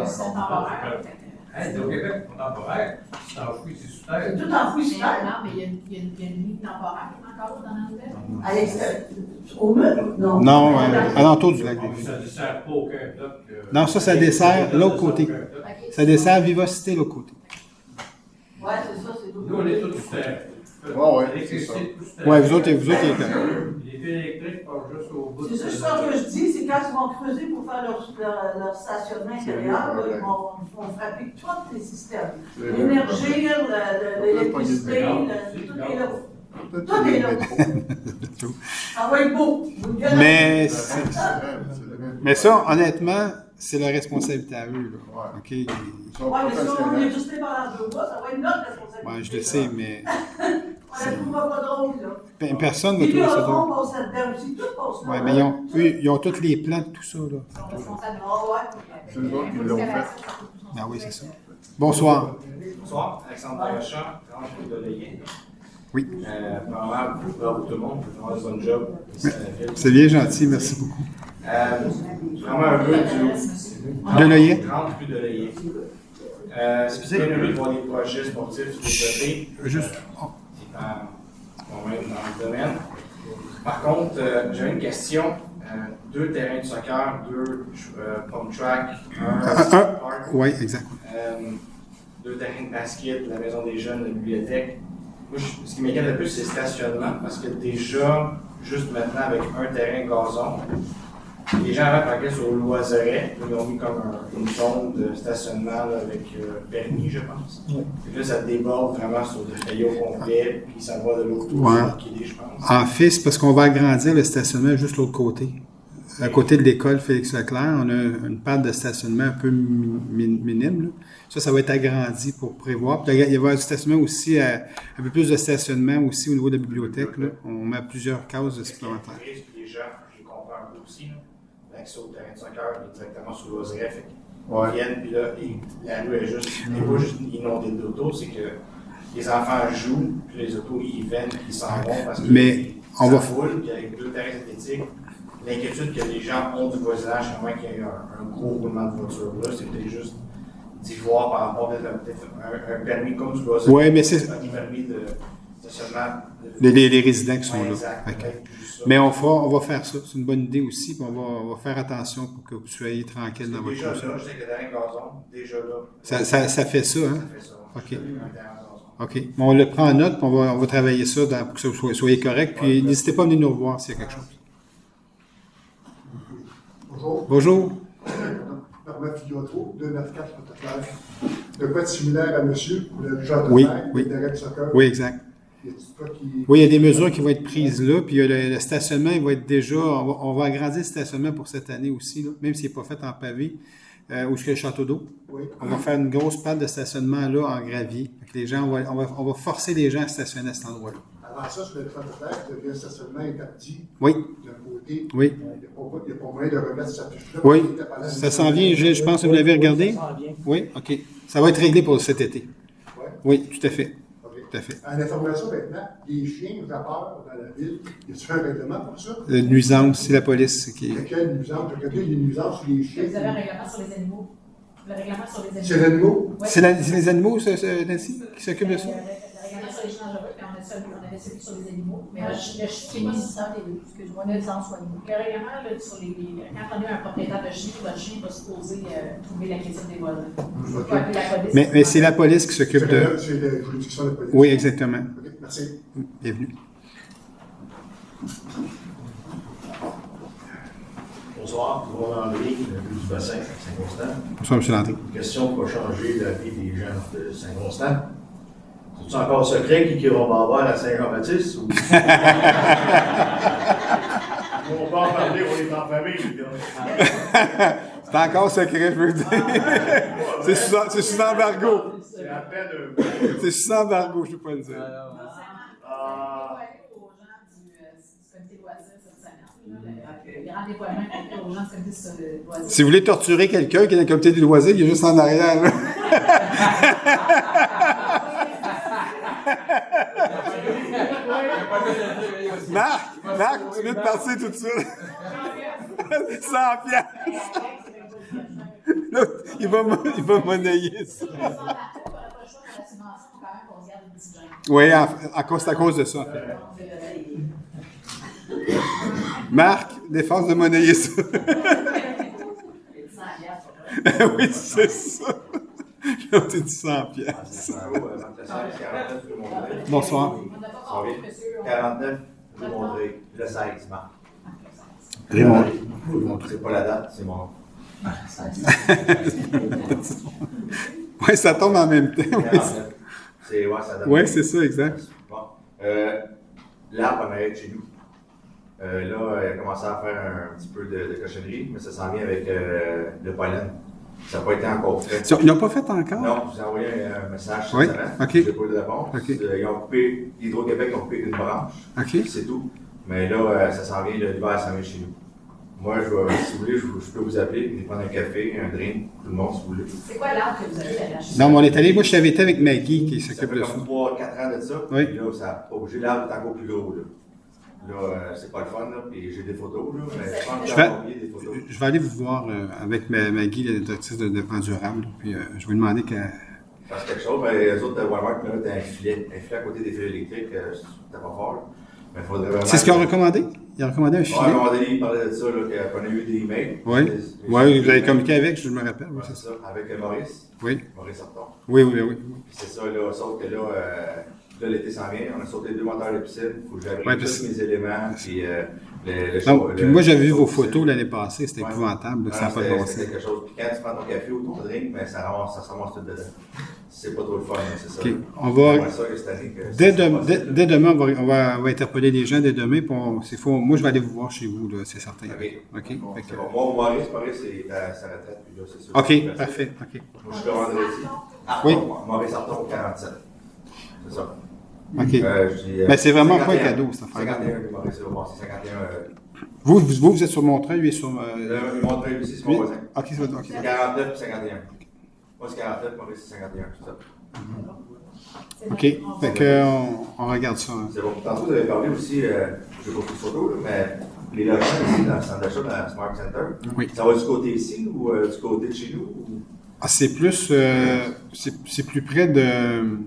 Hey, au Québec contemporain, c'est enfoui, c'est sous terre. C'est tout enfoui sous terre. Non, mais il y a une ligne temporaire encore dans la nouvelle. À l'extérieur. Au mur? Non. Non, alentour du lac des Ça ne dessert pas aucun bloc. Non, ça dessert l'autre côté. Ça dessert Vivacité l'autre côté. Ouais, c'est ça, c'est tout. Nous, on est tous sous terre. Ouais, c'est ça. Ouais, vous autres, il est clair. Les fils électriques passent juste au bout. C'est juste ça que je dis, c'est quand ils vont creuser pour faire leur stationnement intérieur, là, ils vont frapper tous les systèmes. L'énergie, l'électricité, tout est là. Tout est là. Ça va être beau. Mais ça, honnêtement, c'est leur responsabilité à eux. Là. OK? Ouais, mais si on est juste pendant 2 mois, ça va être notre responsabilité. Ouais, je le sais, mais. On la trouvera pas drôle, là. Personne ne va trouver ça drôle. Passe là-dedans aussi, tout passe là. Ouais, mais ils ont tous les plans de tout ça. Là. Ils sont responsables. Ah ouais. C'est nous autres qui l'ont fait. Ah oui, c'est ça. Bonsoir. Bonsoir, Alexandre Barrachan, Range de Leyen. Oui. Premièrement, bravo tout le monde, vous faites un bon job. C'est bien gentil, merci beaucoup. Vraiment un peu De Leyen. 30 rue de Leyen. C'est bien heureux de voir des projets sportifs développés. Juste. Quand même dans le domaine. Par contre, j'avais une question. 2 terrains de soccer, 2 pump track, un park. Oui, exact. 2 terrains de basket, la maison des jeunes, la bibliothèque. Moi, ce qui m'inquiète le plus, c'est le stationnement, parce que déjà, juste maintenant, avec un terrain gazon, les gens avant parquaient sur le Loiseret, ils ont mis comme une zone de stationnement là, avec permis, je pense. Ouais. Et là, ça déborde vraiment sur des cailloux complets, puis ça va de l'autre côté, je pense. En fait, c'est parce qu'on va agrandir le stationnement juste de l'autre côté. À côté de l'école Félix-Leclerc, on a une part de stationnement un peu minime. Là. Ça va être agrandi pour prévoir. Puis, il va y avoir du stationnement aussi, un peu plus de stationnement aussi au niveau de la bibliothèque. Là. On met plusieurs cases supplémentaires. Les gens, je les comprends un peu aussi, l'accès au terrain de soccer est directement sur l'Oiseret. Ils viennent, puis là, la rue est juste, n'est pas juste inondée d'autos, c'est que les enfants jouent, puis les autos, ils viennent, puis ils s'en vont parce qu'ils s'enfoulent, puis avec 2 terrains synthétiques. L'inquiétude que les gens ont du voisinage, à moins qu'il y ait un gros roulement de voiture là, c'est peut-être juste d'y voir par rapport à un permis comme du voisinage. Oui, mais c'est. Un permis de stationnement. Les résidents qui sont là. Exact. Mais on va faire ça. C'est une bonne idée aussi. Puis on va faire attention pour que vous soyez tranquille dans votre chose. Déjà là, je sais que le terrain gazon, déjà là. Ça fait ça, hein? Ça fait ça. OK. OK. Bon, on le prend en note, puis on va travailler ça pour que ça soit correct. Puis n'hésitez pas à venir nous revoir s'il y a quelque chose. Bonjour. Bonjour. Normand Filiotro, 294 Protocole. De quoi de similaire à monsieur, le genre de oui, terre, oui. de soccer. Oui, exact. Oui, il y a des mesures qui vont être prises là, puis le stationnement, il va être déjà, on va agrandir le stationnement pour cette année aussi, là, même s'il n'est pas fait en pavé, où est le château d'eau. Oui. On va faire une grosse patte de stationnement là en gravier. Les gens, on va forcer les gens à stationner à cet endroit-là. Avant ça, sur le plan de terre, il y avait un stationnement interdit. Oui. D'un côté. Oui. Il n'y a pas moyen de remettre cette fiche-là. Oui. Ça s'en vient, je pense que vous l'avez regardé. Oui, OK. Ça va être réglé pour cet été. Oui. Oui, tout à fait. Tout à fait. En information maintenant, les chiens vapeurs dans la ville, y a-t-il un règlement pour ça? Nuisance, c'est la police qui. Quelle nuisance? Il y a une nuisance sur les chiens. Vous avez un règlement sur les animaux. Le règlement sur les animaux. C'est les animaux? Oui. C'est les animaux, Nancy, qui s'occupent de ça? Le règlement sur les chiens dangereux, puis on avait celui sur les animaux. Mais le chien, excuse-moi, le sens sur animaux. Le règlement, là, sur quand on a un propriétaire de chien, votre chien va supposer trouver la question des voisins. Il faut appeler la police. Mais c'est la police qui s'occupe de. C'est la juridiction de la police. Oui, exactement. Okay, merci. Bienvenue. Bonsoir, tout le monde André, le du bassin Saint-Constant. Bonsoir, M. Landry. Une question qui va changer la vie des gens de Saint-Constant. C'est-tu encore secret qui vont avoir à Saint-Jean-Baptiste? Ou... on va en parler, on est en famille. C'est encore secret, je veux dire. C'est sous embargo. C'est à peine un... C'est sous embargo, je ne peux pas le dire. Si vous voulez torturer quelqu'un qui est dans le comité des loisirs, il est juste en arrière. Là. Marc, tu viens de passer tout de suite. 100 piastres. L'autre, il va monnayer ça. Oui, c'est à cause de ça, en fait. Marc, défense de monnayer ça. Oui, c'est ça. L'autre, c'est du 100 piastres. Bonsoir. 49, je vais montrer. Le 16, Marc. Raymond. C'est pas la date, c'est mon nom. Oui, ça tombe en même temps. 49. C'est, ouais, ça donne. Oui, c'est ça, exact. Bon. L'arbre en arrière de chez nous. Là, il a commencé à faire un petit peu de cochonnerie, mais ça s'en vient avec le pollen. Ça n'a pas été encore fait. Ils n'ont pas fait encore? Non, je vous ai envoyé un message cette oui? semaine. OK. Je n'ai pas eu de réponse. Okay. Ils ont coupé, Hydro-Québec a coupé une branche. OK. C'est tout. Mais là, ça s'en vient, l'hiver s'en vient chez nous. Moi, si vous voulez, je peux vous appeler, puis prendre un café, un drink, tout le monde, si vous voulez. C'est quoi l'arbre que vous avez là? Non, mais on est allé, moi, je t'avais été avec Maggie qui s'occupe de ça. Ça fait comme 3-4 ans de ça. Oui. Puis là, ça n'a pas bougé. L'arbre est encore plus gros, là. Là, c'est pas le fun, là, puis j'ai des photos, là, mais je pense que j'ai envoyé des photos. Je vais aller vous voir avec Maggie, la directrice de défense durable, puis je vais lui demander qu'elle... Parce quelque chose, mais les autres, Walmart, là, t'as un filet à côté des fils électriques, t'as pas fort, mais il faudrait vraiment... C'est ce qu'ils ont recommandé? Ils ont recommandé un filet? Oui, à un moment donné, il parlait de ça, qu'on a eu des emails. Oui, oui, vous avez communiqué avec, je me rappelle. Oui, c'est ça, avec Maurice. Oui. Maurice Sarton. Oui. Puis c'est ça, là, sauf que là, l'été s'en vient, on a sauté 2 moteurs de piscine, il faut que j'arrive tous mes éléments, puis puis moi, j'avais vu vos photos l'année passée, c'était épouvantable, ça n'a pas de bon sens. C'est quelque chose, puis quand tu prends ton café ou ton drink, mais ça se ramasse tout dedans. C'est pas trop le fun, c'est ça. OK, on va... Dès demain, on va interpeller les gens dès demain, puis moi, je vais aller vous voir chez vous, là, c'est certain. OK. Bon, moi, Maurice, c'est à sa retraite, puis là, c'est sûr. OK, parfait, OK. Moi, je suis le vendredi. Oui. Maurice Sarton au 47. C'est ça. OK. Mais c'est vraiment pas un cadeau, cette affaire. 51, Maurice, c'est 51. Vous êtes sur Montreuil, lui est sur... Montreuil, ici, c'est mon voisin. OK, c'est votre... C'est 49 puis 51. Moi, c'est 49, Maurice, c'est 51, tout ça. OK. Fait qu'on regarde ça. C'est bon. Tantôt, vous avez parlé aussi, je n'ai pas pris de photos, mais les logements ici, dans le centre d'achat, dans le Smart Center, oui. Ça va du côté ici ou du côté de chez nous? Ou... Ah, c'est plus... c'est plus près de...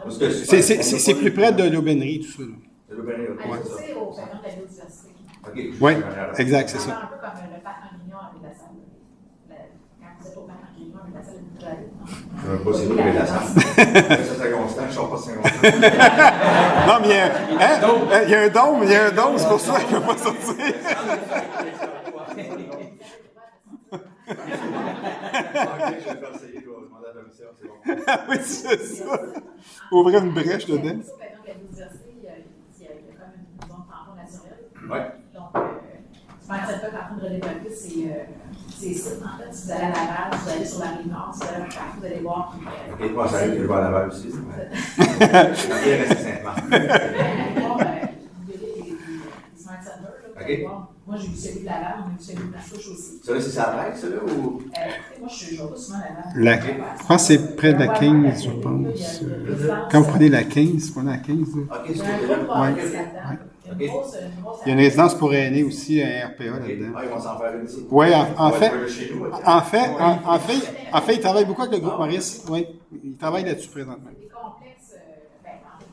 C'est plus près de l'aubainerie, tout ça. De l'aubainerie, OK. Ouais. C'est au pavillon de la biodiversité. OK. Oui, exact, c'est ça. Un peu comme le parc en réunion avec la salle. Quand vous êtes au parc en réunion avec la salle de travail. Pas c'est nous avec la salle. Ça, c'est constant, je ne sors pas c'est constant. Non, mais il y a un dôme, c'est pour ça qu'il ne peut pas sortir. Oui, c'est ça. Ouvrir une brèche dedans. Il y a comme une zone tampon naturelle. Oui. Donc, Smart Center est en train de redévelopper ces sites. En fait, si vous allez à Laval, vous allez sur la rive nord, si vous allez partout, vous allez voir. OK, moi, ça arrive que je vais à Laval aussi. Il reste Saint-Marc. Il y a des Smart Center. OK. Moi, j'ai vu celui de Laval, on a vu celui de la Souche aussi. Ça, là, c'est sa règle, ça, là, ou? Moi, je vais pas souvent à Laval. Je pense que c'est près de la 15, je pense. Quand vous prenez la 15, vous prenez la 15. OK, c'est là. Il y a une résidence pour aînés aussi, un RPA là-dedans. Ah, ils vont s'en faire une ici. Oui, en fait, ils travaillent beaucoup avec le groupe Maurice. Oui, ils travaillent là-dessus présentement. Les complexes,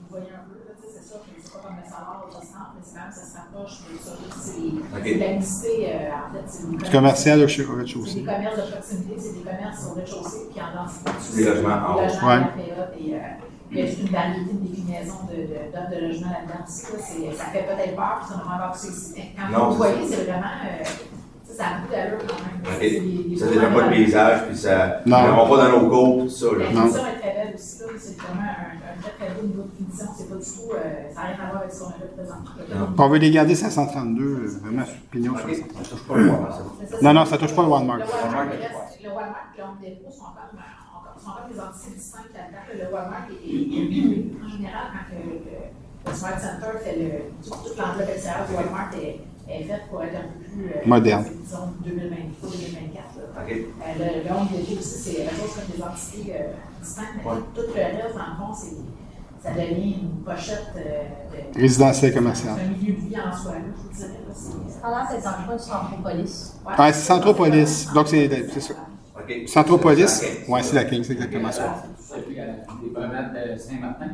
vous voyez un peu, c'est sûr que c'est pas comme le salaire au centre, mais c'est quand même, ça se rapproche de ça. C'est la mixité, en fait, c'est du commercial au rez-de-chaussée. C'est des commerces de proximité, c'est des commerces au rez-de-chaussée, puis en densité. Des logements en haut. Des logements RPA, il y a toute une variété de déclinaisons d'offres de logement là-dedans aussi. Ça fait peut-être peur, puis ça n'a pas quand vous voyez, c'est vraiment. Ça a beaucoup d'allure quand même. Ça ne donne pas de paysage, puis ça ne va pas dans nos côtes, tout ça. La finition est très belle aussi. C'est vraiment un très beau niveau de finition. C'est pas du tout. Ça n'a rien à voir avec ce qu'on a fait présentement. On veut les garder 532, vraiment pignon sur ça. Ça touche pas le Walmart, Non, ça touche pas le Walmart. Le Walmart et Home Depot sont comme des entités distinctes là-dedans. Le Walmart est en général, quand le Smart Center fait toute l'enveloppe extérieure du Walmart est faite pour être un peu plus moderne. Disons 2023-2024. Le Home Depot aussi, c'est la chose comme des entités distinctes, mais tout le reste, dans le fond, ça devient une pochette de... Résidentiel commercial. C'est un milieu de vie en soi, là, je vous dirais. Pendant c'est dans le coin du Centropolis. Ouais, c'est Centropolis. Donc, c'est ça. OK. Centropolis, oui, c'est la King, c'est exactement ça. C'est puis les promenades de Saint-Martin.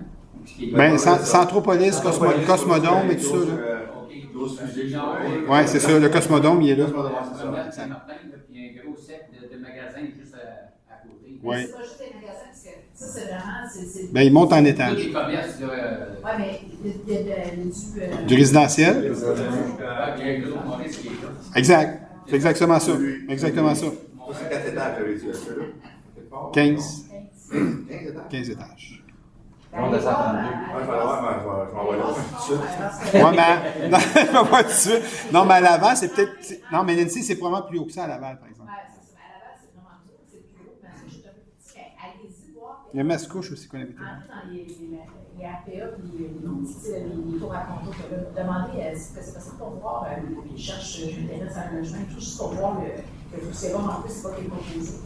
Ben, Centropolis, Cosmodome et tout ça. Oui, c'est ça, le Cosmodome, il est là. Promenade de Saint-Martin, puis un gros set de magasins juste à côté. Oui. C'est pas juste les magasins, parce que ça, c'est vraiment... Ben, il monte en étage. Tous les commerces, là. Oui, mais il y a Du résidentiel. Il y a un gros Maurice qui est là. Exact. C'est exactement ça. Exactement ça. C'est 4 étages, j'avais dit, ça, là. 15. 15 étages. 15 étages. On descend à 32. Je m'en vais là tout de suite. Ouais, mais. Non, je vais pas tout de suite. Non, mais à Laval, c'est peut-être. Non, mais Nancy, c'est probablement plus haut que ça à Laval, par exemple. Ouais, c'est ça. À Laval, c'est vraiment dur, c'est plus haut, mais c'est juste un peu petit. Allez-y voir. Il y a Mascouche aussi qu'on habite. Entrez dans les RPA, puis les tours à contour, demandez est-ce que c'est possible pour voir, ils cherchent, je m'intéresse à un logement, tout juste pour voir que c'est bon, en plus, c'est pas qu'il est proposé.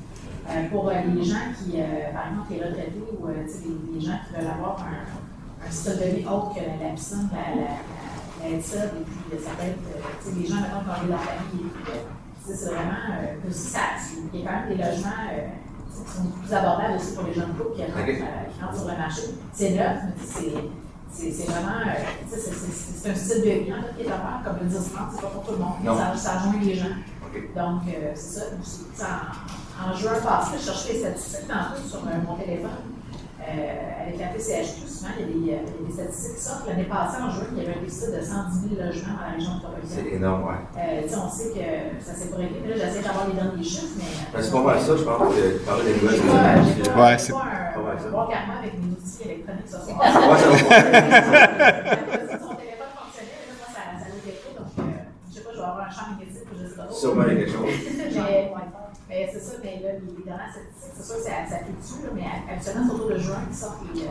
Pour les gens qui, par exemple, les retraités ou les gens qui veulent avoir un style de vie autre que la piscine, la SAD, et puis ça peut être, les gens, maintenant, qui ont leur famille, c'est vraiment, il y a quand même des logements qui sont plus abordables aussi pour les jeunes couples qui rentrent sur le marché. C'est neuf, mais c'est vraiment, c'est un style de vie, en fait, qui est offert, comme le 10-30, c'est pas pour tout le monde, ça rejoint les gens. Donc, c'est ça. En juin passé, je cherchais les statistiques tantôt sur mon téléphone. Avec la PCHQ, souvent, il y a des statistiques qui sortent. L'année passée, en juin, il y avait un déficit de 110 000 logements dans la région métropolitaine. C'est énorme, oui. On sait que ça s'est pas réglé. Là, j'essaie d'avoir les derniers chiffres, mais. C'est pas mal ça, je pense, de parler des nouvelles. Ouais, c'est pas un bon carrément avec mes outils électroniques ce soir. Ouais, ça va. Son téléphone fonctionnait, là, moi, ça l'était pas. Donc, je sais pas, je vais avoir un champ magnétique ou je sais pas. Sûrement, il y a quelque chose. Mais c'est ça, mais là, les dernières statistiques, c'est sûr que ça fluctue, mais habituellement, c'est autour de juin qui sortent les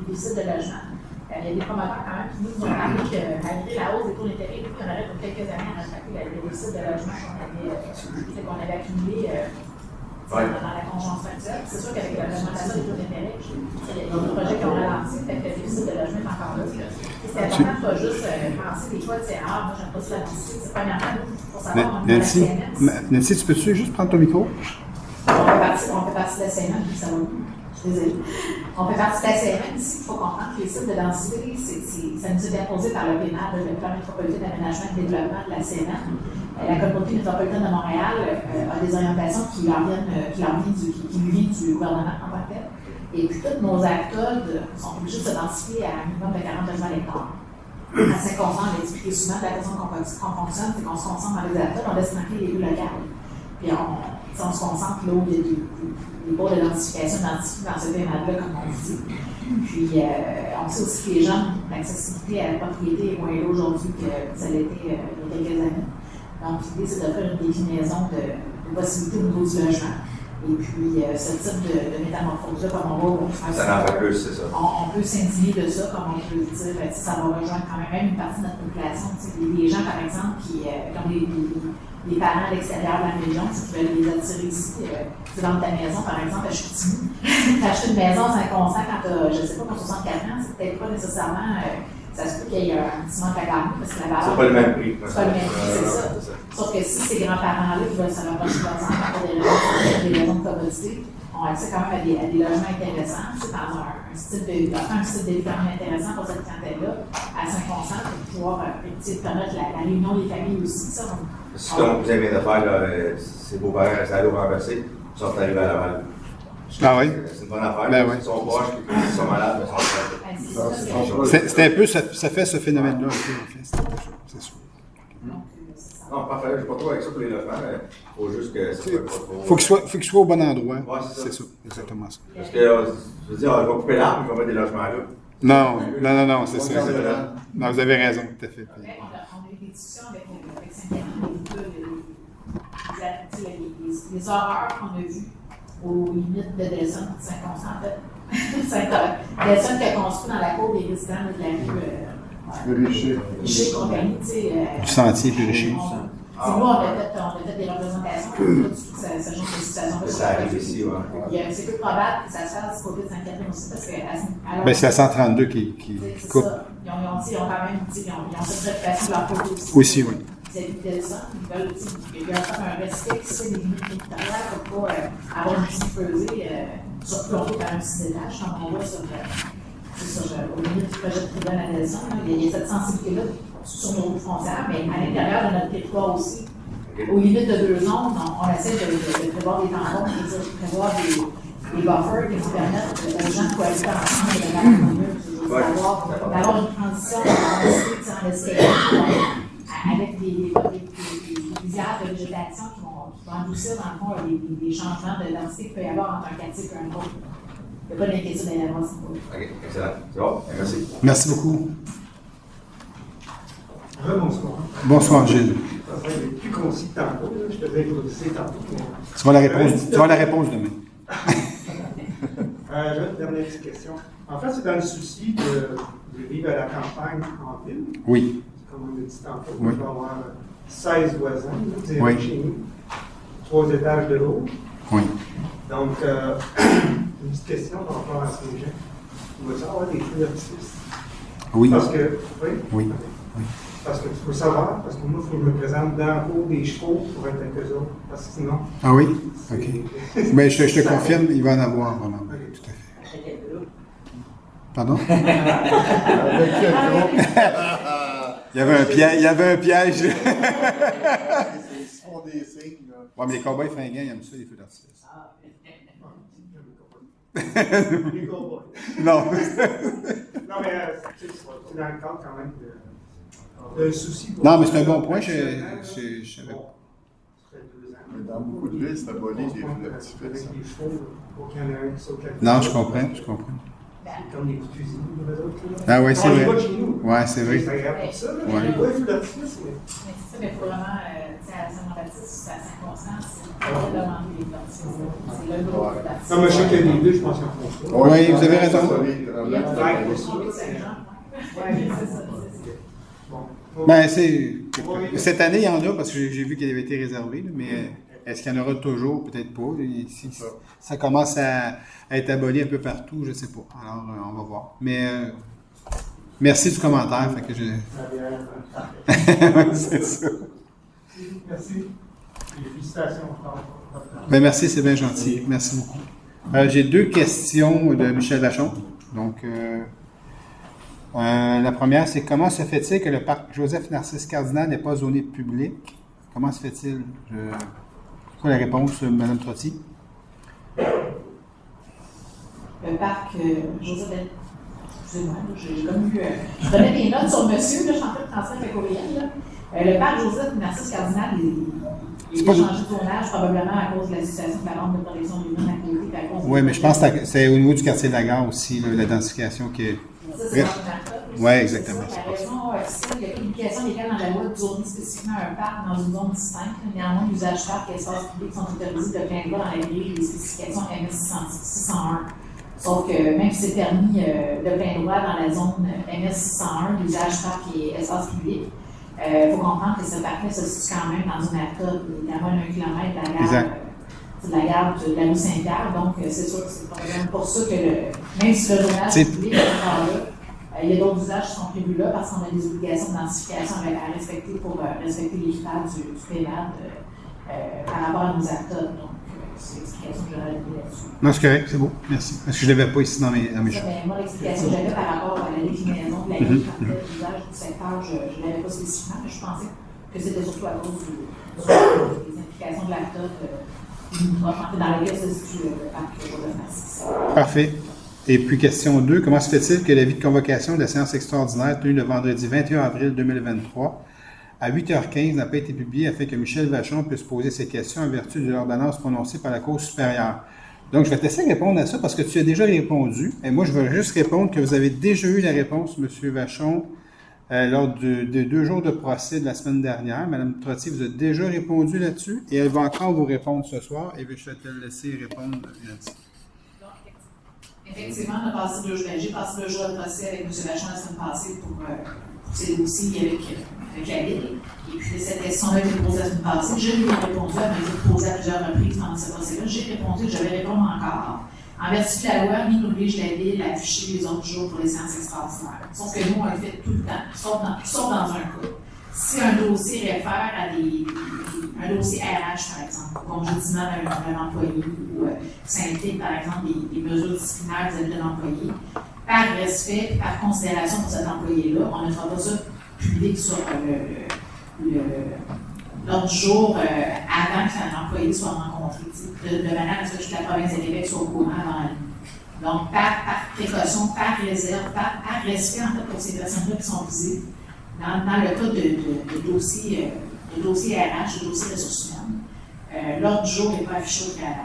déficits de logement. Il y a des promoteurs quand même qui nous ont rappelé que malgré la hausse des taux d'intérêt, on aurait pour quelques années à rattraper les déficits de logement qu'on avait accumulés dans la conjoncture actuelle. C'est sûr qu'avec l'augmentation des taux d'intérêt, il y a d'autres projets qui ont ralenti, fait que le déficit de logement est encore là. C'est important de pas juste penser des fois, moi j'aime pas ça la densité, c'est premièrement pour savoir Nancy, tu peux-tu juste prendre ton micro? On fait partie de la CNM, puis ça va. Désolée. On fait partie de la CNM ici. Il faut comprendre que les sites de densité, ça nous est imposé par le PNAD, le Plan métropolitain d'aménagement et de développement de la CNM. La communauté métropolitaine de Montréal a des orientations qui lui viennent du gouvernement en tant que tel. Et puis, tous nos actodes sont obligés de se densifier à un minimum de 40 logements à l'hectare. À Saint-Constant, on l'expliqué souvent, de la façon qu'on fonctionne, c'est qu'on se concentre dans les actodes, on laisse manquer les rues locales. Puis on se concentre là où il y a des baux d'identification identifiés dans ce PMAD-là, comme on dit. Puis on sait aussi que les gens, l'accessibilité à la propriété est moins là aujourd'hui que ça l'était il y a quelques années. Donc l'idée, c'est de faire une déclinaison de possibilités au niveau du logement. Et puis, ce type de métamorphose-là, comme on va ça en fait plus, c'est ça. On peut s'indigner de ça, comme on peut dire, ça va rejoindre quand même une partie de notre population. Les gens, par exemple, qui ont des parents à l'extérieur de la région, qui veulent les attirer ici. Tu vends ta maison, par exemple, à Chicoutimi. Tu as acheté une maison à Saint-Constant quand tu as, je ne sais pas, pour 64 ans, c'est peut-être pas nécessairement. Ça se peut qu'il y ait un petit manque à gagner parce que la valeur. C'est pas le même prix. C'est pas le même prix, c'est ça. Sauf que si ces grands-parents-là qui veulent se rapprocher de leurs enfants pour des raisons de commodité, ont accès quand même à des logements intéressants, dans un style de vie quand même intéressant pour cette clientèle-là, à Saint-Constant, pour pouvoir permettre la réunion des familles aussi. Ça, si comme vous avez de faire, ces beaux-parents restent à l'eau renversés, ils sont arrivés à Laval. Ah oui? C'est une bonne affaire. Ben oui. Ils sont proches, ils sont malades, mais ils sont prêts. C'est un peu, ça fait ce phénomène-là, en fait. C'est sûr. Non, parfait. Je ne vais pas trop avec ça pour les logements, mais il faut juste que ça soit pas trop. Faut qu'il soit au bon endroit. Ouais, c'est ça. Exactement ça. Parce que, je veux dire, on va couper l'arbre, on va mettre des logements là. Non, c'est ça. Non, vous avez raison, tout à fait. On a eu des discussions avec Saint-Pierre, les horreurs qu'on a vues aux limites de Delson, Saint-Constant, en fait. Delson qui a construit dans la cour des résidents de la rue Richer. Richer compagnie, tu sais. Du sentier plus riche. Nous, on a fait des représentations pour ce genre de situation-là. Ça arrive ici, oui. C'est peu probable que ça se fasse du côté de Sainte-Catherine aussi, parce que... Ben, c'est la 132 qui coupe. Ça. Ils ont quand même cette réputation de leur côté aussi. Aussi, oui. Vis-à-vis de ça, ils veulent aussi, il y a un respect qui se fait des limites territoriales pour pas avoir une visite pesée surplombée par un petit étage, comme on voit sur au milieu du projet de Tribune à Nelson. Il y a cette sensibilité-là sur nos routes frontières, mais à l'intérieur de notre territoire aussi. Aux limites de 2 zones, on essaie de prévoir des tampons, de prévoir des buffers qui nous permettent aux gens de cohabiter ensemble et de d'avoir une transition en escalier avec des lisières de végétation qui vont adoucir, dans le fond, les changements de densité qu'il peut y avoir entre un quartier et un autre. Il n'y a pas d'inquiétude à l'avance. OK, excellent. C'est bon, merci. Merci beaucoup. Bonsoir. Bonsoir, Gilles. Ça serait plus concis que tantôt. Je te vais introduire tantôt. Tu vas la réponse demain. J'ai une dernière petite question. En fait, c'est dans le souci de vivre à la campagne en ville. Oui. Comme on a dit tantôt, Oui. on va avoir 16 voisins, oui. Chez nous, 3 étages de l'eau. Oui. Donc, une petite question par rapport à ces gens. Il va y avoir des feux d'artifice. Oui. Parce que, oui? Oui. Oui. Parce que tu peux savoir, parce que moi, il faut que je me présente dans le cours des chevaux pour être avec eux autres. Parce que sinon. Ah oui? OK. Mais je te confirme, il va en avoir vraiment. Okay. Tout à fait. Pardon? Il y avait un piège. Ils font des signes. Oui, mais les cowboys fringants, ils aiment ça, les feux d'artifice. Les cowboys. Non. Non, mais c'est dans le cadre quand même d'un souci. Non, mais c'est un bon point, je savais pas. Mais dans beaucoup de villes, c'est aboli les feux d'artifice. Non, je comprends. C'est comme les petites cuisines, les autres. Ah oui, c'est vrai. Oui, c'est vrai. C'est agréable pour ça. Ouais. Les feux d'artifice, mais c'est ça, mais il faut vraiment, à Saint-Jean-Baptiste, c'est à Saint-Constance, c'est pas de demander les d'artifice. C'est le gros feu d'artifice. Non, mais je sais qu'il y a des villes, je pense qu'ils en font ça. Oui, vous avez raison. Il y a c'est ça. Ben, cette année, il y en a, parce que j'ai vu qu'elle avait été réservée, mais est-ce qu'il y en aura toujours? Peut-être pas. Si ça commence à être aboli un peu partout, je ne sais pas. Alors, on va voir. Mais merci du commentaire. Fait que c'est ça. Merci. Félicitations. Ben, merci, c'est bien gentil. Merci beaucoup. J'ai 2 questions de Michel Vachon. Donc, la première, c'est comment se fait-il que le parc Joseph-Narcisse Cardinal n'est pas zoné public? Comment se fait-il? C'est quoi la réponse, Mme Trottier? Le parc Joseph... Excusez-moi, j'ai comme eu... je prenais des notes sur monsieur, là, je suis en train de transmettre le courriel. Le parc Joseph-Narcisse Cardinal, il a changé de zonage probablement à cause de la situation de la lampe de protection de l'humain à côté. Oui, mais je pense que c'est au niveau du quartier de la gare aussi, là, la densification qui est... Ça, c'est dans oui, exactement. La raison officielle, il y a publication légale dans la loi de zoner spécifiquement un parc dans une zone distincte. Néanmoins, l'usage parc et espace public sont autorisés de plein droit dans la grille des spécifications MS 601. Sauf que même si c'est permis de plein droit dans la zone MS 601, l'usage parc et espace public, il faut comprendre que ce parc-là se situe quand même dans une arcade d'à moins d'1 kilomètre de la gare de la rue Saint-Pierre. Donc, c'est sûr que c'est probablement pour ça que même si le zonage public est encore là, il y a d'autres usages qui sont prévus là parce qu'on a des obligations d'identification à respecter pour respecter les critères du PEMAD par rapport à nos arcades. Donc, c'est l'explication que j'aurais donnée là-dessus. Non, c'est correct, c'est beau. Merci. Parce que je ne l'avais pas ici dans mes choses. Moi, l'explication que j'avais par rapport à la déclinaison de la grille comme tel, l'usage du secteur, je ne l'avais pas spécifiquement, mais je pensais que c'était surtout à cause des implications de l'arcade dans laquelle se situe le parc Joseph-Narcisse. Parfait. Et puis, question 2, comment se fait-il que l'avis de convocation de la séance extraordinaire tenue le vendredi 21 avril 2023 à 8h15 n'a pas été publié afin que Michel Vachon puisse poser ses questions en vertu de l'ordonnance prononcée par la Cour supérieure? Donc, je vais t'essayer de répondre à ça parce que tu as déjà répondu. Et moi, je vais juste répondre que vous avez déjà eu la réponse, M. Vachon, lors des 2 jours de procès de la semaine dernière. Mme Trottier vous a déjà répondu là-dessus et elle va encore vous répondre ce soir et je vais te laisser répondre là-dessus. Effectivement, j'ai passé 2 jours de procès avec M. Vachon la semaine passée pour ces dossiers avec j'habite. Et puis cette question-là a été posée la semaine passée. Je lui ai répondu, elle m'a dit posée à plusieurs reprises pendant ce procès-là. J'ai répondu que je vais répondre encore. En vertu de la loi, rien n'oblige la Ville à afficher les autres jours pour les séances extraordinaires. Sauf que nous, on le fait tout le temps, sauf dans un cas. Si un dossier réfère à un dossier RH, par exemple, congédiement d'un employé, ou ça implique, par exemple, des mesures disciplinaires vis-à-vis de l'employé, par respect, par considération pour cet employé-là, on ne fera pas ça public sur l'ordre du jour avant que l'employé soit rencontré, de manière à ce que toute la province de Québec soit au courant avant lui. Donc, par précaution, par réserve, par respect, en fait, pour ces personnes-là qui sont visées, dans le cas de dossiers RH, de dossiers ressources humaines, l'ordre du jour n'est pas affiché au préalable.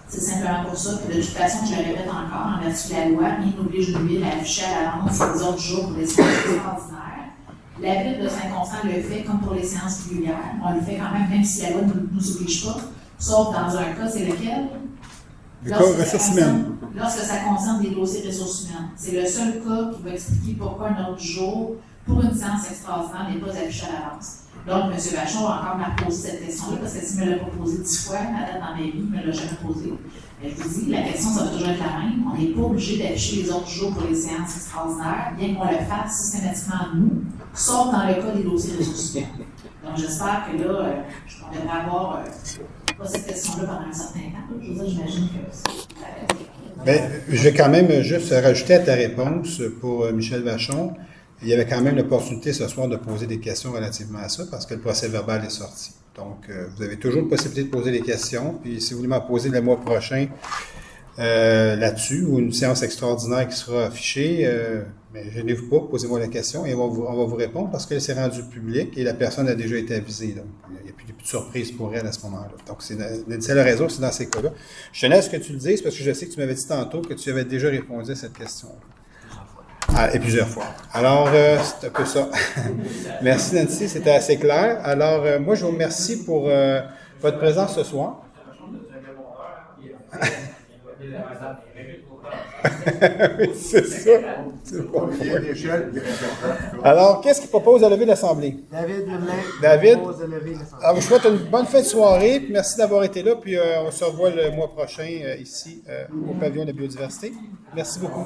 C'est simplement pour ça que, de toute façon, je le répète encore, en vertu de la loi, rien n'oblige une ville à afficher à l'avance les ordres du jour pour les séances extraordinaires. La Ville de Saint-Constant le fait comme pour les séances régulières. On le fait quand même si la loi ne nous oblige pas, sauf dans un cas, c'est lequel? Le cas ressources humaines. Lorsque ça concerne des dossiers ressources humaines. C'est le seul cas qui va expliquer pourquoi un ordre du jour pour une séance extraordinaire n'est pas affiché à l'avance. Donc, M. Vachon va encore m'a posé cette question-là, parce que s'il me l'a pas posée 10 fois, à date dans ma vie, il ne me l'a jamais posée. Mais je vous dis, la question, ça va toujours être la même. On n'est pas obligé d'afficher les autres jours pour les séances extraordinaires, bien qu'on le fasse systématiquement nous, sauf dans le cas des dossiers ressources humaines. Donc, j'espère que là, on devrait avoir pas cette question-là pendant un certain temps. Je veux dire, j'imagine que Bien, je vais quand même juste rajouter à ta réponse pour Michel Vachon. Il y avait quand même l'opportunité ce soir de poser des questions relativement à ça parce que le procès verbal est sorti. Donc, vous avez toujours la possibilité de poser des questions. Puis, si vous voulez m'en poser le mois prochain là-dessus ou une séance extraordinaire qui sera affichée, mais gênez-vous pas, posez-moi la question et on va vous répondre parce que c'est rendu public et la personne a déjà été avisée. Donc, il n'y a plus de surprise pour elle à ce moment-là. Donc, c'est la raison, c'est dans ces cas-là. Je tenais à ce que tu le dises parce que je sais que tu m'avais dit tantôt que tu avais déjà répondu à cette question. Et plusieurs fois. Alors, c'est un peu ça. Merci Nancy, c'était assez clair. Alors, moi, je vous remercie pour votre présence ce soir. Oui, c'est ça. C'est bon. Alors, qu'est-ce qu'il propose à lever l'Assemblée? David propose de lever l'Assemblée. Alors, je vous souhaite une bonne fin de soirée. Puis merci d'avoir été là. Puis on se revoit le mois prochain ici au pavillon de biodiversité. Merci beaucoup.